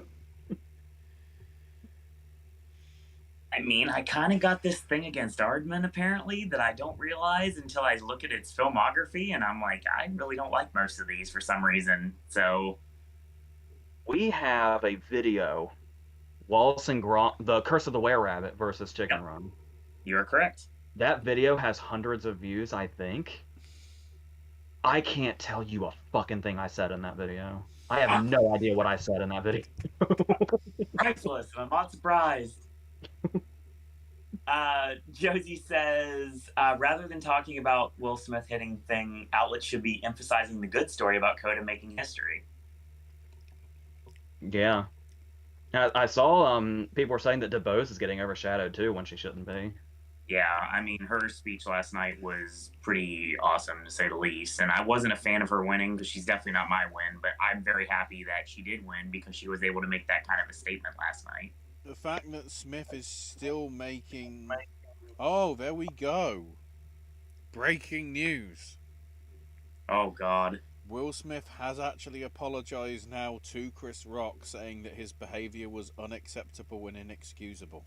I mean, I kind of got this thing against Aardman, apparently, that I don't realize until I look at its filmography, and I'm like, I really don't like most of these for some reason, so... We have a video, Wallace and Gromit, The Curse of the Were-Rabbit versus Chicken Run. You are correct. That video has hundreds of views, I think. I can't tell you a fucking thing I said in that video. I have no idea what I said in that video. Priceless. I'm not surprised. Josie says, rather than talking about Will Smith hitting thing, outlets should be emphasizing the good story about Coda making history. Yeah. I saw people were saying that DeBose is getting overshadowed too when she shouldn't be. Yeah, I mean, her speech last night was pretty awesome, to say the least. And I wasn't a fan of her winning because she's definitely not my win, but I'm very happy that she did win because she was able to make that kind of a statement last night. The fact that Smith is still making... Oh, there we go. Breaking news. Oh, God. Will Smith has actually apologized now to Chris Rock, saying that his behavior was unacceptable and inexcusable.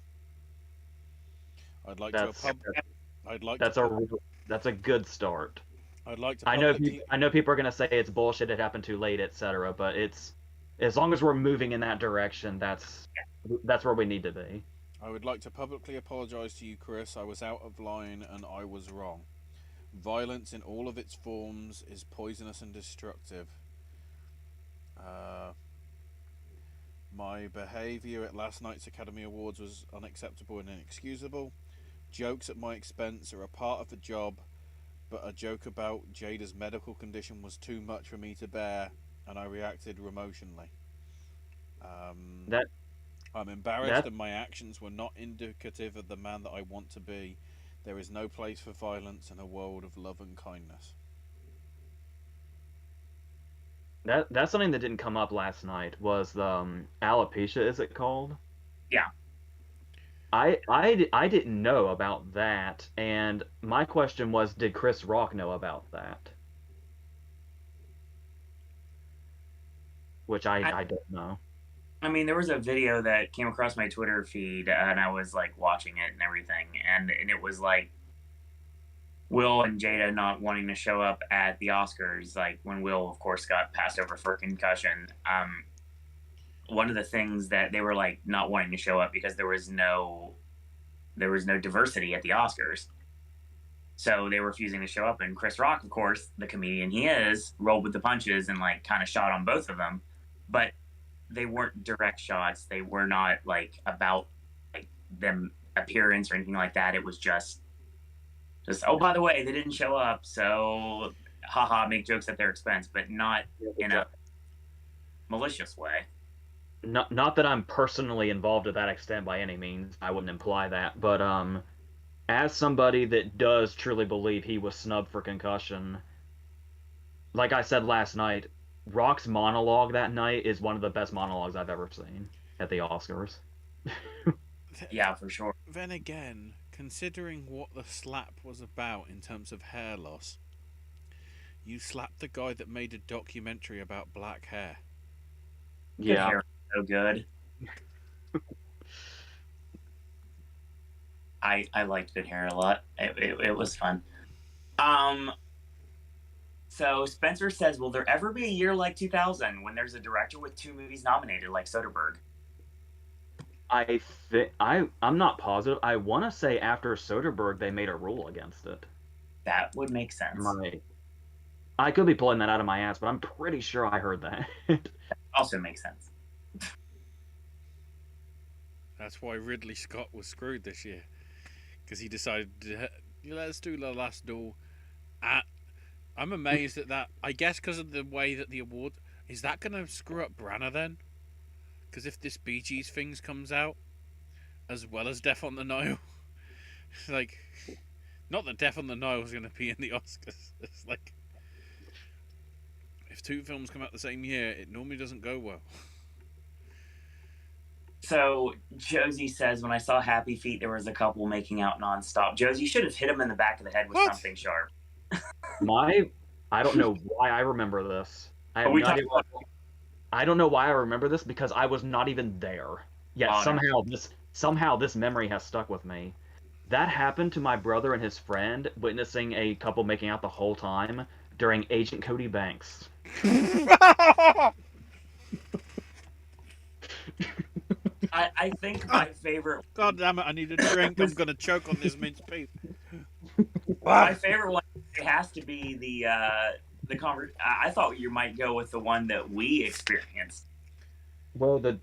That's a good start. I'd like to. I know people are gonna say it's bullshit. It happened too late, etc. But it's as long as we're moving in that direction, that's where we need to be. I would like to publicly apologize to you, Chris. I was out of line and I was wrong. Violence in all of its forms is poisonous and destructive. My behavior at last night's Academy Awards was unacceptable and inexcusable. Jokes at my expense are a part of the job, but a joke about Jada's medical condition was too much for me to bear, and I reacted emotionally. I'm embarrassed and my actions were not indicative of the man that I want to be. There is no place for violence in a world of love and kindness. That's something that didn't come up last night was the alopecia, is it called? Yeah. I didn't know about that, and my question was, did Chris Rock know about that? Which I don't know. I mean, there was a video that came across my Twitter feed, and I was like watching it and everything, and it was like Will and Jada not wanting to show up at the Oscars, like when Will, of course, got passed over for a concussion. One of the things that they were like not wanting to show up because there was no diversity at the Oscars, so they were refusing to show up. And Chris Rock, of course, the comedian he is, rolled with the punches and like kind of shot on both of them, but they weren't direct shots. They were not like about like them appearance or anything like that. It was just oh, by the way, they didn't show up, so haha, make jokes at their expense, but not in a malicious way. Not that I'm personally involved to that extent by any means. I wouldn't imply that, but as somebody that does truly believe he was snubbed for concussion, like I said last night, Rock's monologue that night is one of the best monologues I've ever seen at the Oscars. Yeah, for sure. Then again, considering what the slap was about in terms of hair loss, you slapped the guy that made a documentary about black hair. Yeah. Hair so good. I liked Good Hair a lot. It was fun. So Spencer says, will there ever be a year like 2000 when there's a director with 2 movies nominated like Soderbergh? I'm not positive. I want to say after Soderbergh they made a rule against it. That would make sense. I could be pulling that out of my ass, but I'm pretty sure I heard that. Also makes sense. That's why Ridley Scott was screwed this year, because he decided let's do the last duel. I'm amazed at that. I guess because of the way that the award is that going to screw up Branagh then? Because if this Bee Gees things comes out, as well as Death on the Nile, like, not that Death on the Nile is going to be in the Oscars. It's like, if 2 films come out the same year, it normally doesn't go well. So Josie says, when I saw Happy Feet, there was a couple making out nonstop. Josie, you should have hit him in the back of the head with something sharp. I don't know why I remember this. I don't know why I remember this because I was not even there. Yet somehow this memory has stuck with me. That happened to my brother and his friend witnessing a couple making out the whole time during Agent Cody Banks. I think my favorite God damn it! I need a drink. I'm gonna choke on this minced beef. my favorite one has to be the I thought you might go with the one that we experienced. Well, the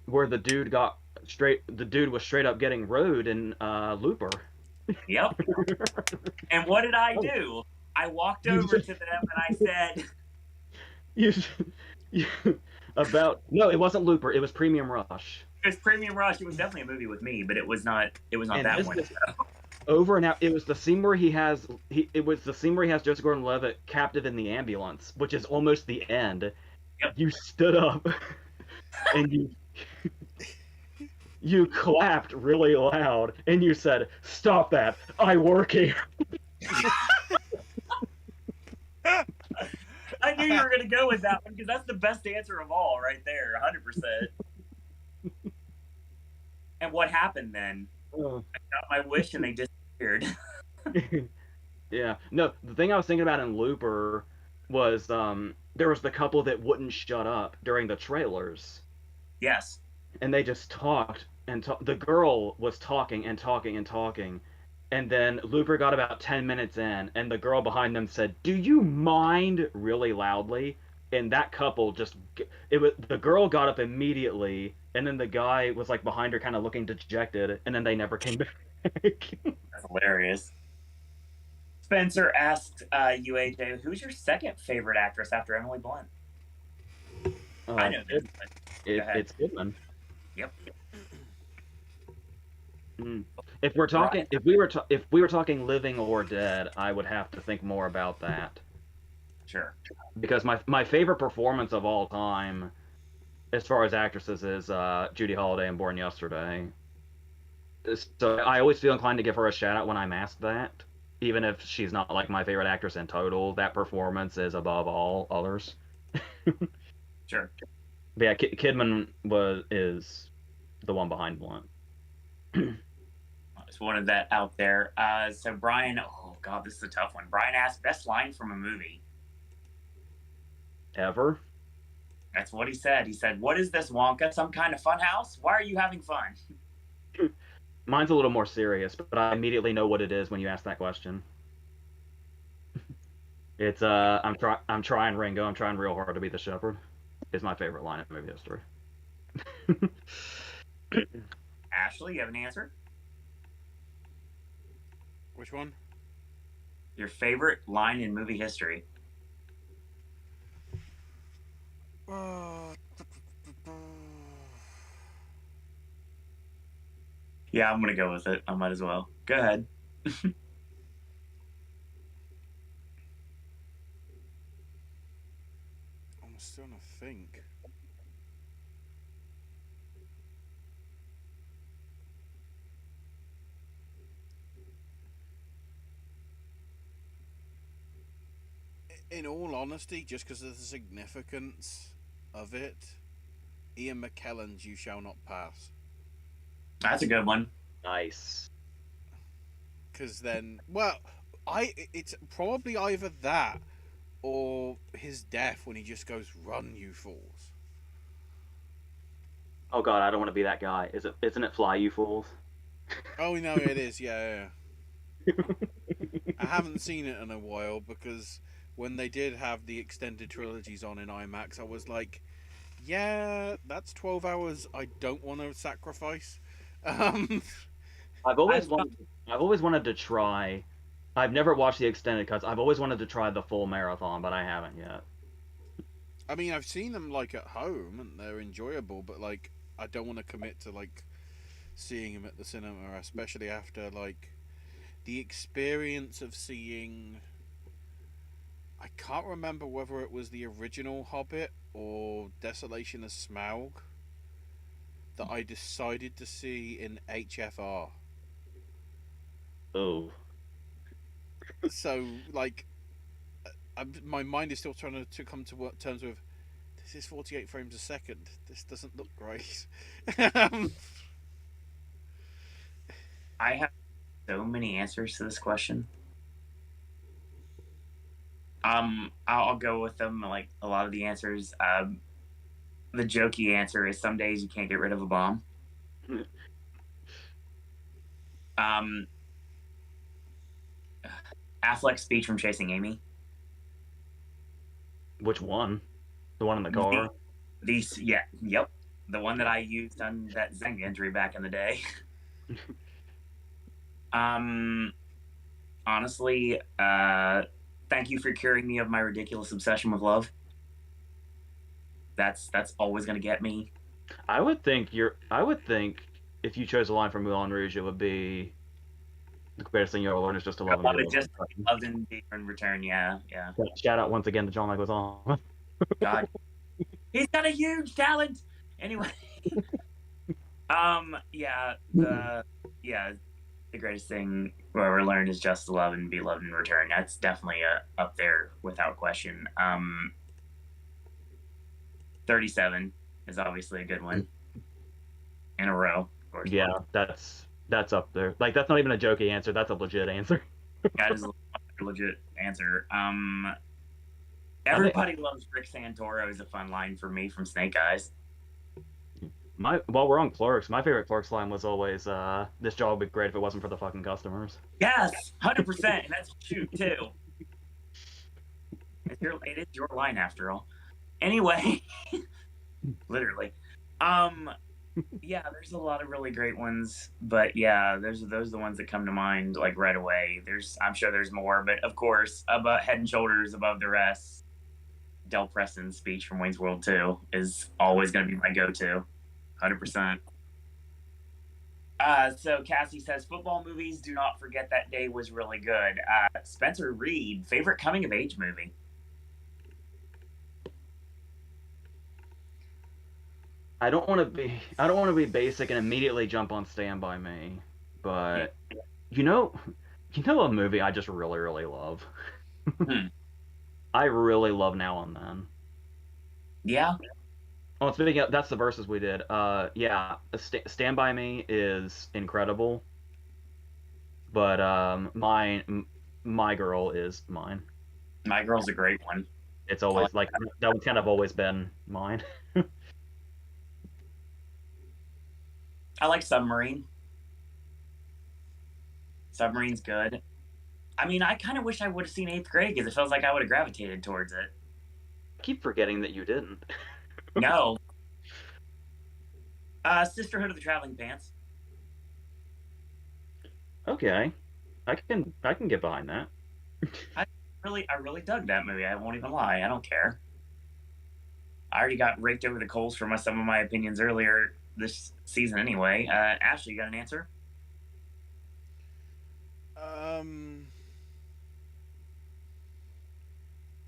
dude was straight up getting rode in Looper. Yep. And what did I Oh. do? I walked over to them and I said, You, you about no, it wasn't Looper. It was Premium Rush. "It was Premium Rush. It was definitely a movie with me, but it was not. It was not And that this one." is over and out. It was the scene where it was the scene where he has Joseph Gordon-Levitt captive in the ambulance, which is almost the end. Yep. You stood up and you clapped really loud and you said, "Stop that! I work here." I knew you were going to go with that one because that's the best answer of all, right there, 100%. And what happened then? Oh. I got my wish and they disappeared. Yeah. No, the thing I was thinking about in Looper was there was the couple that wouldn't shut up during the trailers. Yes. And they just talked and the girl was talking and talking and talking. And then Looper got about 10 minutes in, and the girl behind them said, "Do you mind?" really loudly. And that couple the girl got up immediately, and then the guy was like behind her kind of looking dejected, and then they never came back. That's hilarious. Spencer asked you, AJ, who's your second favorite actress after Emily Blunt? I know this. It's Goodman. Yep. If we're talking, if we were talking living or dead, I would have to think more about that. Sure. Because my favorite performance of all time, as far as actresses, is Judy Holliday in Born Yesterday. So I always feel inclined to give her a shout out when I'm asked that, even if she's not like my favorite actress in total. That performance is above all others. Sure. But yeah, Kidman is the one behind Blunt. I just wanted that out there. So Brian, oh god, this is a tough one. Brian asked, best line from a movie. Ever? That's what he said. He said, "What is this, Wonka? Some kind of fun house? Why are you having fun?" Mine's a little more serious, but I immediately know what it is when you ask that question. It's I'm trying, Ringo. I'm trying real hard to be the shepherd. Is my favorite line in movie history. Ashley, you have an answer? Which one? Your favorite line in movie history? Yeah, I'm gonna go with it. I might as well. Go ahead. I'm still trying to think. In all honesty, just because of the significance of it, Ian McKellen's "You Shall Not Pass." That's a good one. Nice. Because then, well, it's probably either that or his death when he just goes, "Run, you fools." Oh god, I don't want to be that guy. Isn't it Fly, You Fools? Oh no, it is. Yeah. I haven't seen it in a while because when they did have the extended trilogies on in IMAX, I was like, yeah, that's 12 hours I don't want to sacrifice. I've always wanted to try. I've never watched the extended cuts. I've always wanted to try the full marathon, but I haven't yet. I mean, I've seen them like at home and they're enjoyable, but like I don't want to commit to like seeing them at the cinema, especially after like the experience of seeing. I can't remember whether it was the original Hobbit or Desolation of Smaug that I decided to see in HFR. Oh. So, like, my mind is still trying to come to terms with this is 48 frames a second. This doesn't look great. I have so many answers to this question. I'll go with them. Like a lot of the answers. The jokey answer is some days you can't get rid of a bomb. Um, Affleck's speech from Chasing Amy. Which one? The one in the car? Yep. The one that I used on that Zeng injury back in the day. Honestly, thank you for curing me of my ridiculous obsession with love. That's always gonna get me. I would think if you chose a line from Moulin Rouge, it would be the greatest thing you ever learned is just to love and be loved. Just loved and be in return. Yeah. Shout out once again to John Leguizamo. God, he's got a huge talent. Anyway, the greatest thing we ever learned is just to love and be loved in return. That's definitely up there without question. 37 is obviously a good one. In a row, of course. Yeah, that's up there. Like, that's not even a jokey answer. That's a legit answer. That is a legit answer. Everybody loves Rick Santoro is a fun line for me from Snake Eyes. While we're on Clerks, my favorite Clerks line was always, "This job would be great if it wasn't for the fucking customers." Yes, 100%, and that's shoot too. It is your line after all. Anyway, literally. Yeah, there's a lot of really great ones, but yeah, those are the ones that come to mind like right away. I'm sure there's more, but of course, about head and shoulders above the rest, Del Preston's speech from Wayne's World 2 is always going to be my go-to, 100%. So Cassie says, football movies, do not forget that day was really good. Spencer Reed, favorite coming-of-age movie? I don't want to be basic and immediately jump on Stand By Me, but you know a movie I just really, really love. I really love Now and Then. Yeah. Oh, speaking of, that's the verses we did. Yeah, Stand By Me is incredible, but My Girl is mine. My Girl's a great one. It's always like that one's kind of always been mine. I like Submarine. Submarine's good. I mean, I kind of wish I would have seen 8th grade because it feels like I would have gravitated towards it. I keep forgetting that you didn't. No. Sisterhood of the Traveling Pants. Okay, I can get behind that. I really dug that movie. I won't even lie. I don't care. I already got raked over the coals for some of my opinions earlier this season anyway. Ashley, you got an answer?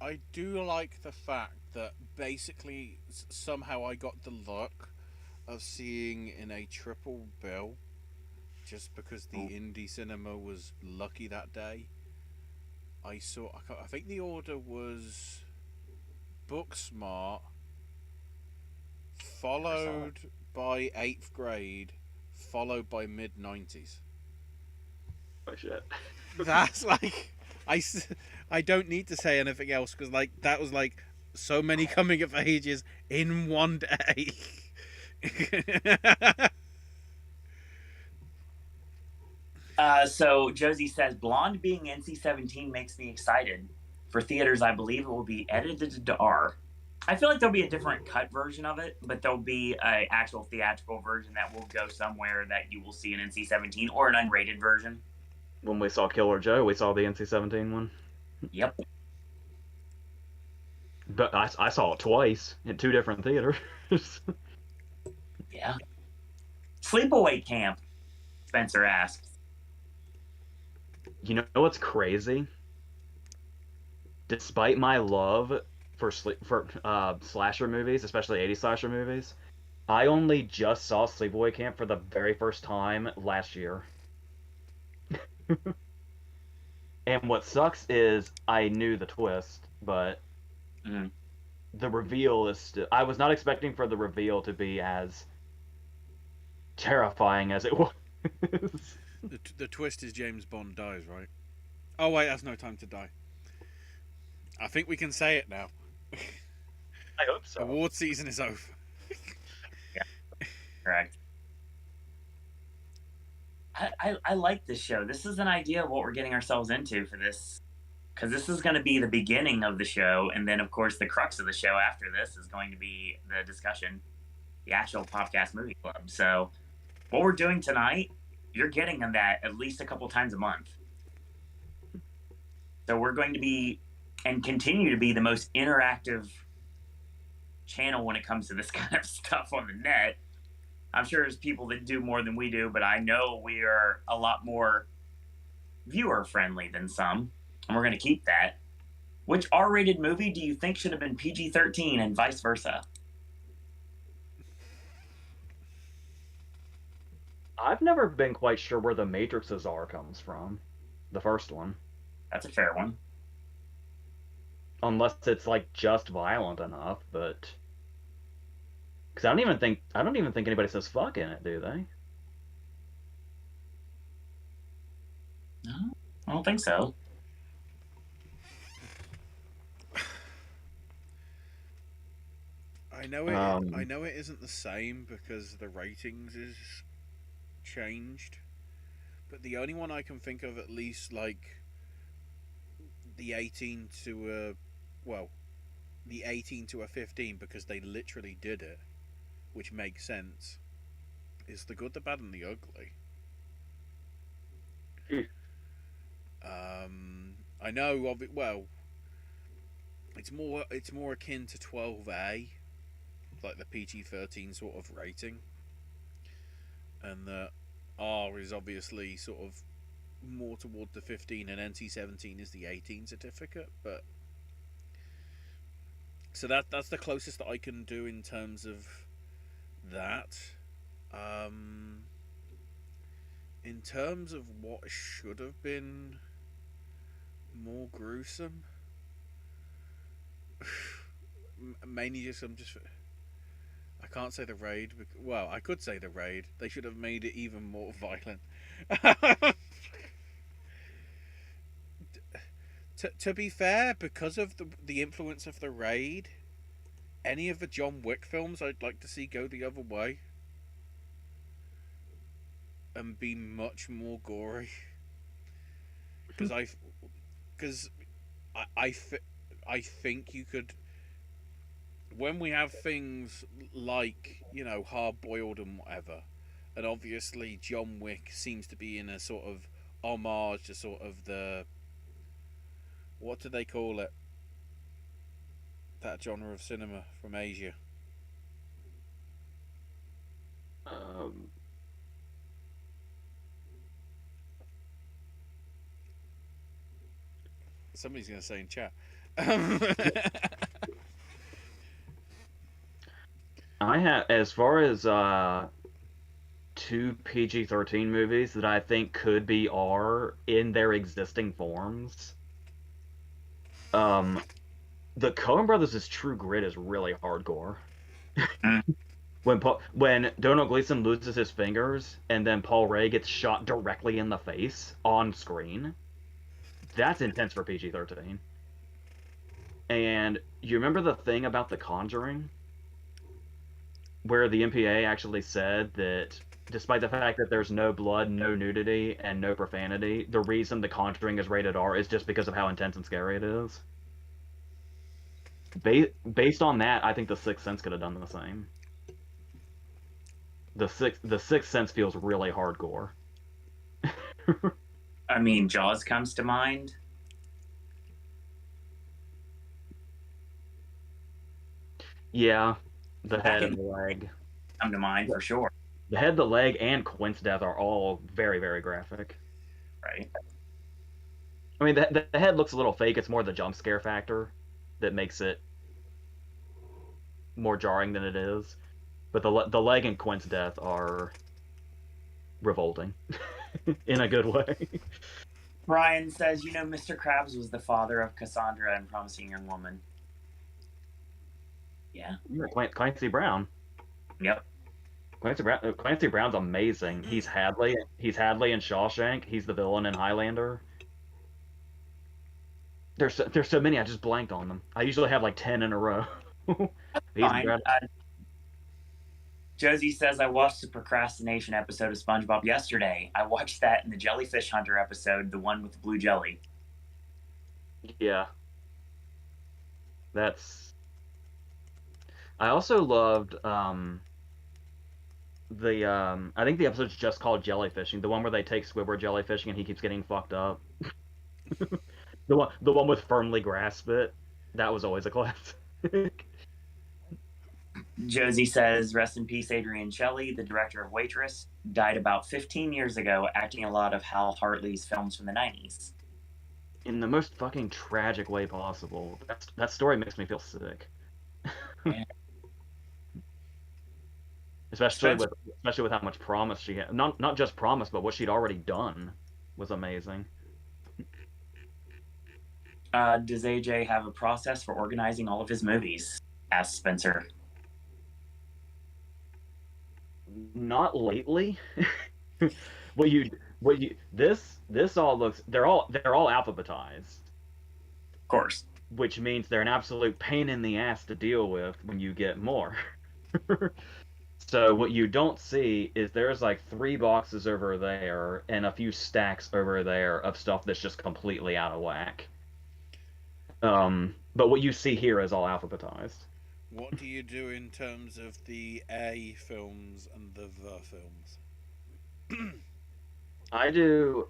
I do like the fact that basically somehow I got the luck of seeing in a triple bill just because the indie cinema was lucky that day. I think the order was Booksmart, followed by 8th grade, followed by mid-90s. Oh shit. That's like I don't need to say anything else because like that was like so many coming of ages in one day. So Josie says, Blonde being NC-17 makes me excited. For theaters, I believe it will be edited to R. I feel like there'll be a different cut version of it, but there'll be an actual theatrical version that will go somewhere that you will see an NC-17 or an unrated version. When we saw Killer Joe, we saw the NC-17 one. Yep. But I saw it twice in 2 different theaters. Yeah. Sleepaway Camp, Spencer asks. You know what's crazy? Despite my love for slasher movies, especially 80s slasher movies, I only just saw Sleepaway Camp for the very first time last year. And what sucks is I knew the twist, but the reveal is still... I was not expecting for the reveal to be as terrifying as it was. The twist is James Bond dies, right? Oh wait, that's No Time to Die. I think we can say it now. I hope so. Award season is over. Yeah, correct. I like this show. This is an idea of what we're getting ourselves into for this, because this is going to be the beginning of the show, and then of course the crux of the show after this is going to be the discussion, the actual Popcast movie club. So what we're doing tonight, you're getting on that at least a couple times a month. So we're going to be and continue to be the most interactive channel when it comes to this kind of stuff on the net. I'm sure there's people that do more than we do, but I know we are a lot more viewer friendly than some, and we're going to keep that. Which R-rated movie do you think should have been PG-13 and vice versa? I've never been quite sure where the Matrix's R comes from. The first one. That's a fair one. Unless it's like just violent enough, but because I don't even think anybody says fuck in it, do they? No, I don't think so. I know it isn't the same because the ratings is changed, but the only one I can think of, at least like the 18 to the 18 to a 15, because they literally did it, which makes sense, is The Good, the Bad, and the Ugly. I know of it. Well, it's more akin to 12A, like the PG-13 sort of rating, and the R is obviously sort of more toward the 15, and NC-17 is the 18 certificate. But so that's the closest that I can do in terms of that. In terms of what should have been more gruesome, mainly I can't say The Raid. Well, I could say The Raid. They should have made it even more violent. To be fair, because of the influence of The Raid, any of the John Wick films I'd like to see go the other way and be much more gory. Because I think you could, when we have things like, Hard Boiled and whatever, and obviously John Wick seems to be in a sort of homage to sort of the, what do they call it, that genre of cinema from Asia? Somebody's going to say in chat. I have, as far as two PG-13 movies that I think could be R in their existing forms. The Coen Brothers' True Grit is really hardcore. When Donald Gleason loses his fingers and then Paul Ray gets shot directly in the face on screen, that's intense for PG-13. And you remember the thing about The Conjuring, where the MPA actually said that despite the fact that there's no blood, no nudity, and no profanity, the reason The Conjuring is rated R is just because of how intense and scary it is. Based on that, I think The Sixth Sense could have done the same. The Sixth Sense feels really hardcore. I mean, Jaws comes to mind. Yeah, the head and the leg come to mind for sure. The head, the leg, and Quint's death are all very, very graphic. Right. I mean, the head looks a little fake. It's more the jump scare factor that makes it more jarring than it is. But the leg and Quint's death are revolting in a good way. Brian says, Mr. Krabs was the father of Cassandra in Promising Young Woman. Yeah. Clancy Brown. Yep. Clancy Brown's amazing. He's Hadley. He's Hadley in Shawshank. He's the villain in Highlander. There's so many. I just blanked on them. I usually have like 10 in a row. Josie says, I watched the procrastination episode of SpongeBob yesterday. I watched that in the Jellyfish Hunter episode, the one with the blue jelly. Yeah. That's. I also loved I think the episode's just called Jellyfishing, the one where they take Squidward jellyfishing and he keeps getting fucked up. The one with firmly grasp it. That was always a classic. Josie says, rest in peace, Adrienne Shelley, the director of Waitress, died about 15 years ago, acting a lot of Hal Hartley's films from the 90s. In the most fucking tragic way possible. That story makes me feel sick. Yeah. especially with how much promise she had. Not just promise, but what she'd already done was amazing. Does AJ have a process for organizing all of his movies? Asked Spencer. Not lately. This all looks they're all alphabetized. Of course. Which means they're an absolute pain in the ass to deal with when you get more. So what you don't see is there's like 3 boxes over there and a few stacks over there of stuff that's just completely out of whack. But what you see here is all alphabetized. What do you do in terms of the A films and the films? I do.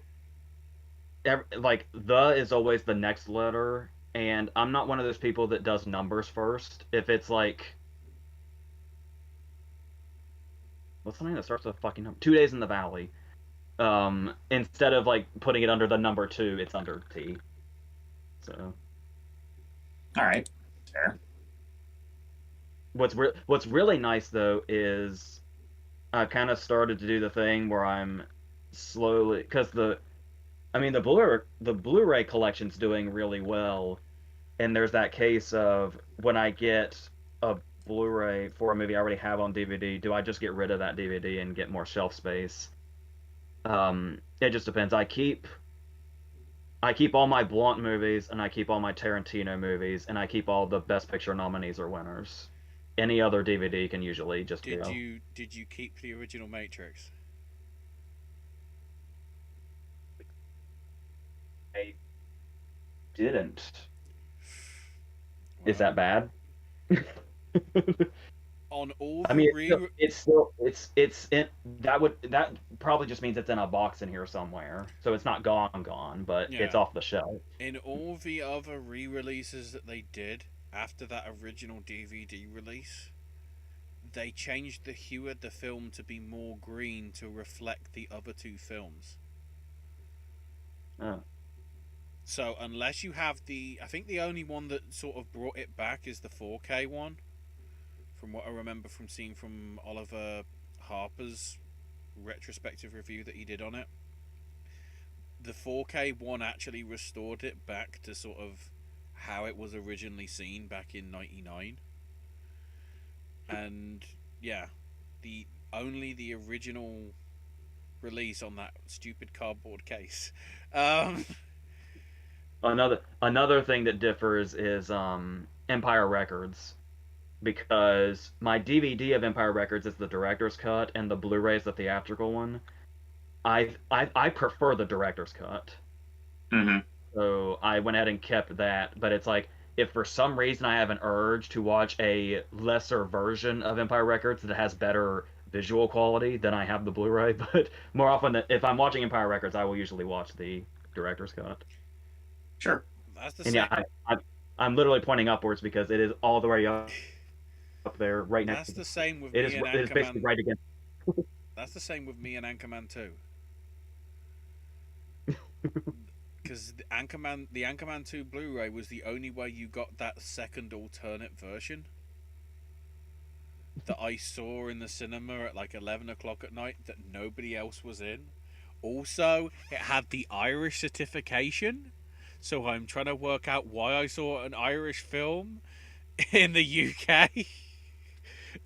Like, the is always the next letter, and I'm not one of those people that does numbers first. If it's like. What's the name that starts with a fucking number? 2 Days in the Valley. Instead of, like, putting it under the number 2, it's under T. So. Alright. Fair. What's really nice though is I've kind of started to do the thing where I'm slowly because the Blu-ray collection's doing really well, and there's that case of when I get a Blu-ray for a movie I already have on DVD, do I just get rid of that DVD and get more shelf space? It just depends. I keep all my Blunt movies, and I keep all my Tarantino movies, and I keep all the Best Picture nominees or winners. Any other DVD can usually just Did go. you keep the original Matrix? I didn't. Well, Is that bad? On all I the mean, it's in that probably just means it's in a box in here somewhere, so it's not gone, but Yeah. it's off the shelf. in all the other re-releases that they did after that original DVD release, they changed the hue of the film to be more green to reflect the other 2 films. Oh. So unless you have I think the only one that sort of brought it back is the 4K one, from what I remember from seeing from Oliver Harper's retrospective review that he did on it. The 4K one actually restored it back to sort of how it was originally seen back in '99. And yeah, the original release on that stupid cardboard case. Another thing that differs is Empire Records, because my DVD of Empire Records is the director's cut and the Blu-ray is the theatrical one. I prefer the director's cut. Mm-hmm. So I went ahead and kept that, but it's like if for some reason I have an urge to watch a lesser version of Empire Records that has better visual quality, then I have the Blu-ray. But more often, if I'm watching Empire Records, I will usually watch the director's cut. Sure. That's the And same. yeah, I'm literally pointing upwards because it is all the way up there, right next. That's the same with It me is. and It is basically Anchorman. right again. That's the same with me and Anchorman 2. Because the Anchorman 2 Blu-ray was the only way you got that second alternate version that I saw in the cinema at like 11 o'clock at night that nobody else was in. Also, it had the Irish certification, so I'm trying to work out why I saw an Irish film in the UK.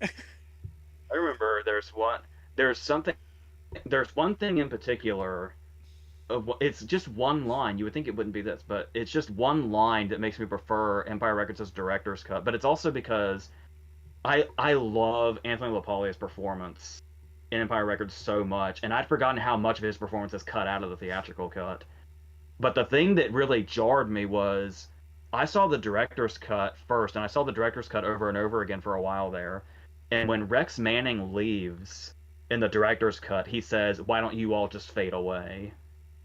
I remember there's one thing in particular. It's just one line. You would think it wouldn't be this, but it's just one line that makes me prefer Empire Records' director's cut. But it's also because I love Anthony LaPaglia's performance in Empire Records so much, and I'd forgotten how much of his performance is cut out of the theatrical cut. But the thing that really jarred me was I saw the director's cut first, and I saw the director's cut over and over again for a while there. And when Rex Manning leaves in the director's cut, he says, "Why don't you all just fade away?"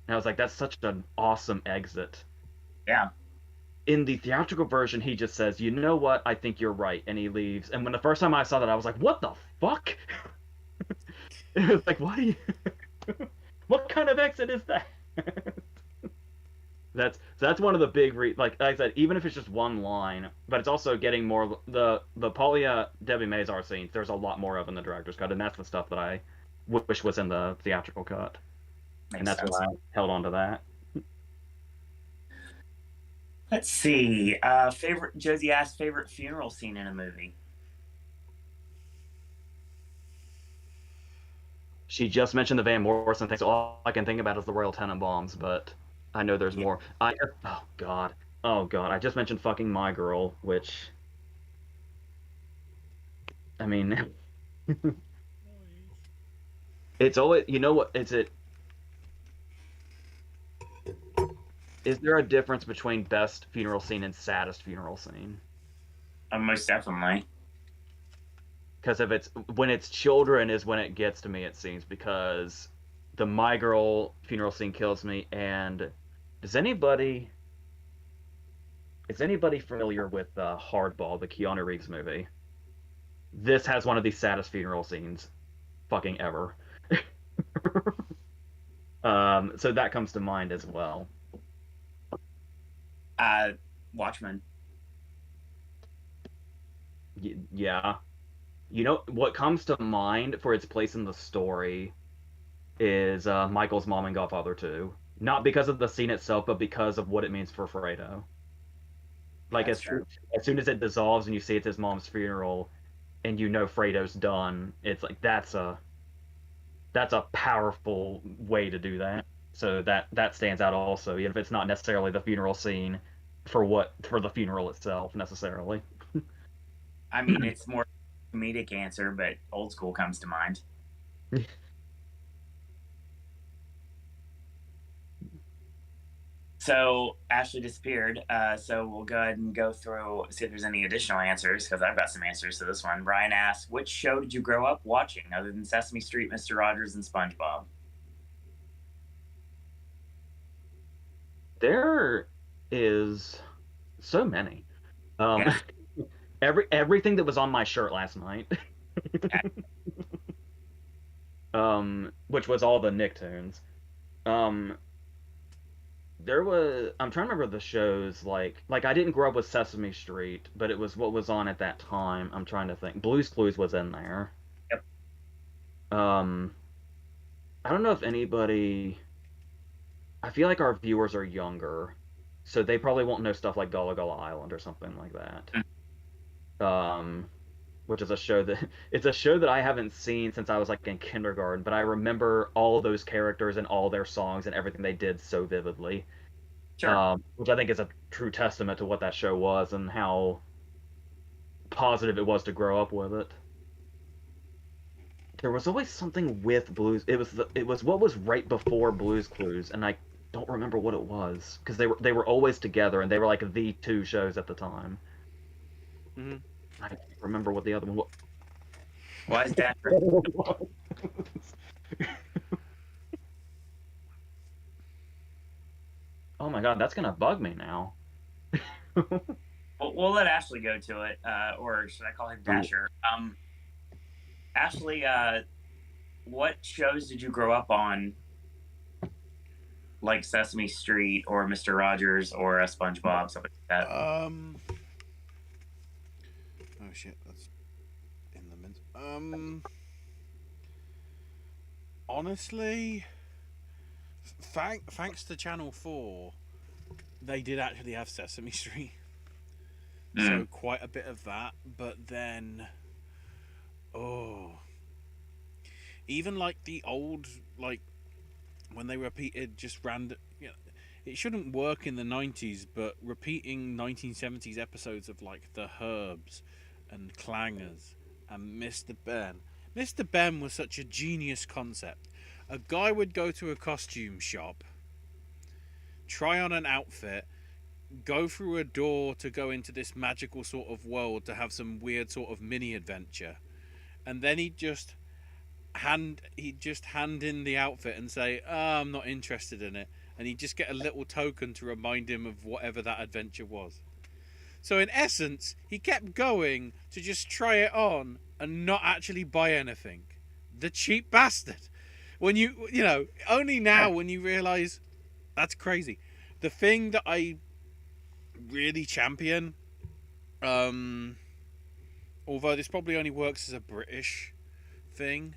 And I was like, that's such an awesome exit. Yeah. In the theatrical version, he just says, "You know what? I think you're right," and he leaves. And when the first time I saw that, I was like, "What the fuck?" It was like, "What do you? What kind of exit is that?" That's one of the big like I said, even if it's just one line, but it's also getting more the Paulia Debbie Mazar scenes. There's a lot more of in the director's cut, and that's the stuff that I wish was in the theatrical cut, and that's why I held on to that. Let's see. Favorite Josie asked favorite funeral scene in a movie. She just mentioned the Van Morrison thing, so all I can think about is the Royal Tenenbaums, but I know there's more. Oh god. Oh god. I just mentioned fucking My Girl, which I mean it's always, you know what, is there a difference between best funeral scene and saddest funeral scene? Most definitely. Because if it's when it's children is when it gets to me, it seems, because the My Girl funeral scene kills me. And is anybody familiar with Hardball, the Keanu Reeves movie? This has one of the saddest funeral scenes fucking ever. So that comes to mind as well. Watchmen. Yeah. You know what comes to mind for its place in the story is Michael's Mom and Godfather 2. Not because of the scene itself, but because of what it means for Fredo. Like as soon as it dissolves and you see it's his mom's funeral, and you know Fredo's done, it's like that's a powerful way to do that. So that stands out also, even if it's not necessarily the funeral scene for the funeral itself necessarily. I mean, it's more comedic answer, but Old School comes to mind. So Ashley disappeared. So we'll go ahead and go through, see if there's any additional answers, because I've got some answers to this one. Brian asks, which show did you grow up watching other than Sesame Street, Mr. Rogers, and SpongeBob? There is so many. Yeah. Everything that was on my shirt last night. Which was all the Nicktoons. There was, I'm trying to remember the shows, like I didn't grow up with Sesame Street, but it was what was on at that time. I'm trying to think. Blue's Clues was in there. Yep. I don't know if anybody, I feel like our viewers are younger, so they probably won't know stuff like Gullah Gullah Island or something like that. Which is a show that I haven't seen since I was like in kindergarten, but I remember all of those characters and all their songs and everything they did so vividly. Sure. Which I think is a true testament to what that show was and how positive it was to grow up with it. There was always something with Blues. It was what was right before Blue's Clues, and I don't remember what it was because they were always together and they were like the two shows at the time. Mm-hmm. I can't remember what the other one was. Why is that? Oh my god, that's gonna bug me now. We'll let Ashley go to it, or should I call him Dasher? Ashley, what shows did you grow up on, like Sesame Street or Mr. Rogers or SpongeBob, something like that? Oh shit, that's in the mint. Honestly, thanks to Channel 4, they did actually have Sesame Street. So quite a bit of that, but then even like the old, like when they repeated just random, you know, it shouldn't work in the 90s, but repeating 1970s episodes of like The Herbs and clangers and Mr. Ben. Mr. Ben was such a genius concept. A guy would go to a costume shop, try on an outfit, go through a door to go into this magical sort of world to have some weird sort of mini adventure, and then he'd just hand in the outfit and say, "Oh, I'm not interested in it," and he'd just get a little token to remind him of whatever that adventure was. So in essence, he kept going to just try it on and not actually buy anything. The cheap bastard. When only now when you realise that's crazy. The thing that I really champion, although this probably only works as a British thing,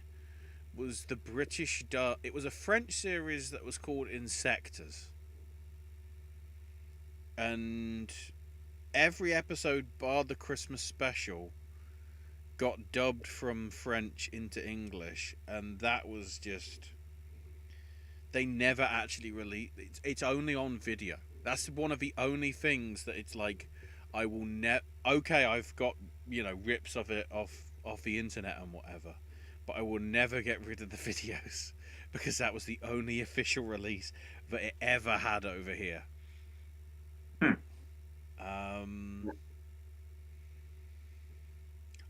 was the British it was a French series that was called Insectors. And every episode bar the Christmas special got dubbed from French into English, and that was just, they never actually released it's only on video. That's one of the only things that it's like, I will okay, I've got rips of it off the internet and whatever, but I will never get rid of the videos because that was the only official release that it ever had over here.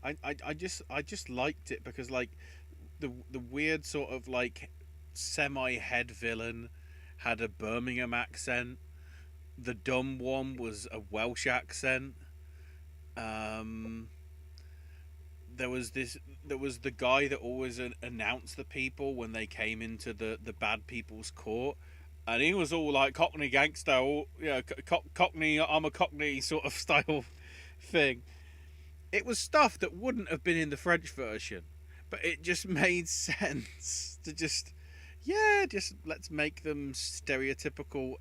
I just liked it because like the weird sort of like semi head villain had a Birmingham accent. The dumb one was a Welsh accent. There was the guy that always announced the people when they came into the bad people's court, and he was all like Cockney gangster, all, Cockney, I'm a Cockney sort of style thing. It was stuff that wouldn't have been in the French version, but it just made sense to just let's make them stereotypical,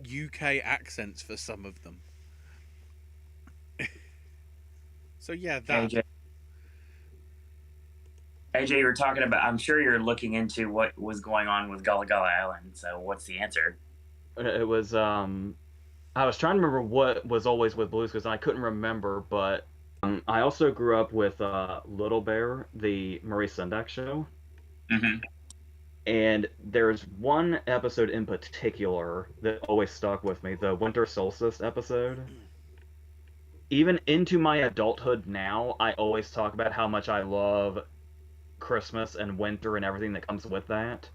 UK accents for some of them. So yeah, that. AJ, you were talking about, I'm sure you're looking into what was going on with Gullah Gullah Island, so what's the answer? It was, I was trying to remember what was always with Blues because I couldn't remember, but I also grew up with Little Bear, the Maurice Sendak show. Mm-hmm. And there's one episode in particular that always stuck with me, the Winter Solstice episode. Even into my adulthood now, I always talk about how much I love Christmas and winter and everything that comes with that.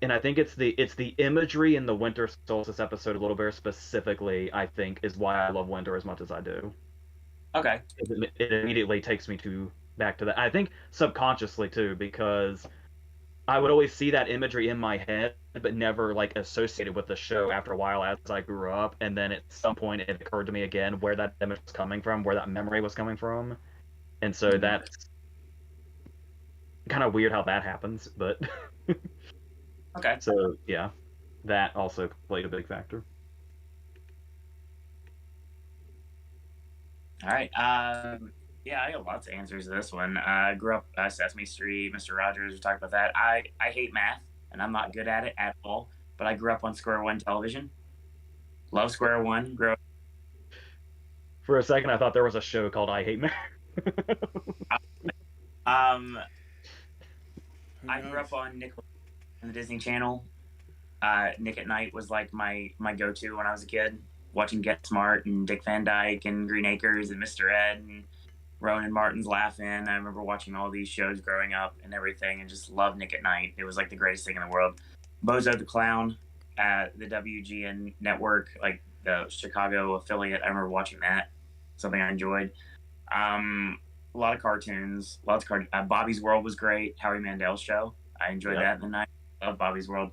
And I think it's the imagery in the Winter Solstice episode of Little Bear specifically, I think, is why I love winter as much as I do. Okay. It immediately takes me back to that. I think subconsciously too, because I would always see that imagery in my head, but never like associated with the show after a while as I grew up. And then at some point it occurred to me again where that image was coming from, where that memory was coming from. And so that's kind of weird how that happens, but okay. So yeah, that also played a big factor. All right. Yeah, I got lots of answers to this one. I grew up Sesame Street, Mr. Rogers. We talked about that. I hate math, and I'm not good at it at all. But I grew up on Square One television. Love Square One. For a second, I thought there was a show called I Hate Math. I grew up on Nickelodeon and the Disney Channel. Nick at Night was like my go-to when I was a kid. Watching Get Smart and Dick Van Dyke and Green Acres and Mr. Ed and Rowan and Martin's Laughing. I remember watching all these shows growing up and everything and just loved Nick at Night. It was like the greatest thing in the world. Bozo the Clown at the WGN network, like the Chicago affiliate. I remember watching that. Something I enjoyed. A lot of cartoons. Bobby's World was great. Howie Mandel's show. I enjoyed that in the night. Love Bobby's World.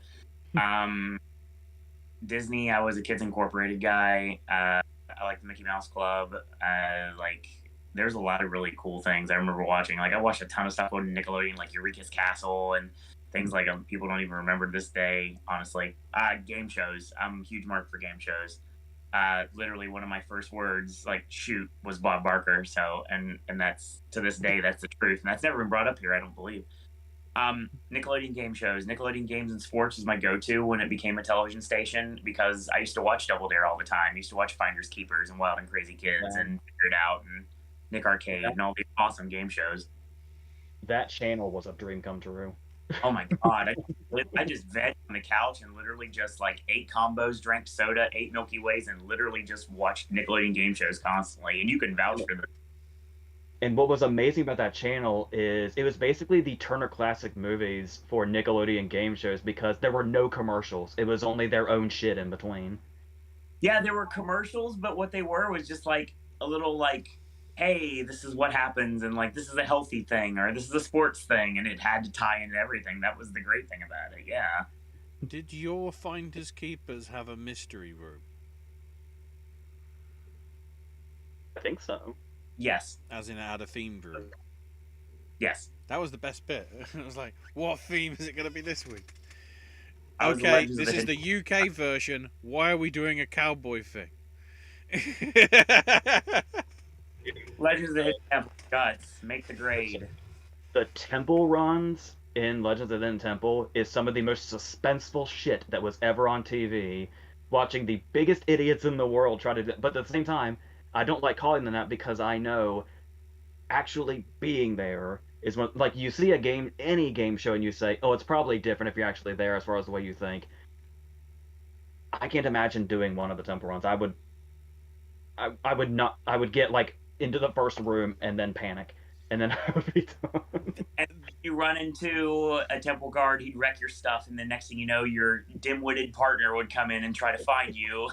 Disney, I was a Kids Incorporated guy. I liked the Mickey Mouse Club. There's a lot of really cool things I remember watching. Like, I watched a ton of stuff on Nickelodeon, like Eureka's Castle and things like people don't even remember to this day, honestly. Game shows. I'm a huge mark for game shows. Literally one of my first words, like, shoot, was Bob Barker. So, and that's, to this day, that's the truth. And that's never been brought up here, I don't believe. Nickelodeon game shows. Nickelodeon Games and Sports was my go-to when it became a television station because I used to watch Double Dare all the time. I used to watch Finders Keepers and Wild and Crazy Kids and Figure It Out and Nick Arcade and all these awesome game shows. That channel was a dream come true. Oh my god! I just veg on the couch and literally just like ate combos, drank soda, ate Milky Ways, and literally just watched Nickelodeon game shows constantly. And you can vouch for this. And what was amazing about that channel is it was basically the Turner Classic Movies for Nickelodeon game shows because there were no commercials. It was only their own shit in between. Yeah, there were commercials, but what they were was just like a little like, hey, this is what happens, and like this is a healthy thing, or this is a sports thing, and it had to tie into everything. That was the great thing about it. Yeah. Did your Finders Keepers have a mystery room? I think so. Yes. As in, it had a themed room. Yes. That was the best bit. I was like, what theme is it going to be this week? That was the Okay, Legends this of the is the UK version. Why are we doing a cowboy thing? Legends of the Hidden Temple Guts. Make the grade. The temple runs in Legends of the Hidden Temple is some of the most suspenseful shit that was ever on TV. Watching the biggest idiots in the world try to do, but at the same time, I don't like calling them that because I know actually being there is when, like, you see a game, any game show, and you say, oh, it's probably different if you're actually there as far as the way you think. I can't imagine doing one of the temple runs. I would not, I would get, like, into the first room and then panic. And then I would be done. And you run into a temple guard, he'd wreck your stuff, and the next thing you know, your dim-witted partner would come in and try to find you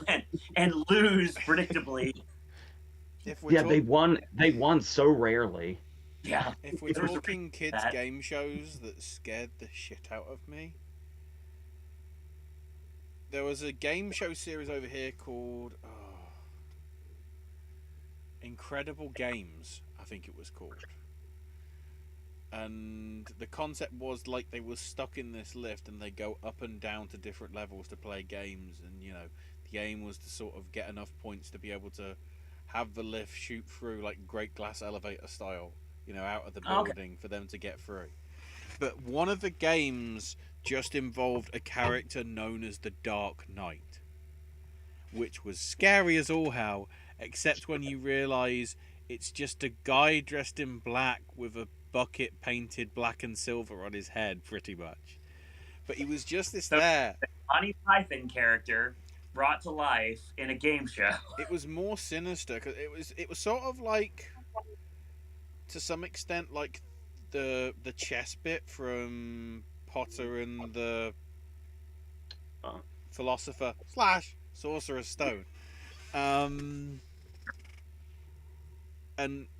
and lose predictably. They won so rarely. Yeah. If we're talking kids' game shows that scared the shit out of me, there was a game show series over here called Incredible Games, I think it was called. And the concept was like they were stuck in this lift and they go up and down to different levels to play games, and you know, the aim was to sort of get enough points to be able to have the lift shoot through like great glass elevator style, you know, out of the building for them to get through. But one of the games just involved a character known as the Dark Knight, which was scary as all hell, except when you realise it's just a guy dressed in black with a bucket painted black and silver on his head, pretty much. But he was just this there. The Monty Python character brought to life in a game show. It was more sinister because it was sort of like, to some extent, like the chess bit from Potter and the Philosopher / Sorcerer's Stone. And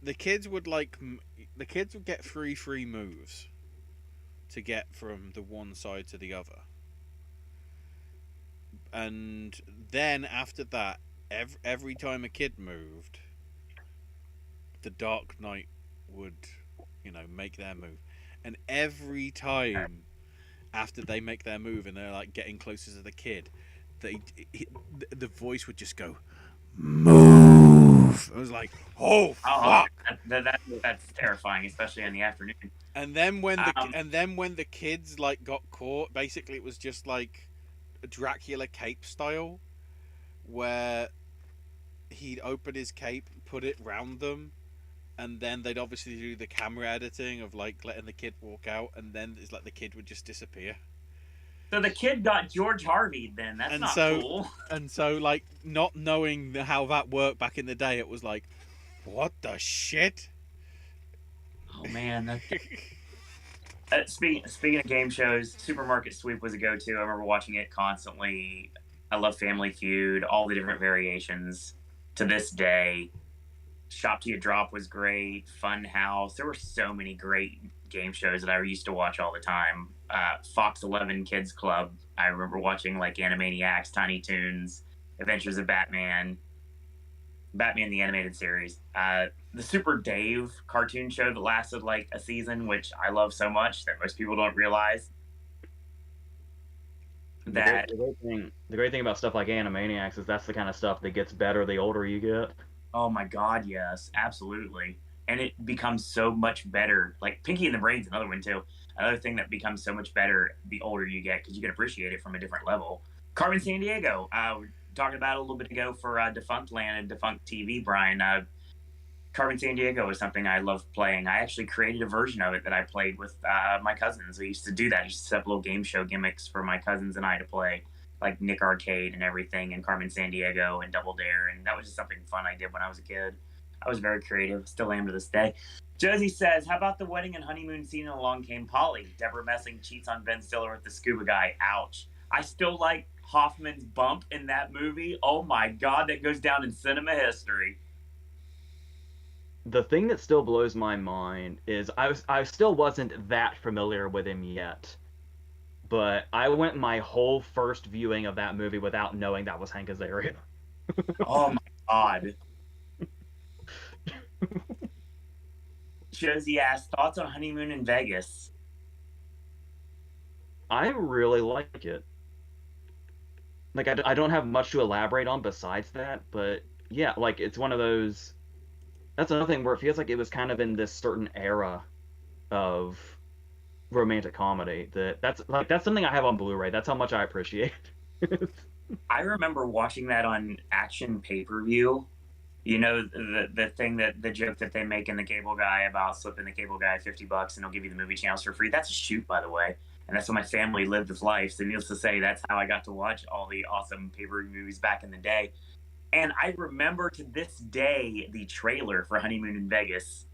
the kids would get three free moves to get from the one side to the other. And then after that, every time a kid moved, the Dark Knight would, you know, make their move. And every time after they make their move and they're like getting closer to the kid, the voice would just go, move. I was like, oh fuck. That's terrifying, especially in the afternoon. And then when the kids like got caught, basically it was just like a Dracula cape style, where he'd open his cape, put it round them, and then they'd obviously do the camera editing of like letting the kid walk out, and then it's like the kid would just disappear. So the kid got George Harvey then. That's not cool. And so, like, not knowing how that worked back in the day, it was like, what the shit? Oh, man. Speaking of game shows, Supermarket Sweep was a go-to. I remember watching it constantly. I love Family Feud, all the different variations. To this day, Shop Till You Drop was great. Fun House. There were so many great game shows that I used to watch all the time. Fox 11 Kids Club. I remember watching like Animaniacs, Tiny Toons, Adventures of Batman the Animated Series. The Super Dave cartoon show that lasted like a season, which I love so much that most people don't realize. That the great thing about stuff like Animaniacs is that's the kind of stuff that gets better the older you get. Oh my god, yes, absolutely. And it becomes so much better. Like Pinky and the Brain's another one too. Another thing that becomes so much better the older you get because you can appreciate it from a different level. Carmen Sandiego, we're talking about it a little bit ago for Defunct Land and Defunct TV, Brian. Carmen Sandiego is something I love playing. I actually created a version of it that I played with my cousins. We used to do that. I used to set up little game show gimmicks for my cousins and I to play, like Nick Arcade and everything, and Carmen Sandiego and Double Dare, and that was just something fun I did when I was a kid. I was very creative, still am to this day. Josie says, how about the wedding and honeymoon scene in Along Came Polly? Deborah Messing cheats on Ben Stiller with the scuba guy. Ouch. I still like Hoffman's bump in that movie. Oh my God, that goes down in cinema history. The thing that still blows my mind is I still wasn't that familiar with him yet. But I went my whole first viewing of that movie without knowing that was Hank Azaria. Oh my God. Josie asked, thoughts on honeymoon in Vegas? I really like it. Like, I don't have much to elaborate on besides that, but yeah, like, it's one of those... That's another thing where it feels like it was kind of in this certain era of romantic comedy that's something I have on Blu-ray. That's how much I appreciate. I remember watching that on Action pay-per-view. You know, the thing that the joke that they make in The Cable Guy about slipping the cable guy $50 and he'll give you the movie channels for free. That's a shoot, by the way. And that's how my family lived his life. So needless to say, that's how I got to watch all the awesome pay-per-view movies back in the day. And I remember to this day the trailer for Honeymoon in Vegas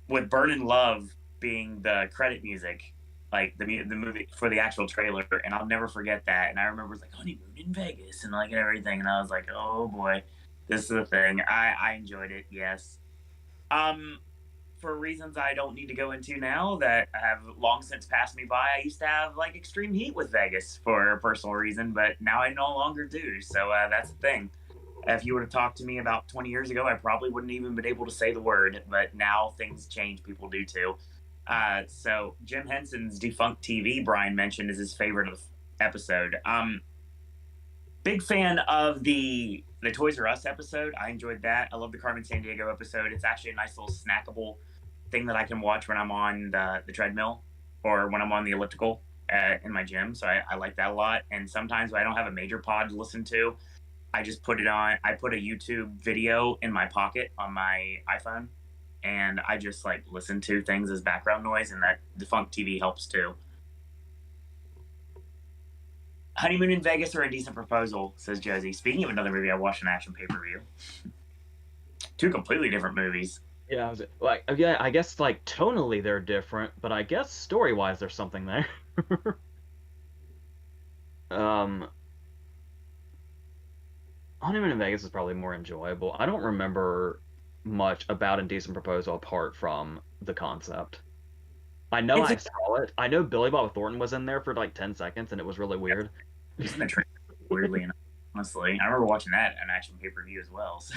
with Burnin' Love being the credit music, like the movie for the actual trailer, and I'll never forget that. And I remember it was like Honeymoon in Vegas and like everything, and I was like, oh boy, this is a thing. I enjoyed it, yes. For reasons I don't need to go into now that have long since passed me by, I used to have like extreme heat with Vegas for a personal reason, but now I no longer do. So that's the thing. If you would have talked to me about 20 years ago, I probably wouldn't even been able to say the word, but now things change. People do too. So Jim Henson's Defunct TV, Brian mentioned, is his favorite episode. Big fan of the Toys R Us episode. I enjoyed that. I love the Carmen Sandiego episode. It's actually a nice little snackable thing that I can watch when I'm on the treadmill or when I'm on the elliptical in my gym. So I like that a lot. And sometimes when I don't have a major pod to listen to, I just put it on. I put a YouTube video in my pocket on my iPhone, and I just like listen to things as background noise, and that Defunct TV helps too. Honeymoon in Vegas or A Decent Proposal, says Josie. Speaking of another movie I watched an Action pay-per-view. Two completely different movies. Yeah, I guess like tonally they're different, but I guess story-wise there's something there. Honeymoon in Vegas is probably more enjoyable. I don't remember much about Indecent Proposal apart from the concept. I know I saw it. I know Billy Bob Thornton was in there for like 10 seconds, and it was really weird. He's in the trailer, weirdly enough, honestly. I remember watching that on Action pay-per-view as well. So.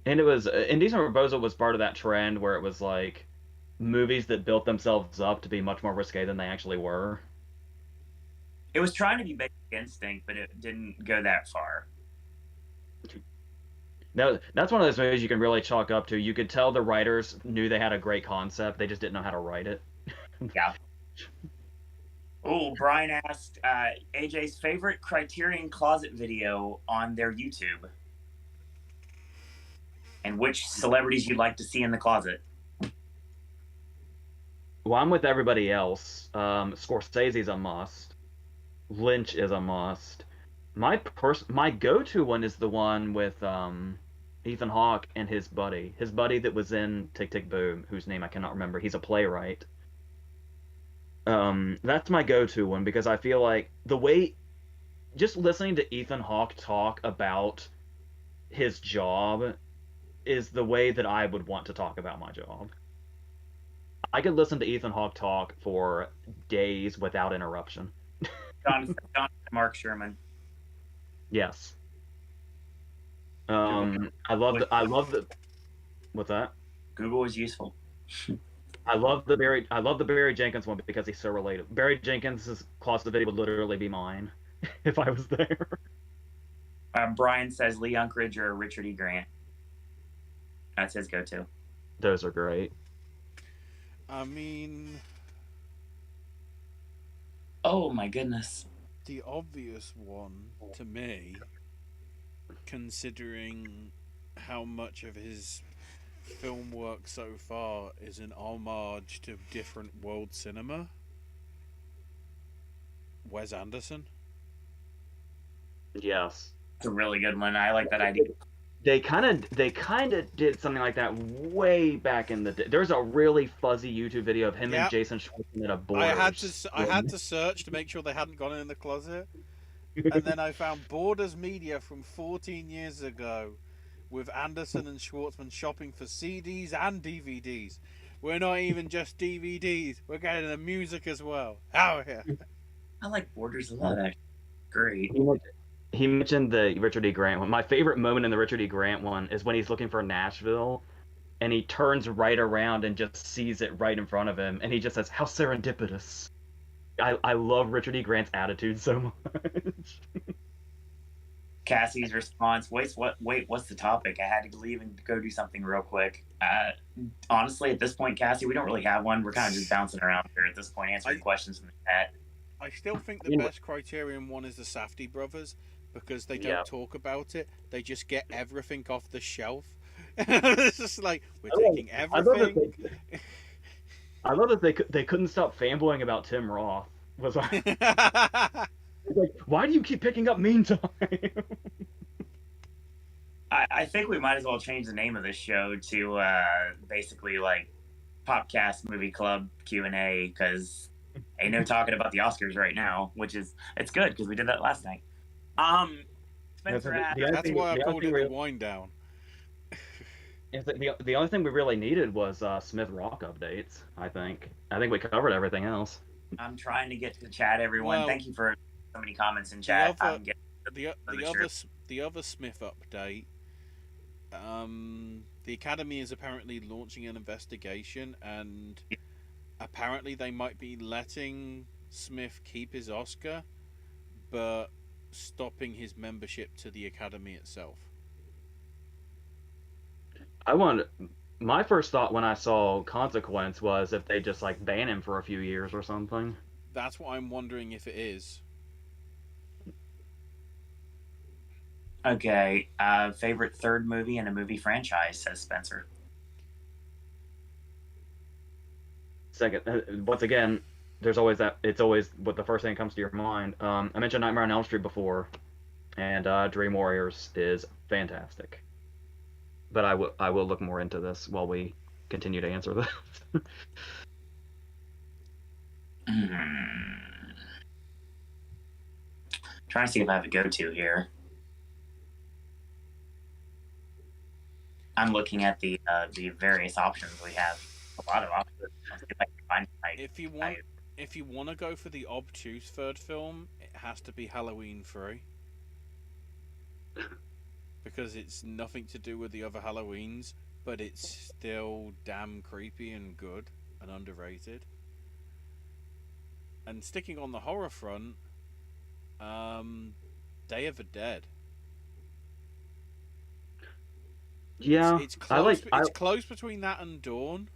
And it was Indecent Proposal was part of that trend where it was like movies that built themselves up to be much more risque than they actually were. It was trying to be Basic Instinct, but it didn't go that far. No, that's one of those movies you can really chalk up to. You could tell the writers knew they had a great concept, they just didn't know how to write it. Yeah. Oh, Brian asked AJ's favorite Criterion Closet video on their YouTube, and which celebrities you'd like to see in the closet. Well, I'm with everybody else. Scorsese's a must. Lynch is a must. My go-to one is the one with Ethan Hawke and his buddy that was in Tick Tick Boom, whose name I cannot remember. He's a playwright. That's my go-to one because I feel like the way, just listening to Ethan Hawke talk about his job is the way that I would want to talk about my job. I could listen to Ethan Hawke talk for days without interruption. John Mark Sherman. Yes. I love the. What's that? Google is useful. I love the Barry Jenkins one because he's so relatable. Barry Jenkins' closet video would literally be mine if I was there. Brian says Lee Unkrich or Richard E. Grant. That's his go-to. Those are great. I mean, Oh my goodness. the obvious one to me, considering how much of his film work so far is an homage to different world cinema, Wes Anderson. Yes. It's a really good one. I like that idea. They kind of did something like that way back in the day. There's a really fuzzy YouTube video of him and Yep. Jason Schwartzman at a I had Borders. to search to make sure they hadn't gone in the closet, and then I found Borders Media from 14 years ago, with Anderson and Schwartzman shopping for CDs and DVDs. We're not even just DVDs; we're getting the music as well. Oh yeah. I like Borders a lot. Actually. Great. He mentioned the Richard E. Grant one. My favorite moment in the Richard E. Grant one is when he's looking for Nashville and he turns right around and just sees it right in front of him and he just says, "How serendipitous." I love Richard E. Grant's attitude so much. Cassie's response. Wait, what's the topic? I had to leave and go do something real quick. Honestly, at this point, Cassie, we don't really have one. We're kind of just bouncing around here at this point, answering questions from the chat. I still think the best Criterion one is the Safdie brothers, because they don't talk about it. They just get everything off the shelf. It's just like, we're taking everything. I love that they couldn't stop fanboying about Tim Roth. Was like, why do you keep picking up Mean Time? I think we might as well change the name of this show to basically like Popcast Movie Club Q&A, because ain't no talking about the Oscars right now, which is it's good because we did that last night. Spencer, that's why I called it the wind down. The only thing we really needed was Smith Rock updates. I think we covered everything else. I'm trying to get to the chat, everyone. Thank you for so many comments in chat. The other Smith update. The Academy is apparently launching an investigation, and apparently they might be letting Smith keep his Oscar, but stopping his membership to the Academy itself. My first thought when I saw Consequence was if they just like ban him for a few years or something. That's what I'm wondering if it is. Okay, favorite third movie in a movie franchise, says Spencer. Second, once again, there's always that. It's always what the first thing that comes to your mind. I mentioned Nightmare on Elm Street before, and Dream Warriors is fantastic. But I will look more into this while we continue to answer this. Trying to see if I have a go-to here. I'm looking at the various options we have. A lot of options. If you want to go for the obtuse third film, it has to be Halloween 3. Because it's nothing to do with the other Halloweens, but it's still damn creepy and good and underrated. And sticking on the horror front, Day of the Dead. Yeah, it's close. It's close between that and Dawn.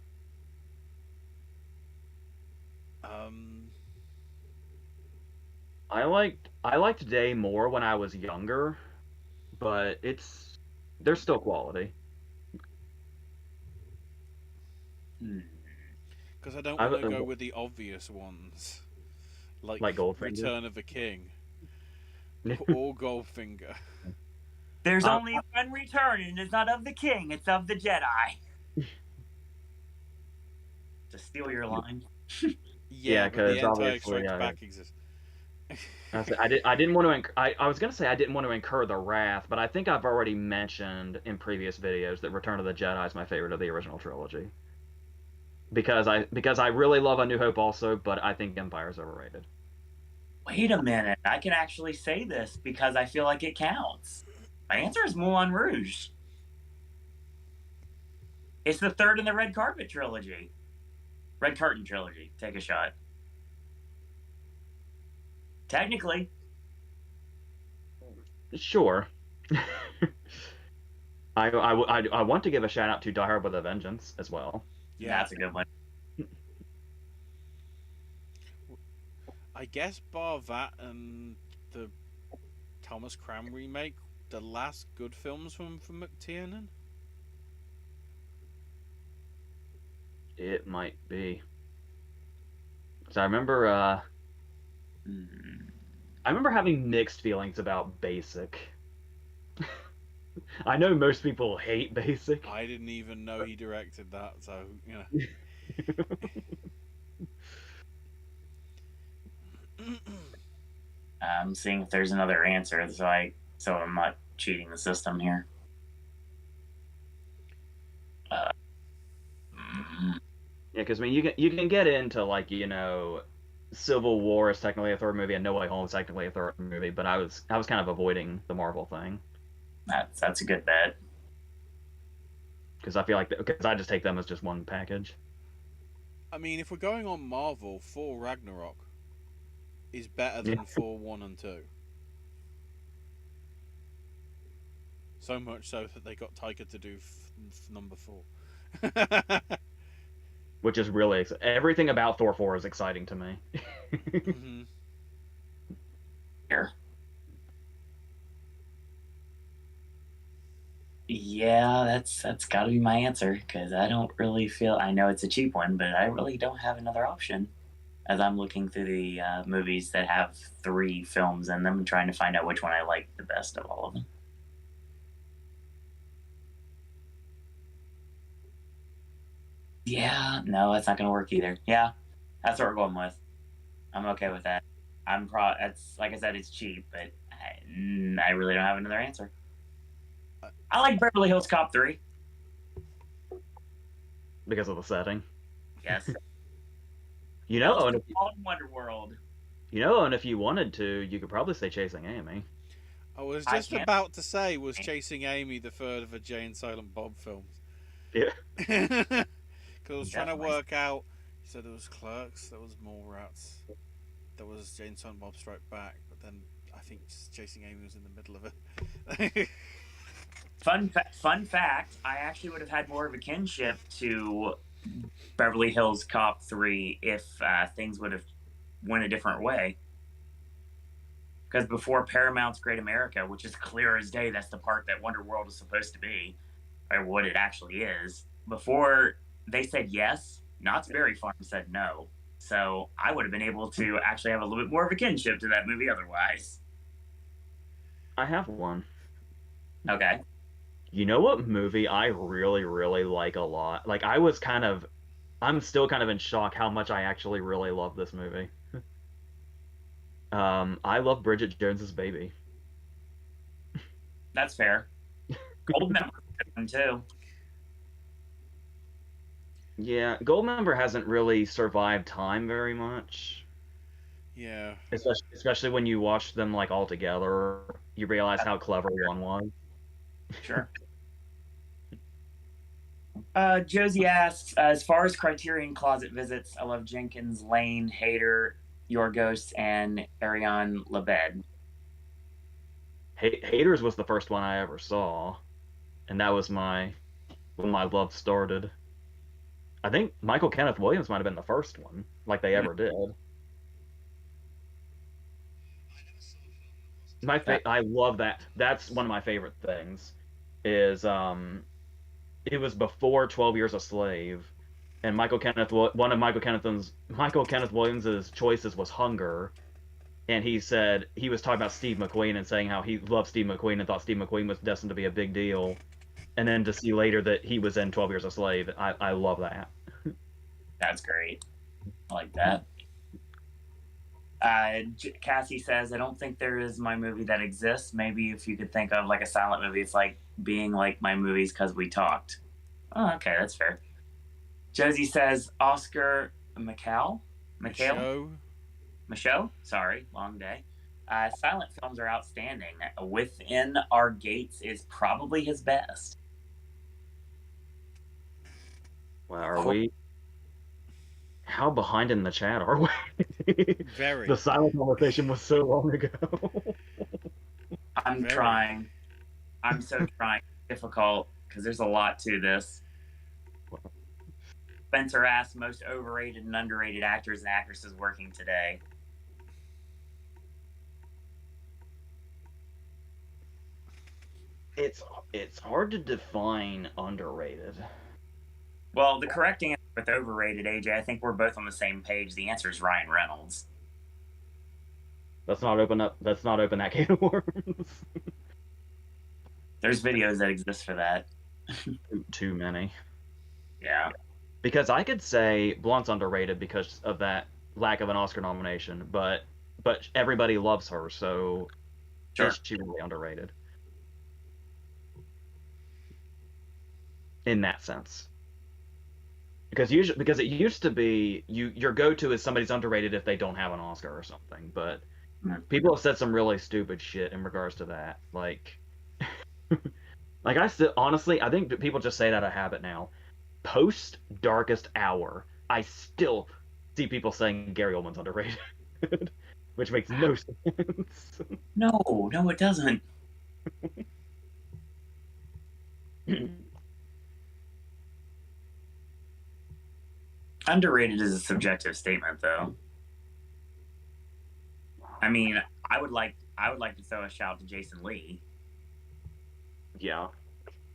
I liked Day more when I was younger, but there's still quality. Because I don't want to go with the obvious ones, like Goldfinger? Return of the King or Goldfinger. There's only one return, and it's not of the King; it's of the Jedi. To steal your line. Yeah, because the Empire Strikes Back exists. I didn't want to. I was gonna say I didn't want to incur the wrath, but I think I've already mentioned in previous videos that Return of the Jedi is my favorite of the original trilogy. Because I really love A New Hope also, but I think Empire is overrated. Wait a minute, I can actually say this because I feel like it counts. My answer is Moulin Rouge. It's the third in the Red Carpet trilogy. Red Curtain trilogy. Take a shot. Technically. Sure. I want to give a shout out to Die Hard with a Vengeance as well. Yeah, That's a good one. I guess bar that and the Thomas Cram remake, the last good films from McTiernan. It might be. So I remember having mixed feelings about Basic. I know most people hate Basic. I didn't even know he directed that, so you know. I'm seeing if there's another answer, so I'm not cheating the system here. Yeah, because I mean, you can get into like Civil War is technically a third movie and No Way Home is technically a third movie, but I was kind of avoiding the Marvel thing That's a good bet. because I feel like because I just take them as just one package. I mean, if we're going on Marvel, Thor Ragnarok is better than Thor 1 and 2. So much so that they got Taika to do number 4. Which is really everything about Thor 4 is exciting to me. Mm-hmm. Here. Yeah, that's got to be my answer because I don't really feel. I know it's a cheap one, but I really don't have another option. As I'm looking through the movies that have 3 films in them and trying to find out which one I like the best of all of them. Yeah, no, that's not going to work either. Yeah, that's what we're going with. I'm okay with that. That's like I said, it's cheap, but I really don't have another answer. I like Beverly Hills Cop 3. Because of the setting. Yes. And Wonder World. And if you wanted to, you could probably say Chasing Amy. I was just about to say, was Chasing Amy the third of a Jay and Silent Bob films? Yeah. Because I was trying to work out. So there was Clerks, there was Mallrats, there was Jay and Silent Bob Strike Back, but then I think Chasing Amy was in the middle of it. Fun fact, I actually would have had more of a kinship to Beverly Hills Cop 3 if things would have went a different way. Because before Paramount's Great America, which is clear as day, that's the part that Wonder World is supposed to be, or what it actually is, before they said yes, Knott's Berry Farm said no. So I would have been able to actually have a little bit more of a kinship to that movie otherwise. I have one. Okay. You know what movie I really, really like a lot? Like, I'm still kind of in shock how much I actually really love this movie. I love Bridget Jones's Baby. That's fair. Goldmember too. Yeah, Goldmember hasn't really survived time very much. Yeah. Especially when you watch them like all together, you realize how clever one was. Sure. Josie asks, as far as Criterion Closet visits, I love Jenkins, Lane, Hader, Yorgos, and Ariane Labed. Haters was the first one I ever saw, and that was when my love started. I think Michael Kenneth Williams might have been the first one, like they ever did. I love that. That's one of my favorite things. Is it was before 12 Years a Slave, and one of Michael Kenneth Williams's choices was Hunger, and he said he was talking about Steve McQueen and saying how he loved Steve McQueen and thought Steve McQueen was destined to be a big deal, and then to see later that he was in 12 Years a Slave, I love that. That's great. I like that. Cassie says, I don't think there is my movie that exists. Maybe if you could think of like a silent movie, it's like being like my movies because we talked. Oh, okay, that's fair. Josie says, Oscar Michaud? Sorry, long day. Silent films are outstanding. Within Our Gates is probably his best. Wow, are we? How behind in the chat are we? Very. The silent conversation was so long ago. I'm trying. I'm so trying. difficult because there's a lot to this. Spencer asked most overrated and underrated actors and actresses working today. It's hard to define underrated. Well, the correct answer with overrated, AJ, I think we're both on the same page. The answer is Ryan Reynolds. Let's not open that can of worms. There's videos that exist for that. Too many. Yeah. Because I could say Blunt's underrated because of that lack of an Oscar nomination, but everybody loves her, so Sure. is she really underrated? In that sense. Because it used to be your go-to is somebody's underrated if they don't have an Oscar or something, but people have said some really stupid shit in regards to that. Like I still honestly I think people just say that out of habit now. Post Darkest Hour, I still see people saying Gary Oldman's underrated, which makes no sense. No, it doesn't. Underrated is a subjective statement, though. I mean, I would like to throw a shout to Jason Lee. Yeah.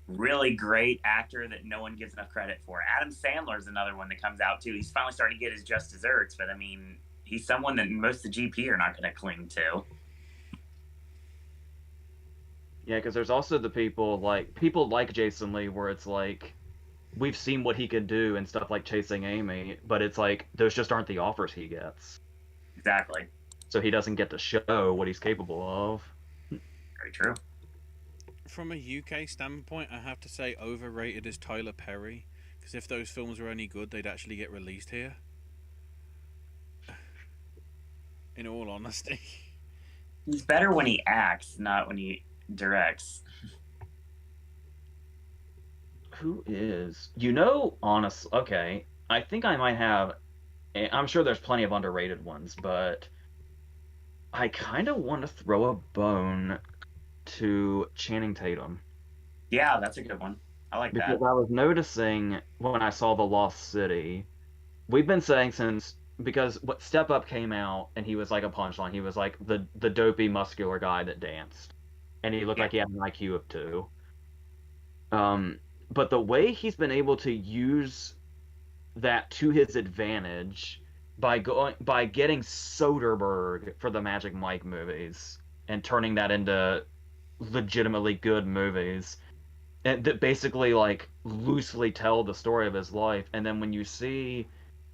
Really great actor that no one gives enough credit for. Adam Sandler's another one that comes out too. He's finally starting to get his just desserts, but I mean, he's someone that most of the GP are not going to cling to. Yeah, because there's also the people like Jason Lee, where it's like we've seen what he could do and stuff like Chasing Amy, but it's like those just aren't the offers he gets. Exactly. So he doesn't get to show what he's capable of. Very true. From a UK standpoint, I have to say overrated is Tyler Perry, because if those films were any good, they'd actually get released here. In all honesty. He's better when he acts, not when he directs. Who is? Honestly, okay. I think I might have. I'm sure there's plenty of underrated ones, but I kind of want to throw a bone to Channing Tatum. Yeah, that's a good one. I like because that. I was noticing when I saw The Lost City, we've been saying because what Step Up came out and he was like a punchline. He was like the dopey muscular guy that danced, and he looked like he had an IQ of 2. But the way he's been able to use that to his advantage by getting Soderbergh for the Magic Mike movies and turning that into legitimately good movies and that basically like loosely tell the story of his life, and then when you see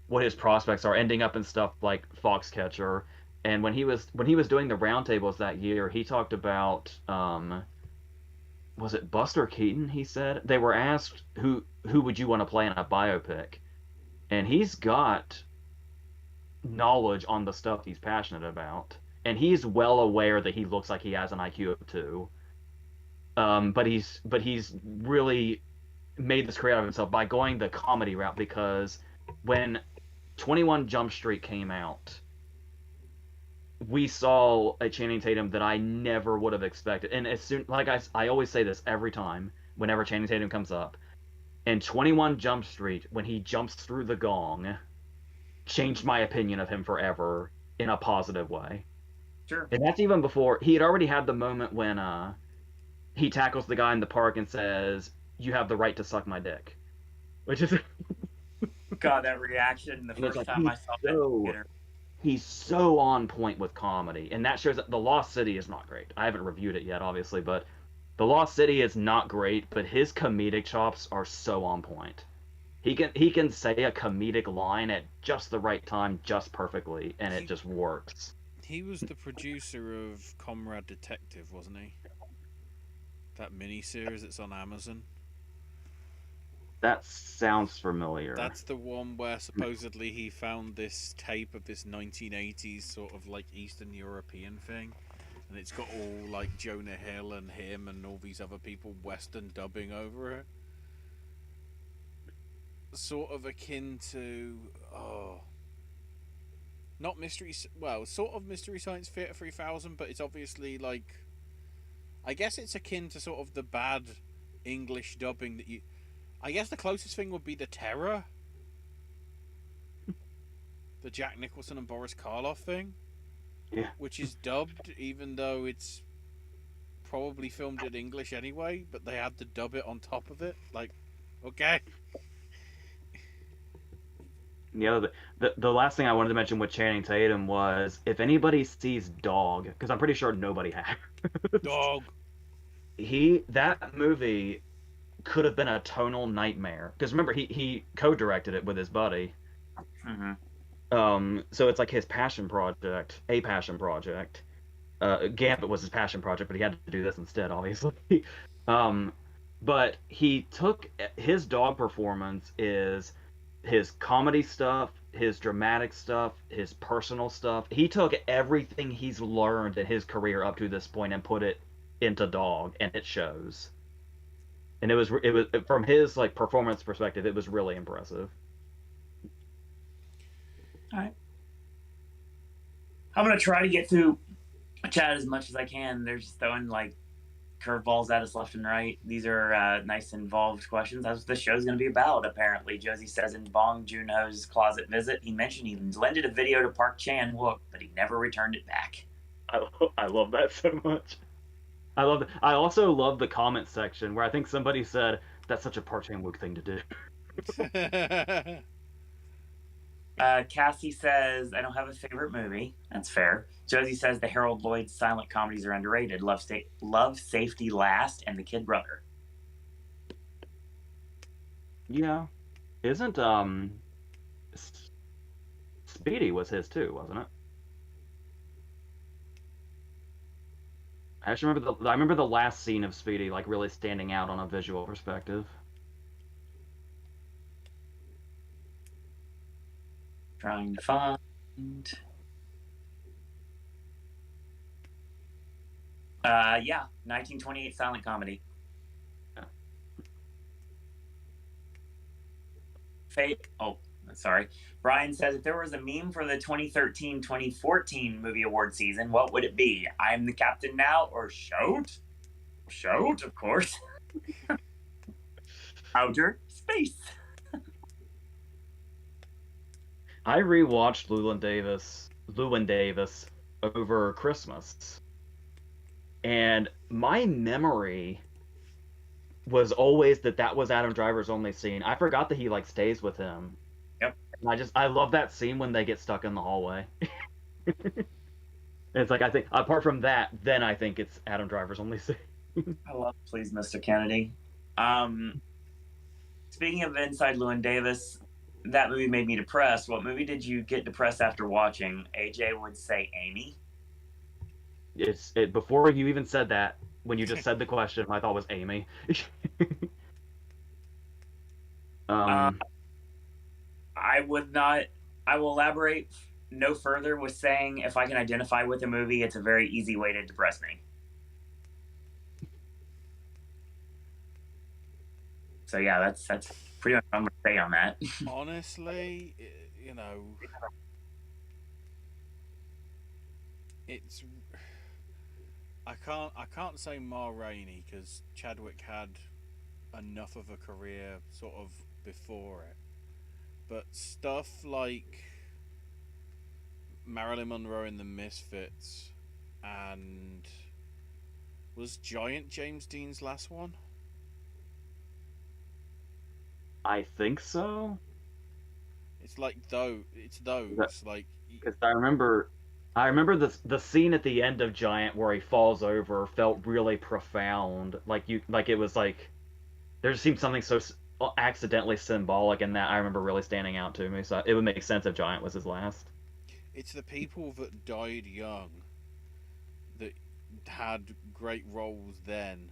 what his prospects are ending up in stuff like Foxcatcher, and when he was doing the roundtables that year, he talked about was it Buster Keaton? He said they were asked who would you want to play in a biopic, and he's got knowledge on the stuff he's passionate about, and he's well aware that he looks like he has an IQ of 2. But he's really made this career out of himself by going the comedy route, because when 21 Jump Street came out, we saw a Channing Tatum that I never would have expected. And as soon, like I always say this every time, whenever Channing Tatum comes up, and 21 Jump Street, when he jumps through the gong, changed my opinion of him forever in a positive way. Sure. And that's even before he had already had the moment when he tackles the guy in the park and says, "You have the right to suck my dick," which is God, that reaction the first time I saw that. He's so on point with comedy, and that shows that The Lost City is not great. I haven't reviewed it yet, obviously, but The Lost City is not great, but his comedic chops are so on point. He can say a comedic line at just the right time, just perfectly, and it just works. He was the producer of Comrade Detective, wasn't he? That miniseries that's on Amazon. That sounds familiar. That's the one where supposedly he found this tape of this 1980s sort of like Eastern European thing, and it's got all like Jonah Hill and him and all these other people Western dubbing over it. Sort of akin to not mystery, well, sort of Mystery Science Theater 3000, but it's obviously like, I guess it's akin to sort of the bad English dubbing that you. I guess the closest thing would be the Terror, the Jack Nicholson and Boris Karloff thing, Yeah. which is dubbed, even though it's probably filmed in English anyway, but they had to dub it on top of it. Like, okay. The last thing I wanted to mention with Channing Tatum was if anybody sees Dog, because I'm pretty sure nobody has. Dog. That movie could have been a tonal nightmare. Because remember, he co-directed it with his buddy. Mm-hmm. So it's like his passion project, a passion project. Gambit was his passion project, but he had to do this instead, obviously. um, but he took his Dog performance is his comedy stuff, his dramatic stuff, his personal stuff. He took everything he's learned in his career up to this point and put it into Dog, and it shows. And it was from his like performance perspective, it was really impressive. All right. I'm gonna try to get through chat as much as I can. They're just throwing like curveballs at us left and right. These are nice involved questions. That's what the show's going to be about, apparently. Josie says in Bong Joon-ho's closet visit, he mentioned he lended a video to Park Chan-wook, but he never returned it back. I love that so much. I love it. I also love the comment section where I think somebody said that's such a Park Chan-wook thing to do. Cassie says, I don't have a favorite movie. That's fair. Josie says the Harold Lloyd silent comedies are underrated. Love Safety Last, and The Kid Brother. Yeah. Isn't Speedy was his too, wasn't it? I actually remember the last scene of Speedy like really standing out on a visual perspective. Trying to find. Yeah, 1928 silent comedy. Yeah. Fake. Oh, sorry. Brian says if there was a meme for the 2013-2014 movie award season, what would it be? I'm the captain now, or shout? Shout, of course. Outer space. I rewatched Llewyn Davis over Christmas. And my memory was always that was Adam Driver's only scene. I forgot that he like stays with him. Yep. And I love that scene when they get stuck in the hallway. It's like I think apart from that, then I think it's Adam Driver's only scene. I love Please, Mr. Kennedy. Speaking of Inside Llewyn Davis, that movie made me depressed. What movie did you get depressed after watching? AJ would say Amy. Before you even said that, when you just said the question, my thought was Amy. I would not. I will elaborate no further with saying if I can identify with a movie, it's a very easy way to depress me. So yeah, that's pretty much what I'm going to say on that. Honestly, you know, it's. I can't say Ma Rainey because Chadwick had enough of a career sort of before it, but stuff like Marilyn Monroe in the Misfits and was Giant James Dean's last one? I think so. It's like those. It's those like. Because I remember the scene at the end of Giant where he falls over felt really profound. It was like there just seemed something so accidentally symbolic in that. I remember really standing out to me. So it would make sense if Giant was his last. It's the people that died young that had great roles then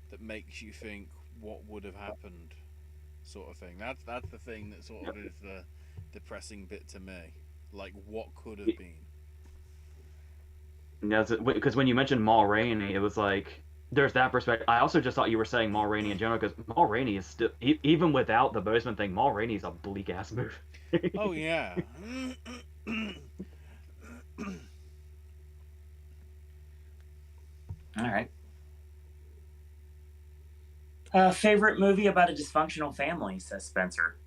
that makes you think what would have happened, sort of thing. That's the thing that sort of is the depressing bit to me. Like what could have been. Yeah, because when you mentioned Ma Rainey, it was like there's that perspective. I also just thought you were saying Ma Rainey in general because Ma Rainey is still even without the Bozeman thing. Ma Rainey is a bleak ass movie. Oh yeah. All right. Favorite movie about a dysfunctional family, says Spencer.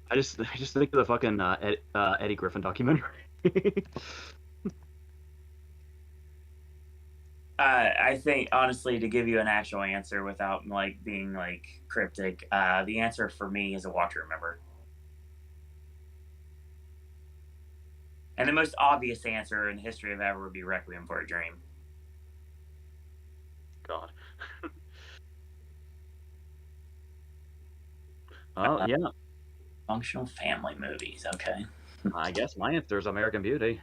I just think of the fucking Eddie Griffin documentary. I think honestly, to give you an actual answer without like being like cryptic, the answer for me is A Walk to Remember. And the most obvious answer in the history of ever would be Requiem for a Dream. God. Oh yeah, Functional family movies. Okay. I guess my answer is American Beauty.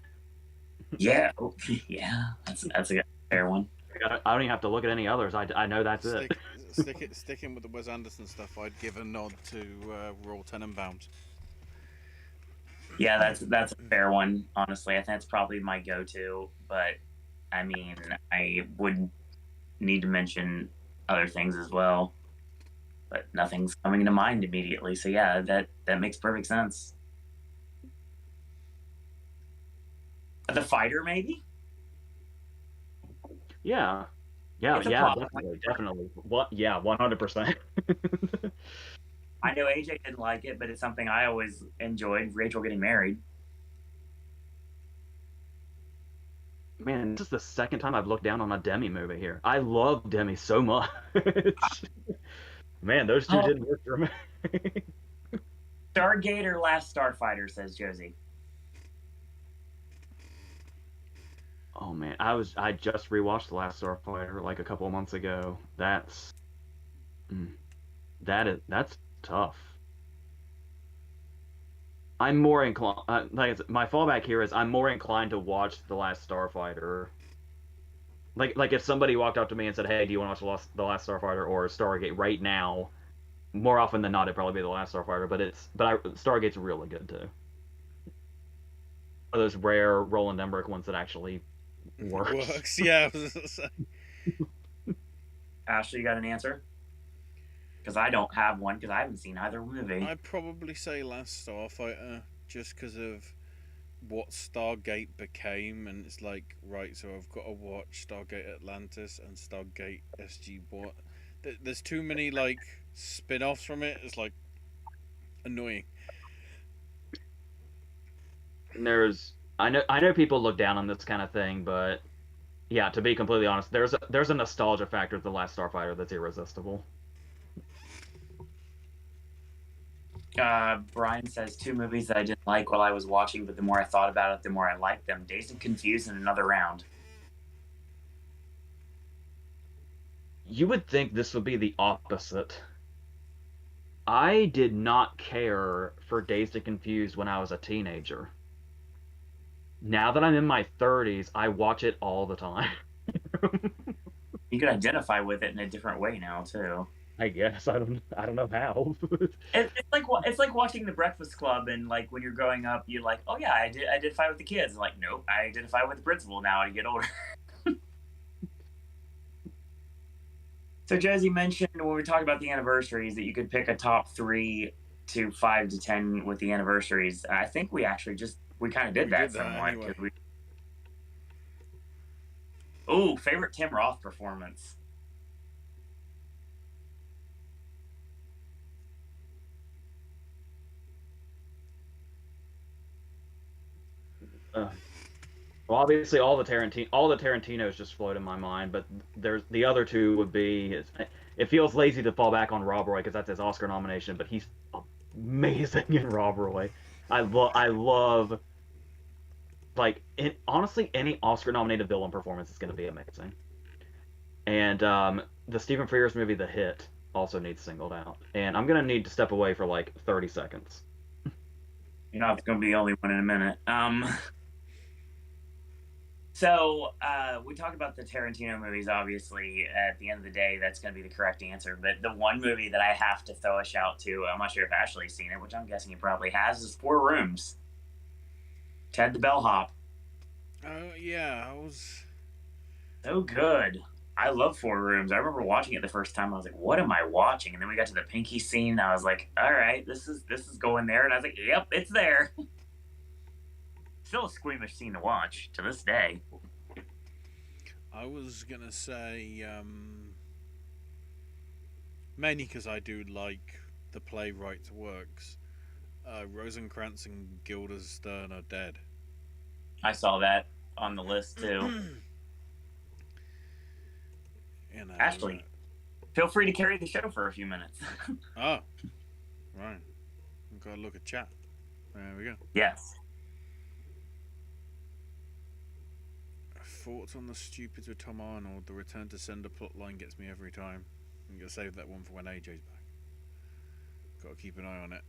Yeah. Yeah. That's a fair one. I don't even have to look at any others. I know that's it. Sticking with the Wes Anderson stuff, I'd give a nod to Royal Tenenbaums. Yeah, that's a fair one. Honestly, I think that's probably my go-to. But I mean, I would need to mention other things as well. But nothing's coming to mind immediately. So yeah, that makes perfect sense. The Fighter, maybe. Yeah, It's a yeah, plot. definitely. What? Yeah, 100%. I know AJ didn't like it, but it's something I always enjoyed. Rachel getting married. Man, this is the second time I've looked down on a Demi movie here. I love Demi so much. Man, those two Oh. didn't work for me. Stargate or Last Starfighter, says Josie. Oh man, I just rewatched The Last Starfighter like a couple of months ago. That's tough. I'm more inclined. Like I said, my fallback here is I'm more inclined to watch The Last Starfighter. Like if somebody walked up to me and said, "Hey, do you want to watch The Last Starfighter or Stargate right now?" More often than not, it'd probably be The Last Starfighter. Stargate's really good too. One of those rare Roland Emmerich ones that actually works. Yeah. Ashley, you got an answer? Because I don't have one because I haven't seen either movie. I'd probably say Last Starfighter, just because of what Stargate became, and it's like, right, so I've got to watch Stargate Atlantis and Stargate SG. What? There's too many like spin-offs from it. It's like annoying. And I know people look down on this kind of thing, but yeah, to be completely honest, there's a nostalgia factor to The Last Starfighter that's irresistible. Brian says 2 movies that I didn't like while I was watching, but the more I thought about it, the more I liked them. Dazed and Confused and Another Round. You would think this would be the opposite. I did not care for Dazed and Confused when I was a teenager. Now that I'm in my 30s, I watch it all the time. You can identify with it in a different way now too. I guess I don't know how. It's like watching The Breakfast Club, and like when you're growing up, you're like, oh yeah, I identify with the kids. And like, nope, I identify with the principal now as you get older. So Josie mentioned when we talked about the anniversaries that you could pick a top 3 to 5 to 10 with the anniversaries. I think we actually we kind of did that somewhat. Anyway. Oh, favorite Tim Roth performance. Well, obviously, all the Tarantinos just float in my mind, but there's the other two would be. It feels lazy to fall back on Rob Roy because that's his Oscar nomination, but he's amazing in Rob Roy. I love. Like, honestly, any Oscar-nominated villain performance is going to be amazing. And the Stephen Frears movie, The Hit, also needs singled out. And I'm going to need to step away for like 30 seconds. You're not going to be the only one in a minute. So we talked about the Tarantino movies, obviously. At the end of the day, that's going to be the correct answer. But the one movie that I have to throw a shout to, I'm not sure if Ashley's seen it, which I'm guessing he probably has, is 4 Rooms. Ted the Bellhop. Oh yeah, I was so good. I love 4 Rooms. I remember watching it the first time. I was like, "What am I watching?" And then we got to the Pinky scene. And I was like, "All right, this is going there." And I was like, "Yep, it's there." Still a squeamish scene to watch to this day. I was gonna say mainly because I do like the playwright's works. Rosencrantz and Guildenstern are dead. I saw that on the list too. You know, Ashley, feel free to carry the show for a few minutes. oh, right. We've got to look at chat. There we go. Yes. Thoughts on the Stupids with Tom Arnold. The return to sender plotline gets me every time. I'm gonna save that one for when AJ's back. Got to keep an eye on it.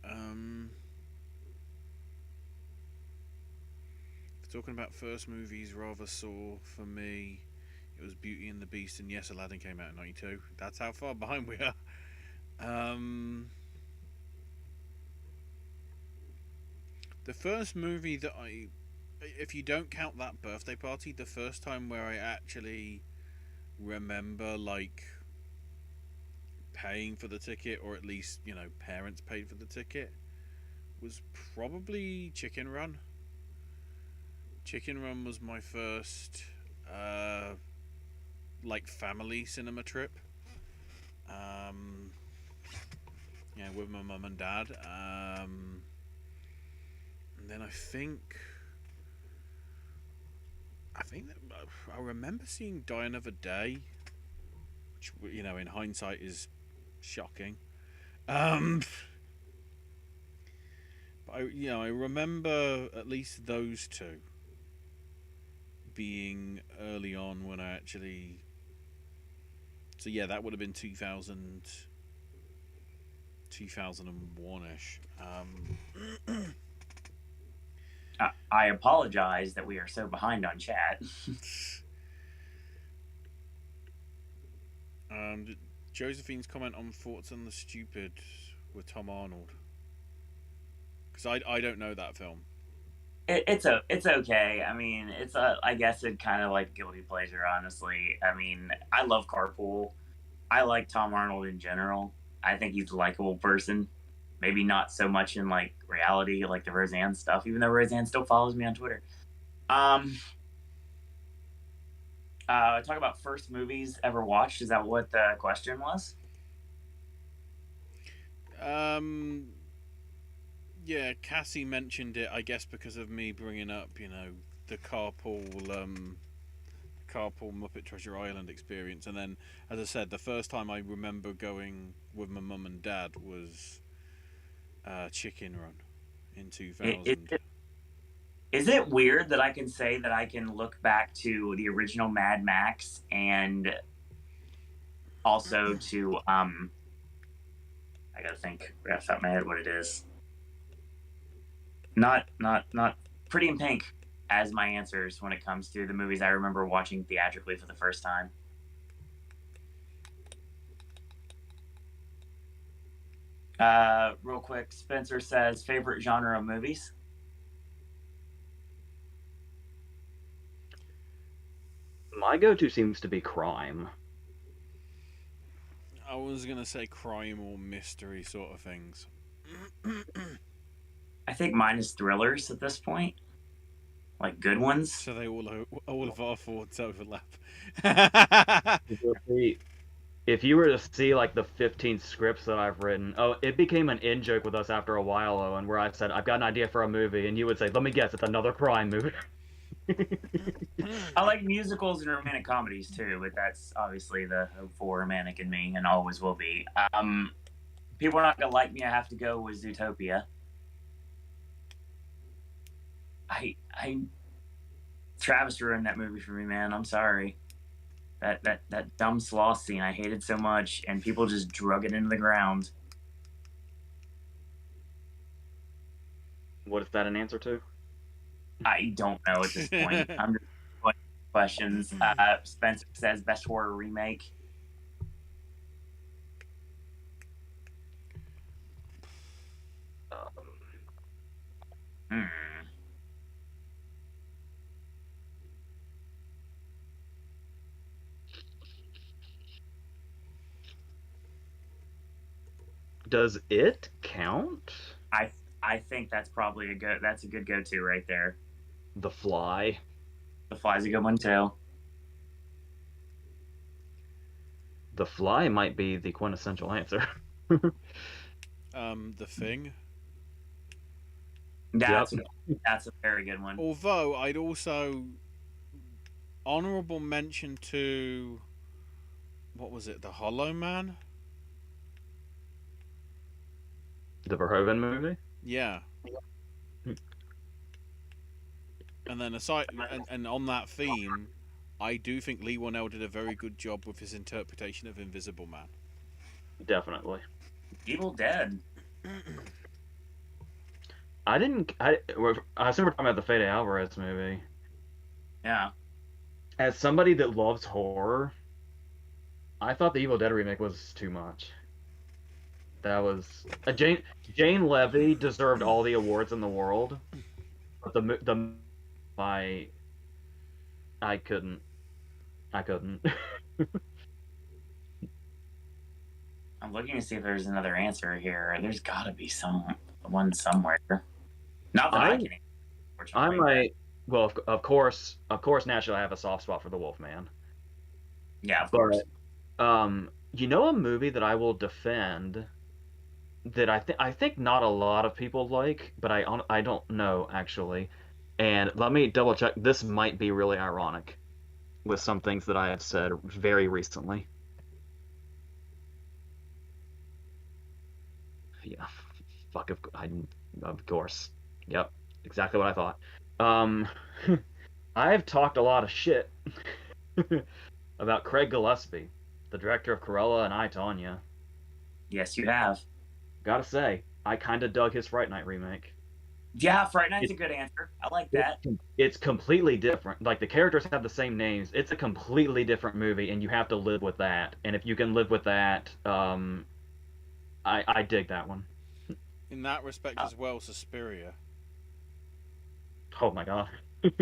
Talking about first movies, rather sore for me. It was Beauty and the Beast, and yes, Aladdin came out in '92. That's how far behind we are. The first movie that if you don't count that birthday party, the first time where I actually remember like paying for the ticket, or at least parents paid for the ticket, was probably Chicken Run. Chicken Run was my first like family cinema trip. With my mum and dad. And then I think that I remember seeing Die Another Day, which in hindsight is shocking. But I remember at least those two being early on when I actually. So yeah, that would have been 2001-ish. I apologize that we are so behind on chat. Josephine's comment on thoughts on the stupid with Tom Arnold, because I don't know that film. It's okay. I mean, I guess it kind of like guilty pleasure, honestly. I mean, I love Carpool. I like Tom Arnold in general. I think he's a likable person. Maybe not so much in like reality, like the Roseanne stuff, even though Roseanne still follows me on Twitter. Talk about first movies ever watched. Is that what the question was? Yeah, Cassie mentioned it, I guess, because of me bringing up, the carpool Muppet Treasure Island experience. And then, as I said, the first time I remember going with my mum and dad was Chicken Run in 2000. Is it weird that I can say that I can look back to the original Mad Max and also to I gotta think right off the top of my head what it is. Not Pretty in Pink as my answers when it comes to the movies I remember watching theatrically for the first time. Real quick, Spencer says favorite genre of movies. My go-to seems to be crime. I was gonna say crime or mystery sort of things. I think mine is thrillers at this point, like good ones. So they all of our thoughts overlap. If you were to see like the 15 scripts that I've written, it became an in-joke with us after a while, Owen, where I said, I've got an idea for a movie, and you would say, let me guess, it's another crime movie. I like musicals and romantic comedies too, but that's obviously the hopeful romantic in me and always will be. People are not going to like me, I have to go with Zootopia. Travis ruined that movie for me, man. I'm sorry. That dumb sloth scene I hated so much, and people just drug it into the ground. What is that an answer to? I don't know at this point. I'm just putting questions. Spencer says best horror remake. Does it count? I think that's probably a good go-to right there. The Fly. The Fly's a good one too. The Fly might be the quintessential answer. The Thing. Yep. That's a very good one. Although I'd also honorable mention to, what was it, The Hollow Man? The Verhoeven movie. Yeah. And then and on that theme, I do think Lee Whannell did a very good job with his interpretation of Invisible Man. Definitely. Evil Dead. I assume we're talking about the Fede Alvarez movie. Yeah. As somebody that loves horror, I thought the Evil Dead remake was too much. That was Jane Levy deserved all the awards in the world, but I couldn't. I'm looking to see if there's another answer here. There's got to be one somewhere. Not that I can. I might. Well, of course, naturally, I have a soft spot for the Wolfman. Yeah, of course. You know, a movie that I will defend that I think not a lot of people like, but I don't know actually. And let me double check. This might be really ironic with some things that I have said very recently. Yeah, of course. Yep, exactly what I thought. Um, I've talked a lot of shit about Craig Gillespie, the director of Cruella and I, Tonya. Yes, you have. Gotta say, I kind of dug his Fright Night remake. Yeah, Fright Night's a good answer. I like that. It's completely different. Like, the characters have the same names. It's a completely different movie, and you have to live with that. And if you can live with that, I dig that one. In that respect as well, Suspiria. Oh my god.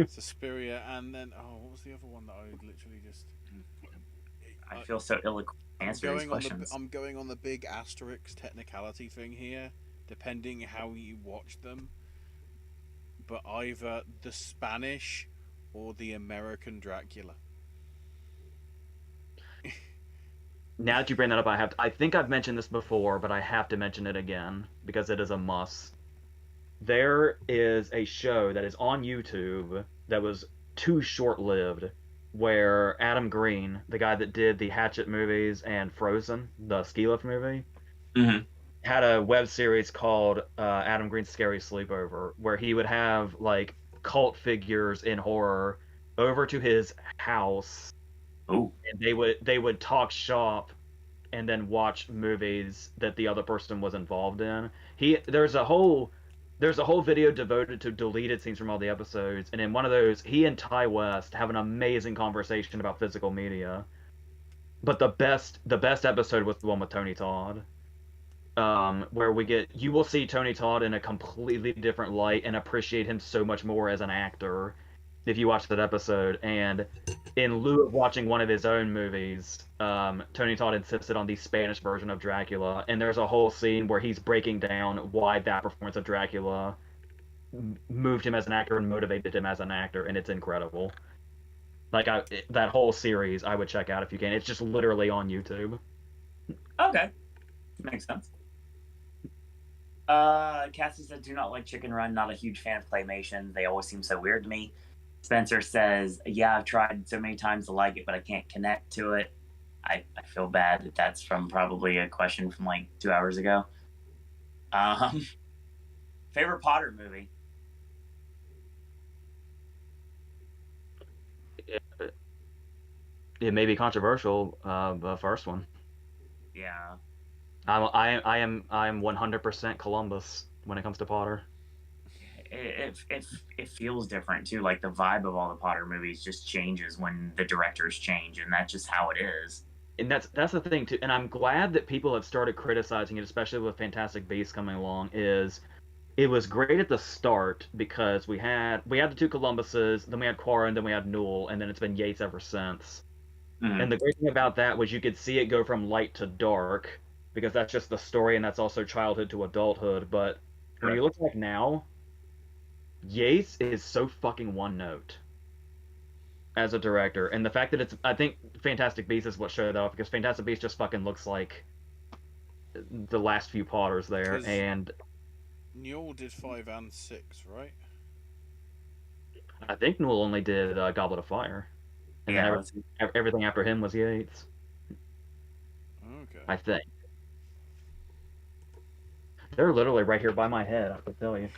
Suspiria, and then what was the other one that I literally just? I feel so ill-equipped to answer these questions. I'm going on the big asterisk technicality thing here, depending how you watch them. But either the Spanish or the American Dracula. Now that you bring that up, I think I've mentioned this before, but I have to mention it again because it is a must. There is a show that is on YouTube that was too short-lived, where Adam Green, the guy that did the Hatchet movies and Frozen, the ski lift movie, had a web series called Adam Green's Scary Sleepover, where he would have like cult figures in horror over to his house. Oh. And they would talk shop and then watch movies that the other person was involved in. There's a whole video devoted to deleted scenes from all the episodes, and in one of those, he and Ty West have an amazing conversation about physical media. But the best episode was the one with Tony Todd, where you will see Tony Todd in a completely different light and appreciate him so much more as an actor if you watch that episode. And in lieu of watching one of his own movies, Tony Todd insisted on the Spanish version of Dracula, and there's a whole scene where he's breaking down why that performance of Dracula moved him as an actor and motivated him as an actor, and it's incredible. Like, that whole series I would check out if you can. It's just literally on YouTube. Okay. Makes sense. Cassie said, do not like Chicken Run, not a huge fan of claymation. They always seem so weird to me. Spencer says, yeah, I've tried so many times to like it, but I can't connect to it. I feel bad that that's from probably a question from like 2 hours ago. Favorite Potter movie? It may be controversial, the first one. Yeah. I am 100% Columbus when it comes to Potter. It feels different too. Like, the vibe of all the Potter movies just changes when the directors change, and that's just how it is. And that's the thing too. And I'm glad that people have started criticizing it, especially with Fantastic Beasts coming along. It was great at the start because we had the two Columbuses, then we had Quarren, then we had Newell, and then it's been Yates ever since. Mm-hmm. And the great thing about that was you could see it go from light to dark, because that's just the story, and that's also childhood to adulthood. But when you look back now, Yates is so fucking one note as a director, and the fact that I think Fantastic Beasts is what showed that off because Fantastic Beasts just fucking looks like the last few Potters there, Because and Newell did 5 and 6, right? I think Newell only did Goblet of Fire, and then Yeah, that's everything after him was Yates. Okay. I think they're literally right here by my head. I can tell you.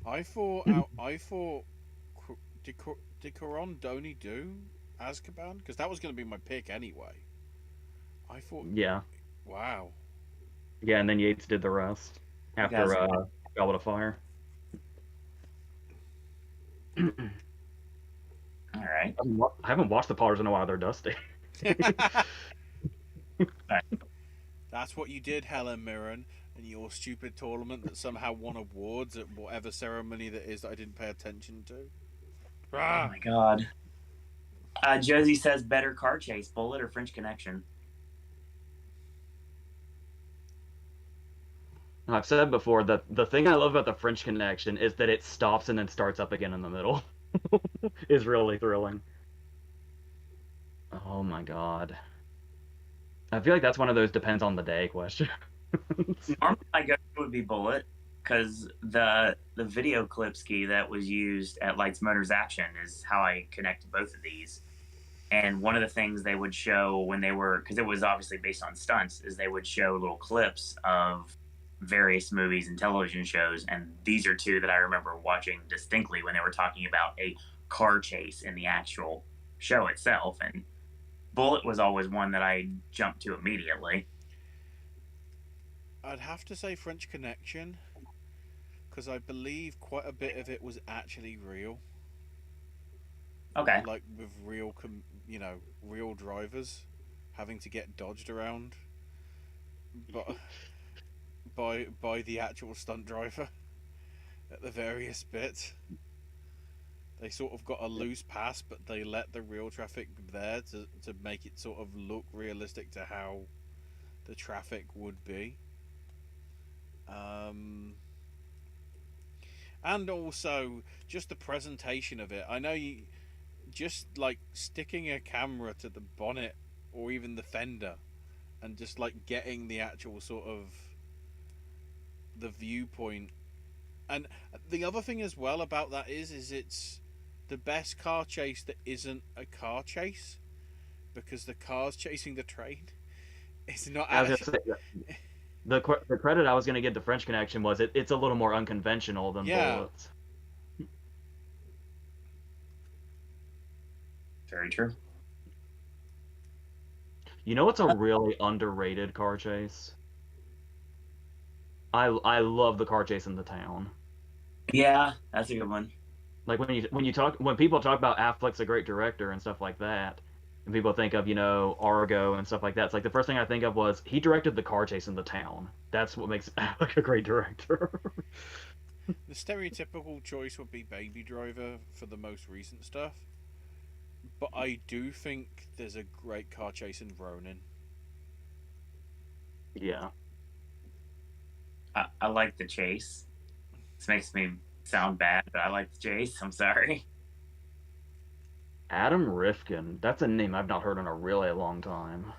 I thought, did Coron Donnie do Azkaban? Because that was going to be my pick anyway. I thought, Yeah, wow. yeah, and then Yates did the rest guys. after Goblet of Fire. All right. I haven't watched the Potters in a while. They're dusty. That's what you did, Helen Mirren, and your stupid tournament that somehow won awards at whatever ceremony that is that I didn't pay attention to. Oh my god. Josie says better car chase, Bullet or French Connection? I've said before that the thing I love about the French Connection is that it stops and then starts up again in the middle. Is really thrilling. Oh my god. I feel like that's one of those depends on the day questions. Normally, my go would be Bullet because the video clip ski that was used at Lights Motors Action is how I connected both of these. And one of the things they would show when they were, because it was obviously based on stunts, is they would show little clips of various movies and television shows. And these are two that I remember watching distinctly when they were talking about a car chase in the actual show itself. And Bullet was always one that I jumped to immediately. I'd have to say French Connection, because I believe quite a bit of it was actually real. Okay. Like with real, real drivers having to get dodged around, but by the actual stunt driver at the various bits. They sort of got a loose pass, but they let the real traffic there to make it sort of look realistic to how the traffic would be. And also just the presentation of it. I know you just like sticking a camera to the bonnet or even the fender and just like getting the actual sort of the viewpoint. And the other thing as well about that is it's the best car chase that isn't a car chase, because the car's chasing the train. It's not I was gonna say, the credit I was going to give to French Connection was it's a little more unconventional than Yeah. Bullets. Very true. You know what's a really underrated car chase? I love the car chase in the town. Yeah, that's a good one. Like when people talk about Affleck's a great director and stuff like that, and people think of Argo and stuff like that, it's like the first thing I think of was he directed the car chase in the town. That's what makes Affleck a great director. The stereotypical choice would be Baby Driver for the most recent stuff, but I do think there's a great car chase in Ronin. Yeah. I like the chase. This makes me sound bad, but I like the chase. I'm sorry. Adam Rifkin. That's a name I've not heard in a really long time.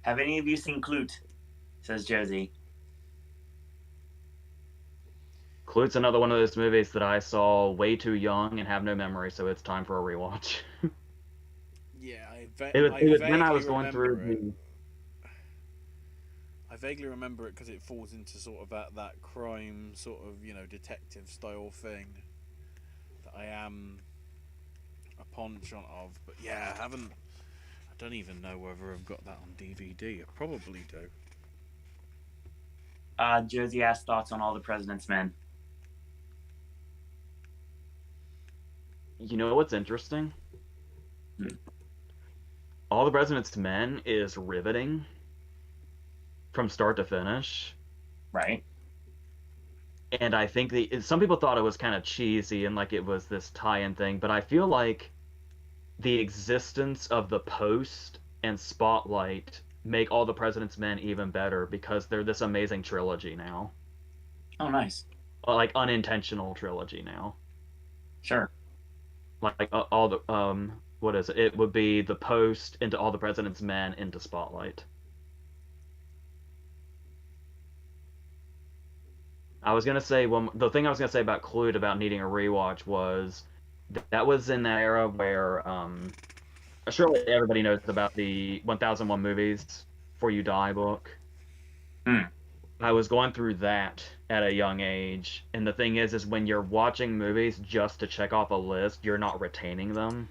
Have any of you seen Clute? Says Josie. Clute's another one of those movies that I saw way too young and have no memory, so it's time for a rewatch. Yeah, It was when I was going through I vaguely remember it because it falls into sort of that crime sort of detective style thing that I am a penchant of. But yeah, I don't even know whether I've got that on DVD. I probably do. Josie asked thoughts on All the President's Men. You know what's interesting? All the President's Men is riveting from start to finish. Right. And I think some people thought it was kind of cheesy and like it was this tie-in thing, but I feel like the existence of the Post and Spotlight make All the President's Men even better because they're this amazing trilogy now. Oh, nice. Like unintentional trilogy now. Sure. Like all the what is it? It would be The Post into All the President's Men into Spotlight. I was gonna say the thing I was gonna say about Clued about needing a rewatch was that was in that era where surely everybody knows about the 1001 Movies Before You Die book. Hmm. I was going through that at a young age, and the thing is when you're watching movies just to check off a list, you're not retaining them,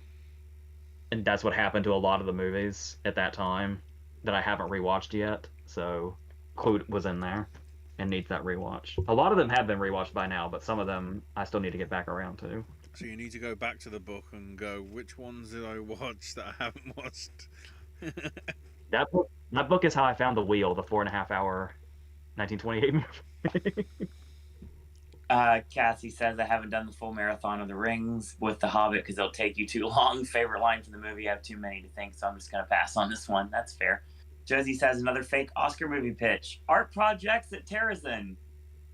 and that's what happened to a lot of the movies at that time that I haven't rewatched yet. So, Clue was in there and needs that rewatch. A lot of them have been rewatched by now, but some of them I still need to get back around to. So you need to go back to the book and go, which ones did I watch that I haven't watched? That book is how I found The Wheel, the 4.5 hour 1928 movie. Cassie says, I haven't done the full marathon of The Rings with The Hobbit because it'll take you too long. Favorite line from the movie, I have too many to think, so I'm just going to pass on this one. That's fair. Josie says, another fake Oscar movie pitch. Art projects at Terrazin.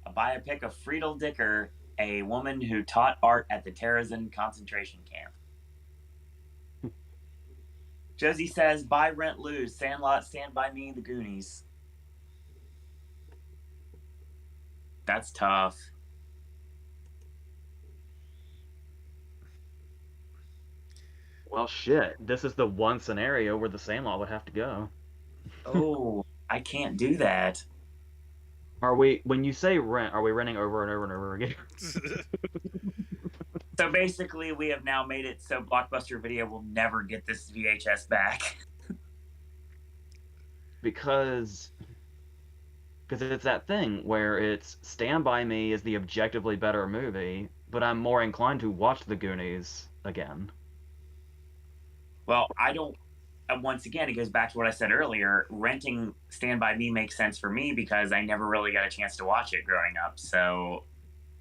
A biopic of Friedel Dicker, a woman who taught art at the Terrazin concentration camp. Josie says, buy, rent, lose. Sandlot, Stand By Me, The Goonies. That's tough. Well, shit. This is the one scenario where the Sandlot would have to go. Oh, I can't do that. Are we, when you say rent, are we renting over and over and over again? So basically, we have now made it so Blockbuster Video will never get this VHS back. Because it's that thing where it's Stand By Me is the objectively better movie, but I'm more inclined to watch The Goonies again. Well, I don't. Once again, it goes back to what I said earlier. Renting Stand By Me makes sense for me because I never really got a chance to watch it growing up. So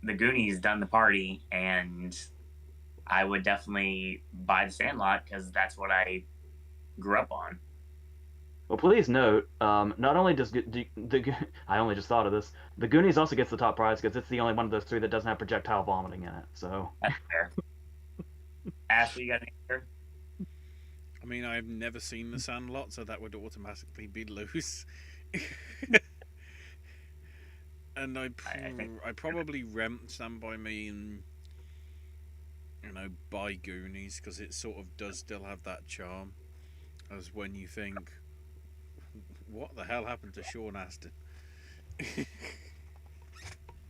The Goonies done the party, and I would definitely buy The Sandlot because that's what I grew up on. Well, please note, not only does I only just thought of this, The Goonies also gets the top prize because it's the only one of those three that doesn't have projectile vomiting in it. So That's fair. Ashley, you got an answer? I mean, I've never seen The Sandlot, so that would automatically be loose. And I probably rent Stand By Me and, buy Goonies, because it sort of does still have that charm. As when you think, what the hell happened to Sean Astin?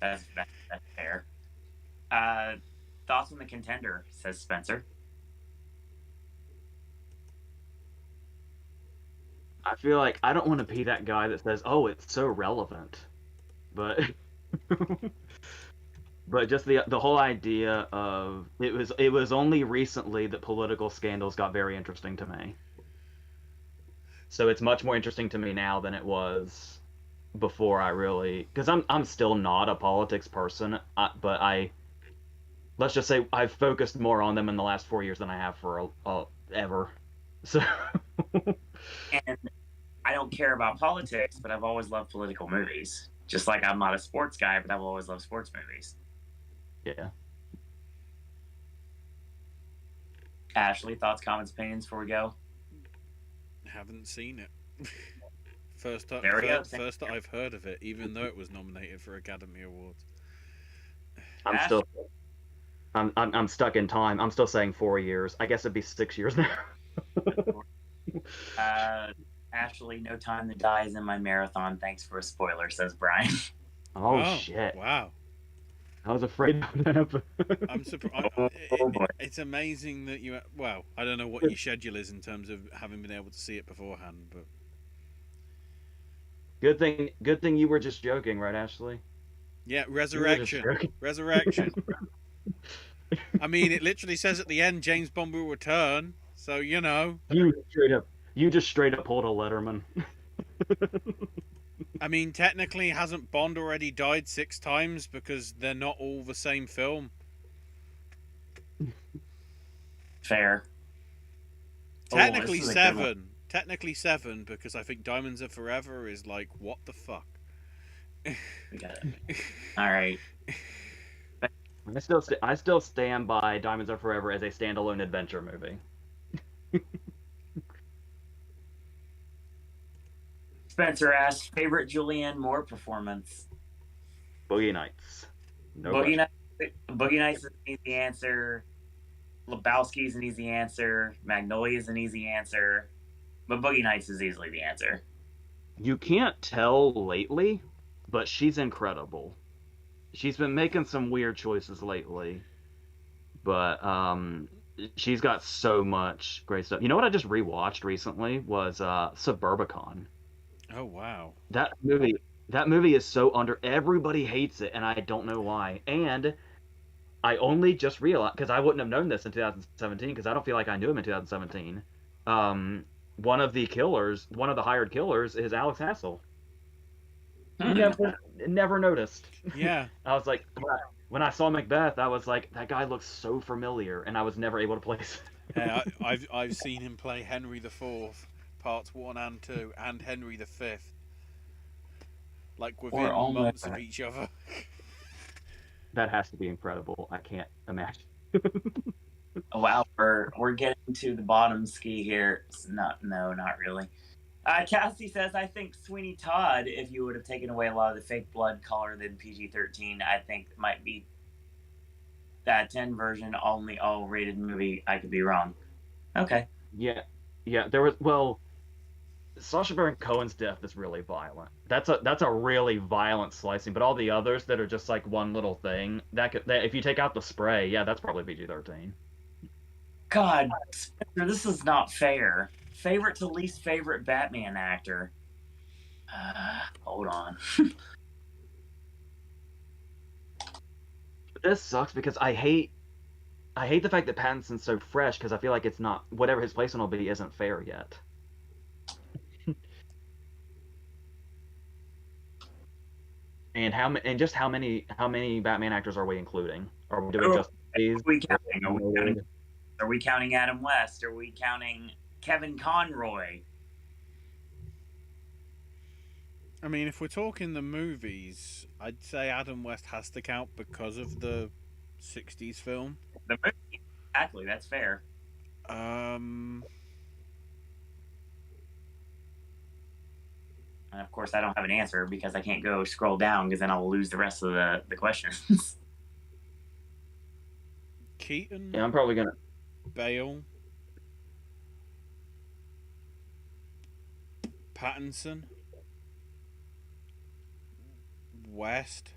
That's fair. Thoughts on The Contender, says Spencer. I feel like I don't want to be that guy that says, "Oh, it's so relevant," but but just the whole idea of it was only recently that political scandals got very interesting to me. So it's much more interesting to me now than it was before. I really, because I'm still not a politics person, but let's just say I've focused more on them in the last 4 years than I have for ever. So. And I don't care about politics, but I've always loved political movies. Just like I'm not a sports guy, but I've always loved sports movies. Yeah. Ashley, thoughts, comments, opinions before we go? Haven't seen it. First that I've heard of it, even though it was nominated for Academy Awards. I'm stuck in time. I'm still saying 4 years. I guess it'd be 6 years now. Ashley, No Time to Die is in my marathon. Thanks for a spoiler, says Brian. Oh, shit. Wow. I was afraid that would happen. I'm surprised. It's amazing that you. Well, I don't know what your schedule is in terms of having been able to see it beforehand, but good thing you were just joking, right, Ashley? Yeah, Resurrection. Resurrection. I mean, it literally says at the end, James Bond will return. So You just straight up pulled a Letterman. I mean, technically, hasn't Bond already died 6 times because they're not all the same film? Fair. Technically 7. Technically 7, because I think Diamonds Are Forever is like, what the fuck? We got it. All right. I still stand by Diamonds Are Forever as a standalone adventure movie. Spencer asks, favorite Julianne Moore performance? Boogie Nights. No Boogie question. Nights. Boogie Nights is an easy answer. Lebowski's an easy answer. Magnolia's an easy answer. But Boogie Nights is easily the answer. You can't tell lately, but she's incredible. She's been making some weird choices lately, but she's got so much great stuff. You know what I just rewatched recently was Suburbicon. Oh wow. That movie is so under. Everybody hates it, and I don't know why. And I only just realized, because I wouldn't have known this in 2017, because I don't feel like I knew him in 2017. One of the hired killers is Alex Hassel. Never noticed. Yeah. I was like, when I saw Macbeth, I was like, that guy looks so familiar, and I was never able to place it. Hey, I've seen him play Henry IV, parts 1 and 2, and Henry V, like within months of each other. That has to be incredible. I can't imagine. Wow, we're getting to the bottom ski here. Not really. Cassie says, I think Sweeney Todd, if you would have taken away a lot of the fake blood color than PG-13, I think might be that 10 version, only all-rated movie. I could be wrong. Okay. Yeah, Sacha Baron Cohen's death is really violent. That's a really violent slicing, but all the others that are just like one little thing, that if you take out the spray, yeah, that's probably PG-13. God, Spencer, this is not fair. Favorite to least favorite Batman actor? Hold on. This sucks because I hate the fact that Pattinson's so fresh, because I feel like it's not, whatever his placement will be isn't fair yet. And how many Batman actors are we including? Are we doing just these? Are we counting Adam West? Are we counting Kevin Conroy? I mean, if we're talking the movies, I'd say Adam West has to count because of the 60s film. The movie, exactly, that's fair. And of course, I don't have an answer because I can't go scroll down because then I'll lose the rest of the questions. Keaton? Yeah, I'm probably gonna. Bale? Pattinson? West?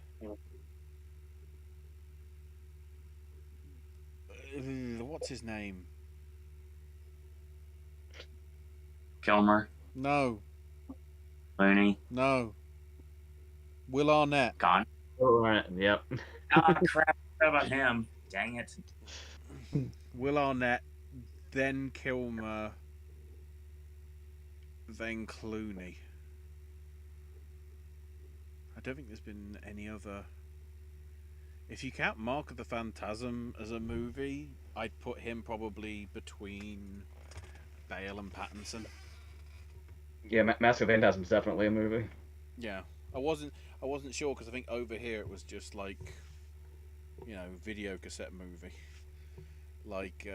What's his name? Kilmer? No. Looney? No. Will Arnett? Gone? Oh, yep. Crap about him. Dang it. Will Arnett, then Kilmer, then Clooney. I don't think there's been any other. If you count Mark of the Phantasm as a movie, I'd put him probably between Bale and Pattinson. Yeah, Mask of the Phantasm is definitely a movie. Yeah, I wasn't sure because I think over here it was just like, video cassette movie. Like,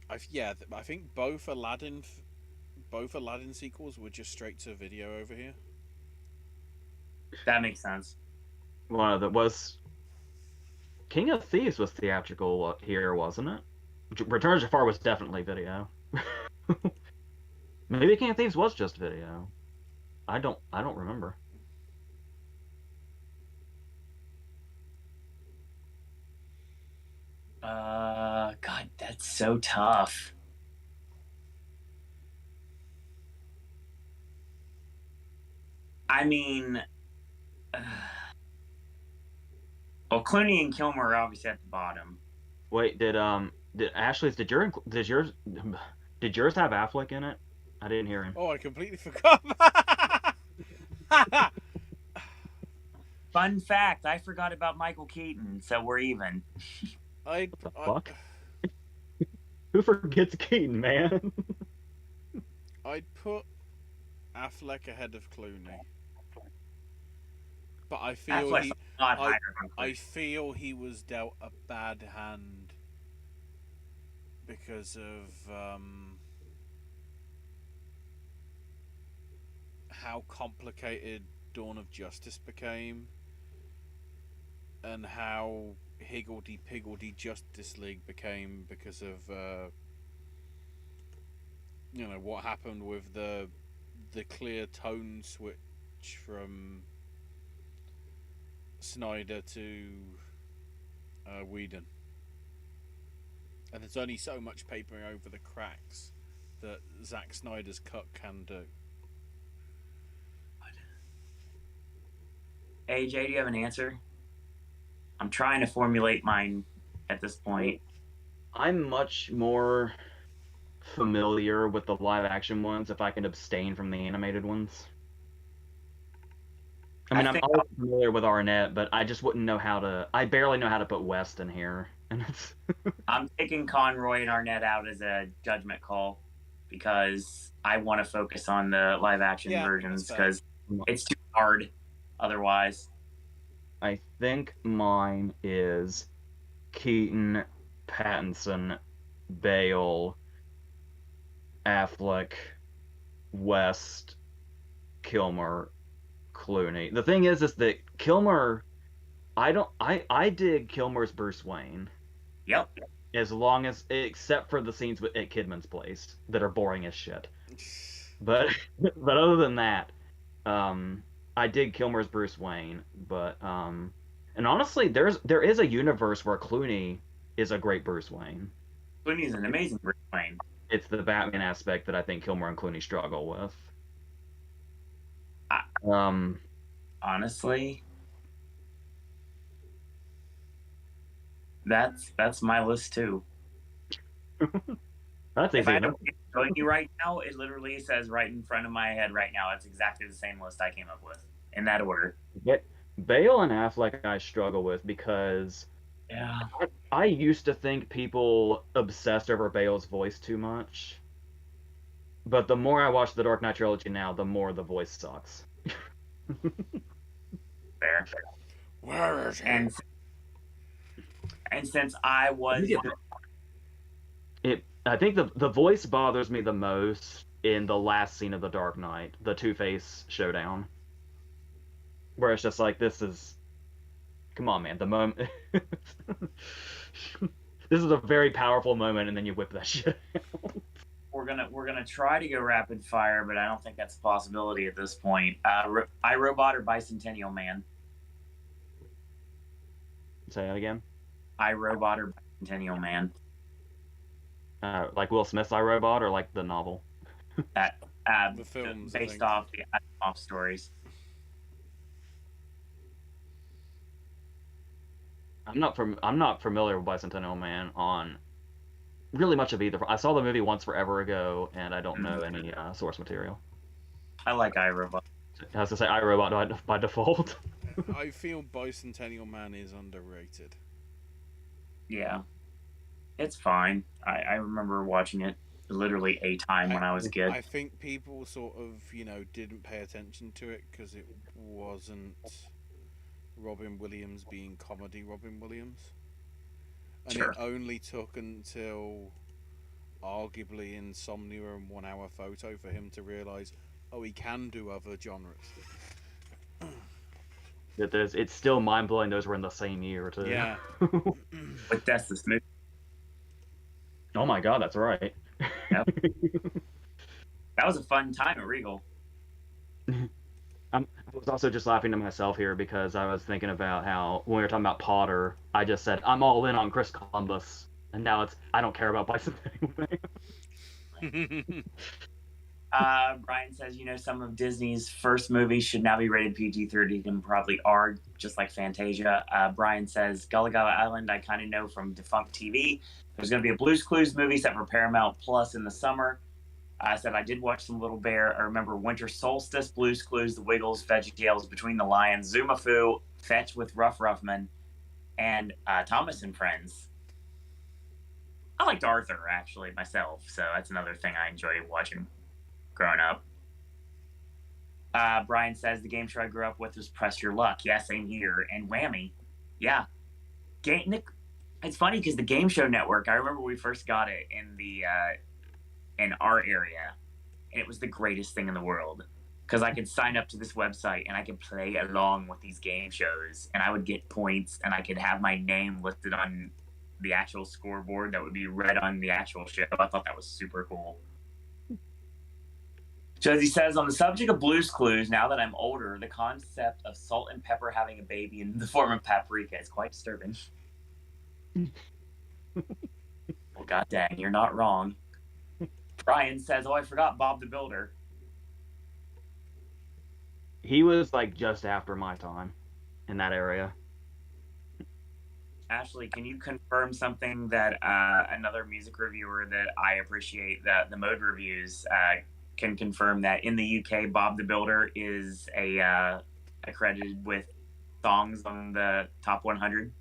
I think both Aladdin sequels were just straight to video over here. That makes sense. One of them was King of Thieves was theatrical here, wasn't it? Return of Jafar was definitely video. Maybe King of Thieves was just video. I don't remember. God, that's so tough. I mean, well, Clooney and Kilmer are obviously at the bottom. Wait, did Ashley's did yours have Affleck in it? I didn't hear him. Oh, I completely forgot. Fun fact: I forgot about Michael Keaton, so we're even. Fuck. Who forgets Keaton, man? I'd put Affleck ahead of Clooney, but Affleck's a lot I, higher than I Clooney. feel he was dealt a bad hand because of how complicated Dawn of Justice became, and how higgledy-piggledy Justice League became because of what happened with the clear tone switch from Snyder to Whedon, and there's only so much papering over the cracks that Zack Snyder's cut can do. AJ, do you have an answer? I'm trying to formulate mine at this point. I'm much more familiar with the live action ones if I can abstain from the animated ones. I mean, I I'm think always familiar with Arnett, but I just wouldn't know how to. I barely know how to put West in here, and it's. I'm taking Conroy and Arnett out as a judgment call because I want to focus on the live action versions because it's too hard otherwise. I think mine is Keaton, Pattinson, Bale, Affleck, West, Kilmer, Clooney. The thing is that Kilmer, I dig Kilmer's Bruce Wayne. Yep. As long as, except for the scenes at Kidman's place that are boring as shit. But but other than that, I dig Kilmer's Bruce Wayne. But and honestly, there is a universe where Clooney is a great Bruce Wayne. Clooney's an amazing Bruce Wayne. It's the Batman aspect that I think Kilmer and Clooney struggle with. Honestly, that's my list too. That's If easy I enough. don't showing you right now, it literally says right in front of my head right now. It's exactly the same list I came up with in that order. Bale and Affleck I struggle with because Yeah. I used to think people obsessed over Bale's voice too much. But the more I watch the Dark Knight trilogy now, the more the voice sucks. Fair. Where is he? And since I was I think the voice bothers me the most in the last scene of the Dark Knight, the Two-Face showdown, where it's just like, this is, come on, man, the moment. This is a very powerful moment, and then you whip that shit out. we're gonna try to go rapid fire, but I don't think that's a possibility at this point. iRobot or Bicentennial Man? Say that again. iRobot or Bicentennial Man? Like Will Smith's iRobot, or like the novel? The films, based off the Asimov stories. I'm not familiar with Bicentennial Man on really much of either. I saw the movie once forever ago, and I don't know any source material. I like iRobot. I was to say iRobot by default. I feel Bicentennial Man is underrated. Yeah, it's fine. I remember watching it literally a time when I was a kid. I think people sort of, didn't pay attention to it because it wasn't Robin Williams being comedy Robin Williams. And Sure. it only took until arguably Insomnia and 1 Hour Photo for him to realise, oh, he can do other genres. It's still mind blowing those were in the same year too. Yeah. With That's the Smooth. Oh my god, that's right. Yep. That was a fun time at Regal. I was also just laughing to myself here because I was thinking about how when we were talking about Potter, I just said I'm all in on Chris Columbus, and now it's I don't care about Bicentennial Man. Brian says, some of Disney's first movies should now be rated PG-13 and probably are, just like Fantasia. Brian says, Gullah Gullah Island, I kind of know from defunct TV. There's going to be a Blue's Clues movie set for Paramount Plus in the summer. I said I did watch some Little Bear. I remember Winter Solstice, Blue's Clues, The Wiggles, VeggieTales, Between the Lions, Zoomafoo, Fetch with Ruff Ruffman, and Thomas and Friends. I liked Arthur, actually, myself, so that's another thing I enjoy watching growing up. Brian says, the game show I grew up with was Press Your Luck. Yeah, same here. And Whammy. Yeah. It's funny because the Game Show Network, I remember we first got it in our area, and it was the greatest thing in the world. Because I could sign up to this website and I could play along with these game shows, and I would get points, and I could have my name listed on the actual scoreboard that would be read on the actual show. I thought that was super cool. So as he says, on the subject of Blue's Clues, now that I'm older, the concept of salt and pepper having a baby in the form of paprika is quite disturbing. Well, god dang, you're not wrong. Brian says, oh, I forgot Bob the Builder. He was like just after my time in that area. Ashley, can you confirm something that another music reviewer that I appreciate, the Mode Reviews, can confirm that in the UK, Bob the Builder is accredited with songs on the top 100?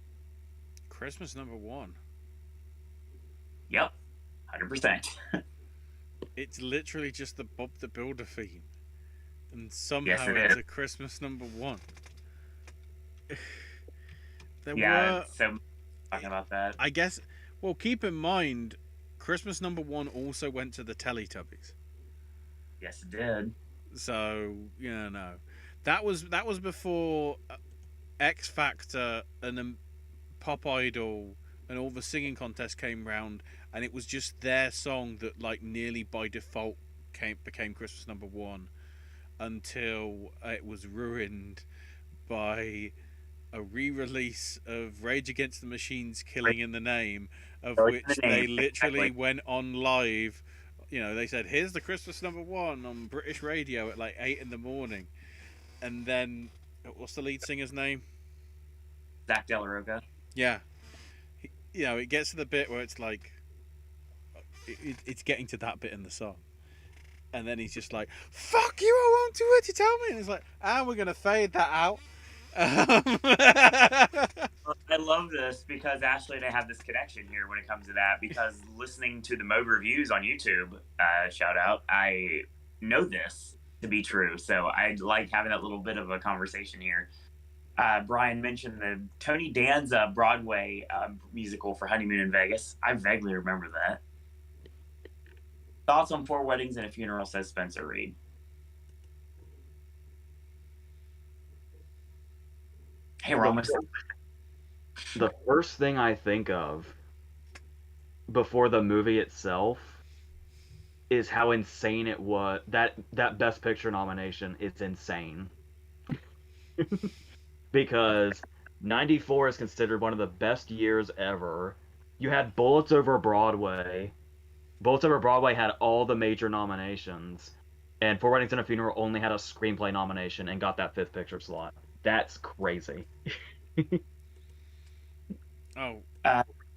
Christmas #1. Yep, 100%. It's literally just the Bob the Builder theme. And somehow it's a Christmas #1. So talking about that. I guess, well, keep in mind, Christmas #1 also went to the Teletubbies. Yes, it did. So, no. That was before X Factor and Pop Idol and all the singing contests came round, and it was just their song that, like, nearly by default became Christmas #1 until it was ruined by a re-release of Rage Against the Machine's Killing in the Name, of which they literally went on live. They said, here's the Christmas #1 on British radio at like 8 in the morning. And then, what's the lead singer's name? Zach De La Rocha. Yeah. It gets to the bit where it's like, it's getting to that bit in the song. And then he's just like, fuck you, I won't do it, you tell me. And it's like, we're going to fade that out. I love this because Ashley and I have this connection here when it comes to that, because listening to the Mode Reviews on YouTube, shout out, I know this to be true, so I like having that little bit of a conversation here. Brian mentioned the Tony Danza Broadway musical for Honeymoon in Vegas. I vaguely remember that. Thoughts on 4 Weddings and a Funeral, says Spencer Reed. Hey, we're almost. The first thing I think of before the movie itself is how insane it was. That Best Picture nomination is insane. Because 94 is considered one of the best years ever. You had Bullets Over Broadway. Bullets Over Broadway had all the major nominations. And 4 Weddings and a Funeral only had a screenplay nomination and got that 5th picture slot. That's crazy. On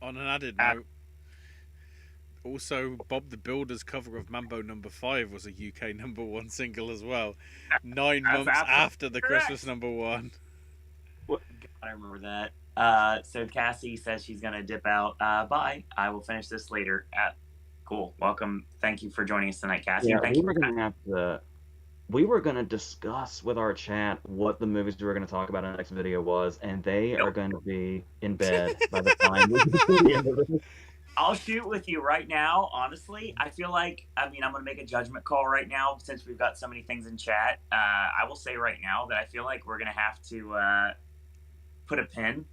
an added note, also Bob the Builder's cover of Mambo #5 was a UK #1 single as well, 9 months after the correct. Christmas #1. I remember that. So Cassie says she's gonna dip out. Bye. I will finish this later. Cool. Welcome. Thank you for joining us tonight, Cassie. Yeah, Thank we you. were gonna have to. We were gonna discuss with our chat what the movies we were gonna talk about in the next video was, and they are going to be in bed by the time we get to the end of this. I'll shoot with you right now. Honestly, I feel like, I'm going to make a judgment call right now since we've got so many things in chat. I will say right now that I feel like we're going to have to put a pin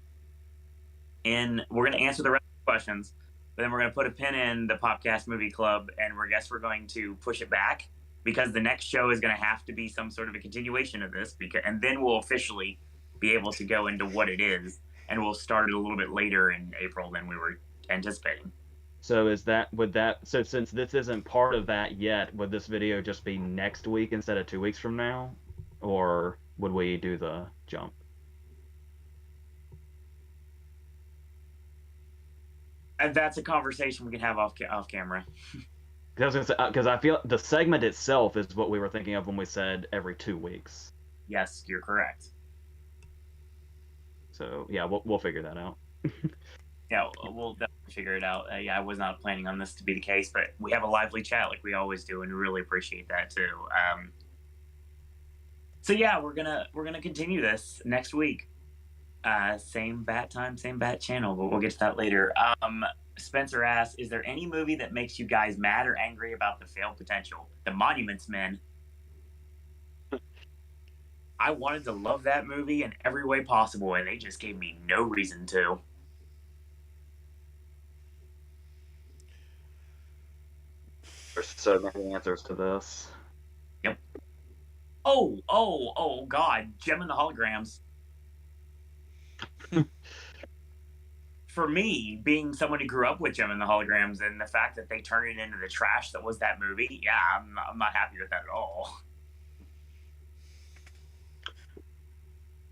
in. We're going to answer the rest of the questions, but then we're going to put a pin in the Popcast Movie Club, and we're going to push it back because the next show is going to have to be some sort of a continuation of this, and then we'll officially be able to go into what it is, and we'll start it a little bit later in April than we were anticipating. So so since this isn't part of that yet, would this video just be next week instead of 2 weeks from now, or would we do the jump? And that's a conversation we can have off camera. Because I feel the segment itself is what we were thinking of when we said every 2 weeks. Yes, you're correct. So yeah, we'll figure that out. Yeah, we'll definitely figure it out. Yeah, I was not planning on this to be the case, but we have a lively chat like we always do, and really appreciate that too. So yeah, we're gonna continue this next week. Same bat time, same bat channel, but we'll get to that later. Spencer asks, is there any movie that makes you guys mad or angry about the failed potential? The Monuments Men. I wanted to love that movie in every way possible, and they just gave me no reason to. There's so many answers to this. Yep. Oh, God. Gem and the Holograms. For me, being someone who grew up with Gem and the Holograms and the fact that they turned it into the trash that was that movie, yeah, I'm not happy with that at all.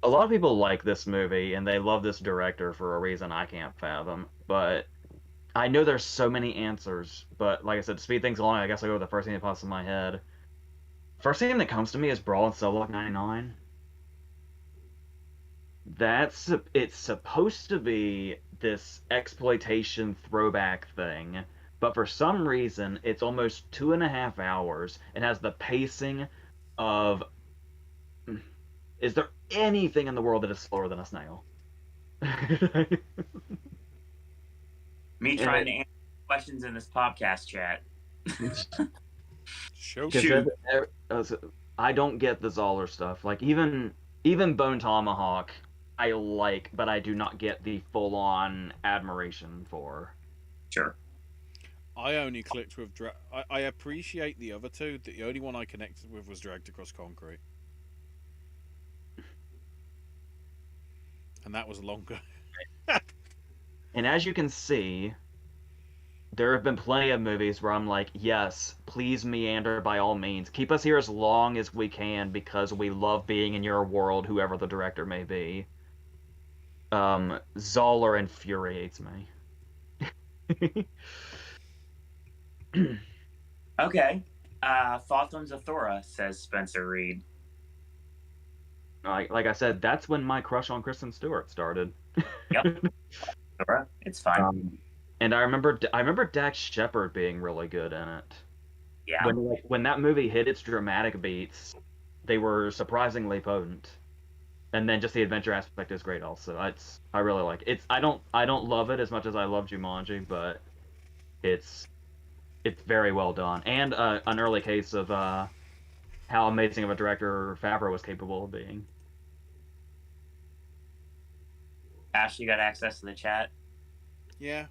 A lot of people like this movie, and they love this director for a reason I can't fathom. But I know there's so many answers. But like I said, to speed things along, I guess I'll go with the first thing that pops in my head. First thing that comes to me is Brawl in Cell Block 99. It's supposed to be this exploitation throwback thing, but for some reason it's almost 2.5 hours and has the pacing of, is there anything in the world that is slower than a snail? Me trying to answer questions in this podcast chat. Shoot. I don't get the Zoller stuff. Like even Bone Tomahawk, I like, but I do not get the full-on admiration for. Sure. I only clicked with I appreciate the other two. The only one I connected with was Dragged Across Concrete, and that was longer. And as you can see, there have been plenty of movies where I'm like, yes, please meander by all means. Keep us here as long as we can because we love being in your world, whoever the director may be. Zoller infuriates me. Okay. Thoughts on Zathura, says Spencer Reed. Like I said, that's when my crush on Kristen Stewart started. Yep. Zathura, it's fine. And I remember Dax Shepard being really good in it. Yeah. When that movie hit its dramatic beats, they were surprisingly potent. And then just the adventure aspect is great also. I really like it. I don't love it as much as I love Jumanji, but it's very well done. And an early case of how amazing of a director Favreau was capable of being. Ash, you got access to the chat? Yeah.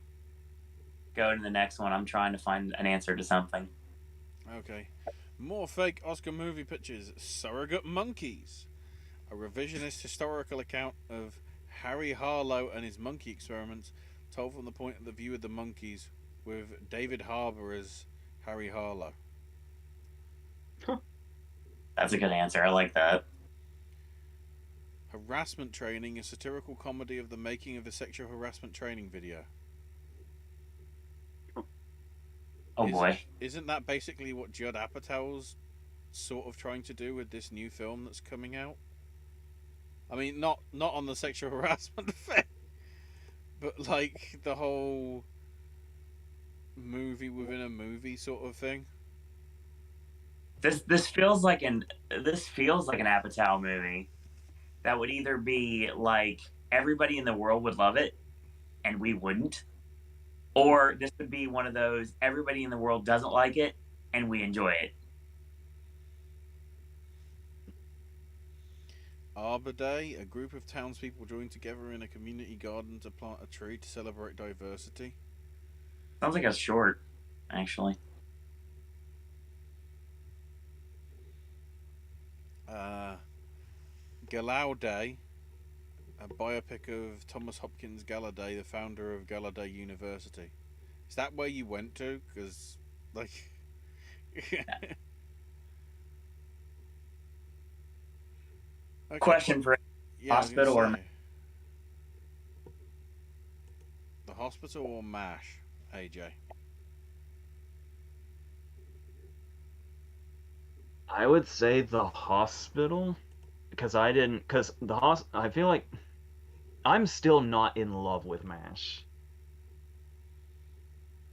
Go to the next one. I'm trying to find an answer to something. Okay. More fake Oscar movie pictures. Surrogate Monkeys. A revisionist historical account of Harry Harlow and his monkey experiments, told from the point of view of the monkeys, with David Harbour as Harry Harlow. Huh. That's a good answer. I like that. Harassment Training, a satirical comedy of the making of a sexual harassment training video. Oh boy. Isn't that basically what Judd Apatow's sort of trying to do with this new film that's coming out? I mean, not on the sexual harassment thing, but like the whole movie within a movie sort of thing. This feels like an Apatow movie that would either be like everybody in the world would love it and we wouldn't, or this would be one of those everybody in the world doesn't like it and we enjoy it. Arbor Day, a group of townspeople join together in a community garden to plant a tree to celebrate diversity. Sounds like a short, actually. Gallaudet, a biopic of Thomas Hopkins Gallaudet, the founder of Gallaudet University. Is that where you went to? Because, like... Okay. Question for hospital or... The hospital or MASH, AJ? I would say the hospital, because I feel like I'm still not in love with MASH.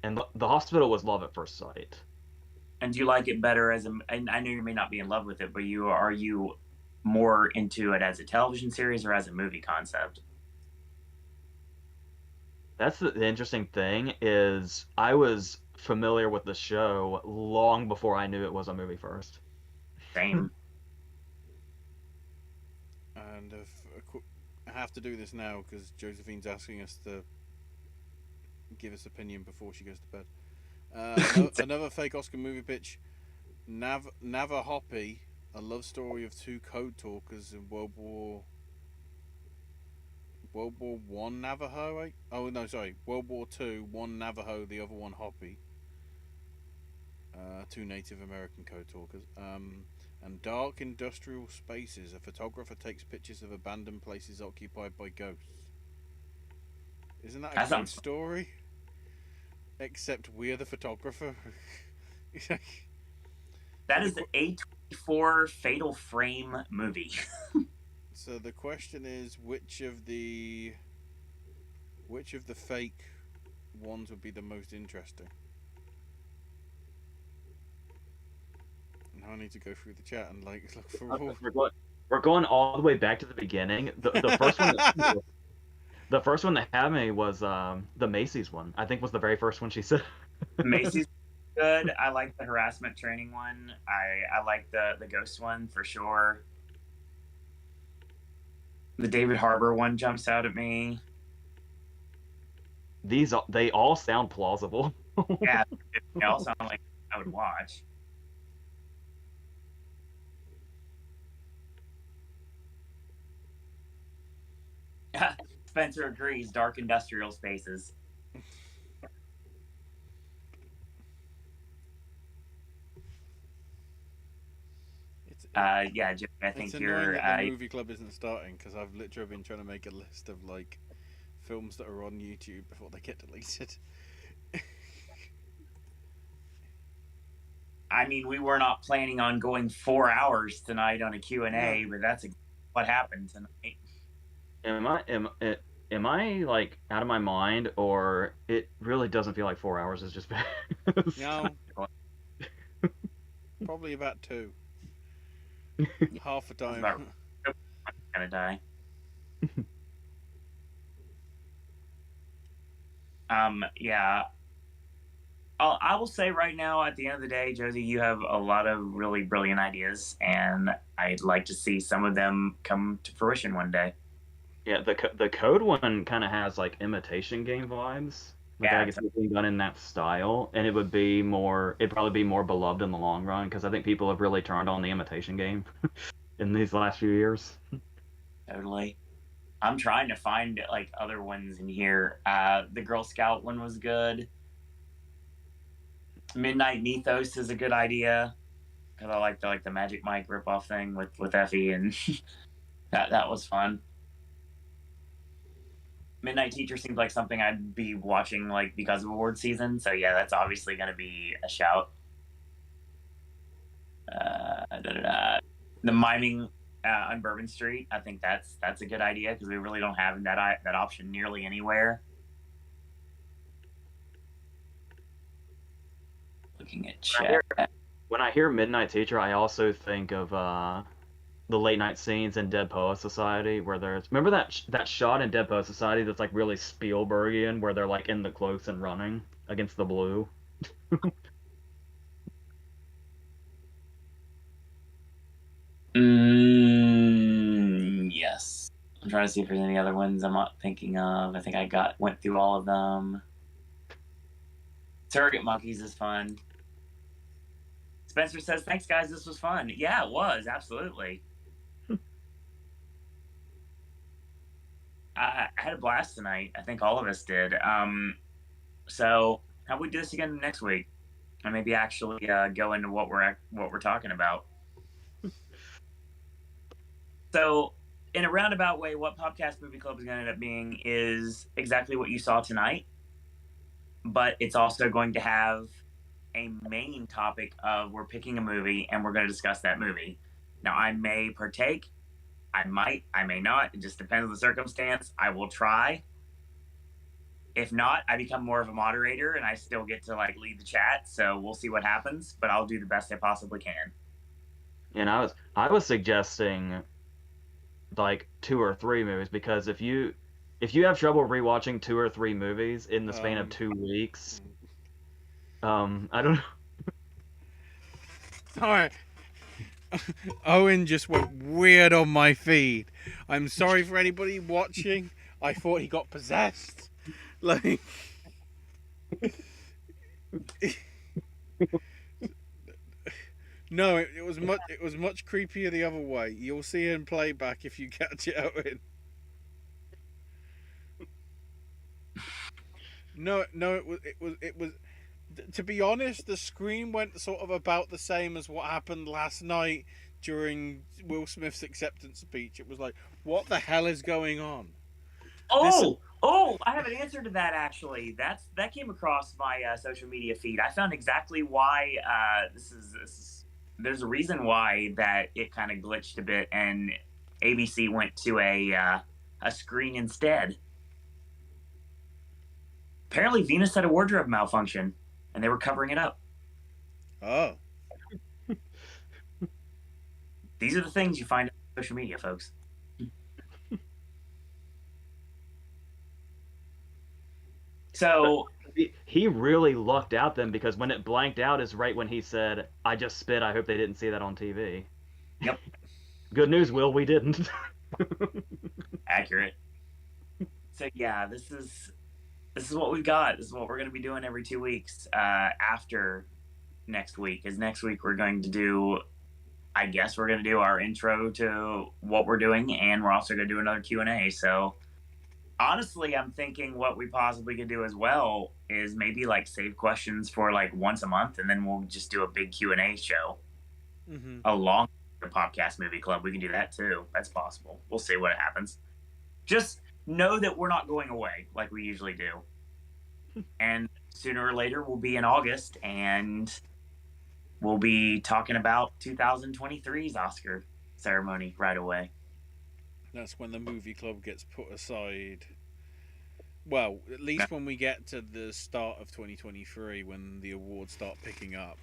and the hospital was love at first sight. And do you like it better as a? And I know you may not be in love with it, but are you more into it as a television series or as a movie concept? That's the interesting thing is I was familiar with the show long before I knew it was a movie first. Same. And I have to do this now because Josephine's asking us to give us opinion before she goes to bed. Another fake Oscar movie pitch. Navahoppy, a love story of two code talkers in World War One Navajo. Right? Oh no, sorry, World War Two. One Navajo, the other one Hoppy. Two Native American code talkers. And dark industrial spaces. A photographer takes pictures of abandoned places occupied by ghosts. Isn't that a good story? Except we're the photographer. That is a A24 Fatal Frame movie. So the question is, which of the fake ones would be the most interesting? Now I need to go through the chat and look for all. We're going all the way back to the beginning. The first one. The first one that had me was the Macy's one. I think was the very first one she said. Macy's good. I like the harassment training one. I like the ghost one for sure. The David Harbour one jumps out at me. They all sound plausible. Yeah, they all sound like I would watch. Spencer agrees. Dark industrial spaces. Yeah, Jim, I think you're. The movie club isn't starting because I've literally been trying to make a list of films that are on YouTube before they get deleted. I mean, we were not planning on going 4 hours tonight on a Q&A, but that's what happened tonight. Am I like out of my mind, or it really doesn't feel like 4 hours is just bad? No. Probably about 2. Half a time. I'm gonna die. Yeah. I will say right now, at the end of the day, Josie, you have a lot of really brilliant ideas, and I'd like to see some of them come to fruition one day. Yeah, the code one kind of has like imitation game vibes. I guess it's done in that style, and it'd probably be more beloved in the long run because I think people have really turned on the imitation game in these last few years. Totally. I'm trying to find other ones in here. The Girl Scout one was good. Midnight Mythos is a good idea because I like the Magic Mike ripoff thing with Effie, and that was fun. Midnight Teacher seems like something I'd be watching because of award season. So yeah, that's obviously going to be a shout. The miming on Bourbon Street, I think that's a good idea because we really don't have that option nearly anywhere. Looking at chat. When I hear Midnight Teacher, I also think of the late night scenes in Dead Poet Society where remember that shot in Dead Poet Society that's really Spielbergian where they're in the cloaks and running against the blue. Yes. I'm trying to see if there's any other ones I'm not thinking of. I think I went through all of them. Surrogate Monkeys is fun. Spencer says, "Thanks, guys. This was fun." Yeah, it was. Absolutely. I had a blast tonight. I think all of us did. So how about we do this again next week, and maybe actually go into what we're talking about. So, in a roundabout way, what Popcast Movie Club is going to end up being is exactly what you saw tonight, but it's also going to have a main topic of we're picking a movie and we're going to discuss that movie. Now, I may partake. I might, I may not. It just depends on the circumstance. I will try. If not, I become more of a moderator and I still get to like lead the chat. So we'll see what happens, but I'll do the best I possibly can. And I was suggesting like 2 or 3 movies, because if you have trouble rewatching 2 or 3 movies in the span of 2 weeks, I don't know. Sorry. Owen just went weird on my feed. I'm sorry for anybody watching. I thought he got possessed. Like, no, it was much creepier the other way. You'll see in playback if you catch it, Owen. No, it was. To be honest, the screen went sort of about the same as what happened last night during Will Smith's acceptance speech. It was like, what the hell is going on? Oh, I have an answer to that actually. That came across my social media feed. I found exactly why there's a reason why that it kind of glitched a bit and ABC went to a screen instead. Apparently Venus had a wardrobe malfunction and they were covering it up. Oh. These are the things you find on social media, folks. So he really lucked out then, because when it blanked out is right when he said, "I just spit. I hope they didn't see that on TV." Yep. Good news, Will. We didn't. Accurate. So yeah, this is what we've got. This is what we're going to be doing every 2 weeks after next week. Is next week we're going to do, I guess we're going to do our intro to what we're doing, and we're also going to do another Q&A. So honestly, I'm thinking what we possibly could do as well is maybe like save questions for like once a month, and then we'll just do a big Q&A show along with the Popcast Movie Club. We can do that too. That's possible. We'll see what happens. Just know that we're not going away like we usually do. And sooner or later, we'll be in August, and we'll be talking about 2023's Oscar ceremony right away. That's when the movie club gets put aside. Well, at least when we get to the start of 2023, when the awards start picking up,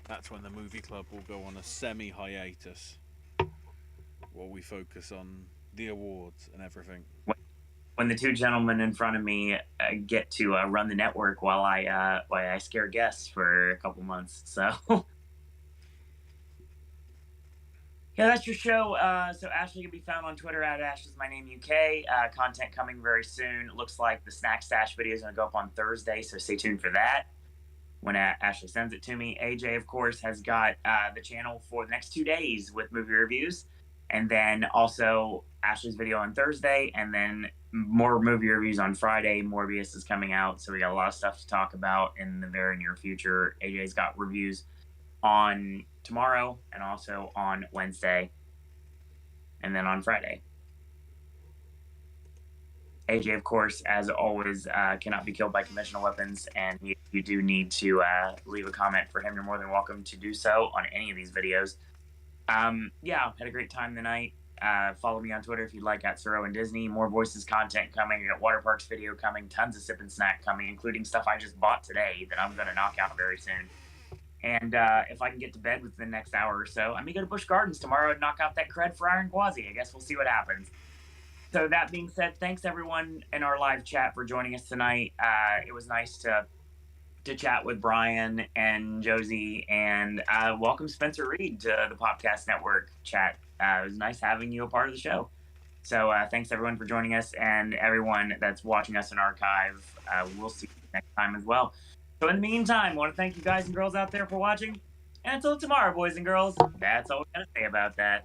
that's when the movie club will go on a semi-hiatus, while we focus on the awards and everything. When the two gentlemen in front of me get to run the network while I scare guests for a couple months. So yeah, that's your show. So Ashley can be found on Twitter at AshIsMyNameUK. Content coming very soon. It looks like the Snack Stash video is going to go up on Thursday, so stay tuned for that when Ashley sends it to me. AJ, of course, has got the channel for the next 2 days with movie reviews. And then also Ashley's video on Thursday, and then more movie reviews on Friday. Morbius is coming out, so we got a lot of stuff to talk about in the very near future. AJ's got reviews on tomorrow and also on Wednesday, and then on Friday. AJ, of course, as always, cannot be killed by conventional weapons, and if you do need to leave a comment for him, you're more than welcome to do so on any of these videos. Yeah, had a great time tonight. Follow me on Twitter if you'd like, at Sir Owen Disney. More Voices content coming. We got Water Parks video coming. Tons of Sip and Snack coming, including stuff I just bought today that I'm going to knock out very soon. And if I can get to bed within the next hour or so, I may go to Busch Gardens tomorrow and knock out that cred for Iron Quasi. I guess we'll see what happens. So that being said, thanks everyone in our live chat for joining us tonight. It was nice to chat with Brian and Josie, and welcome Spencer Reed to the Popcast Network chat. It was nice having you a part of the show. So thanks everyone for joining us, and everyone that's watching us in archive. We'll see you next time as well. So in the meantime, I want to thank you guys and girls out there for watching. And until tomorrow, boys and girls, that's all we got to say about that.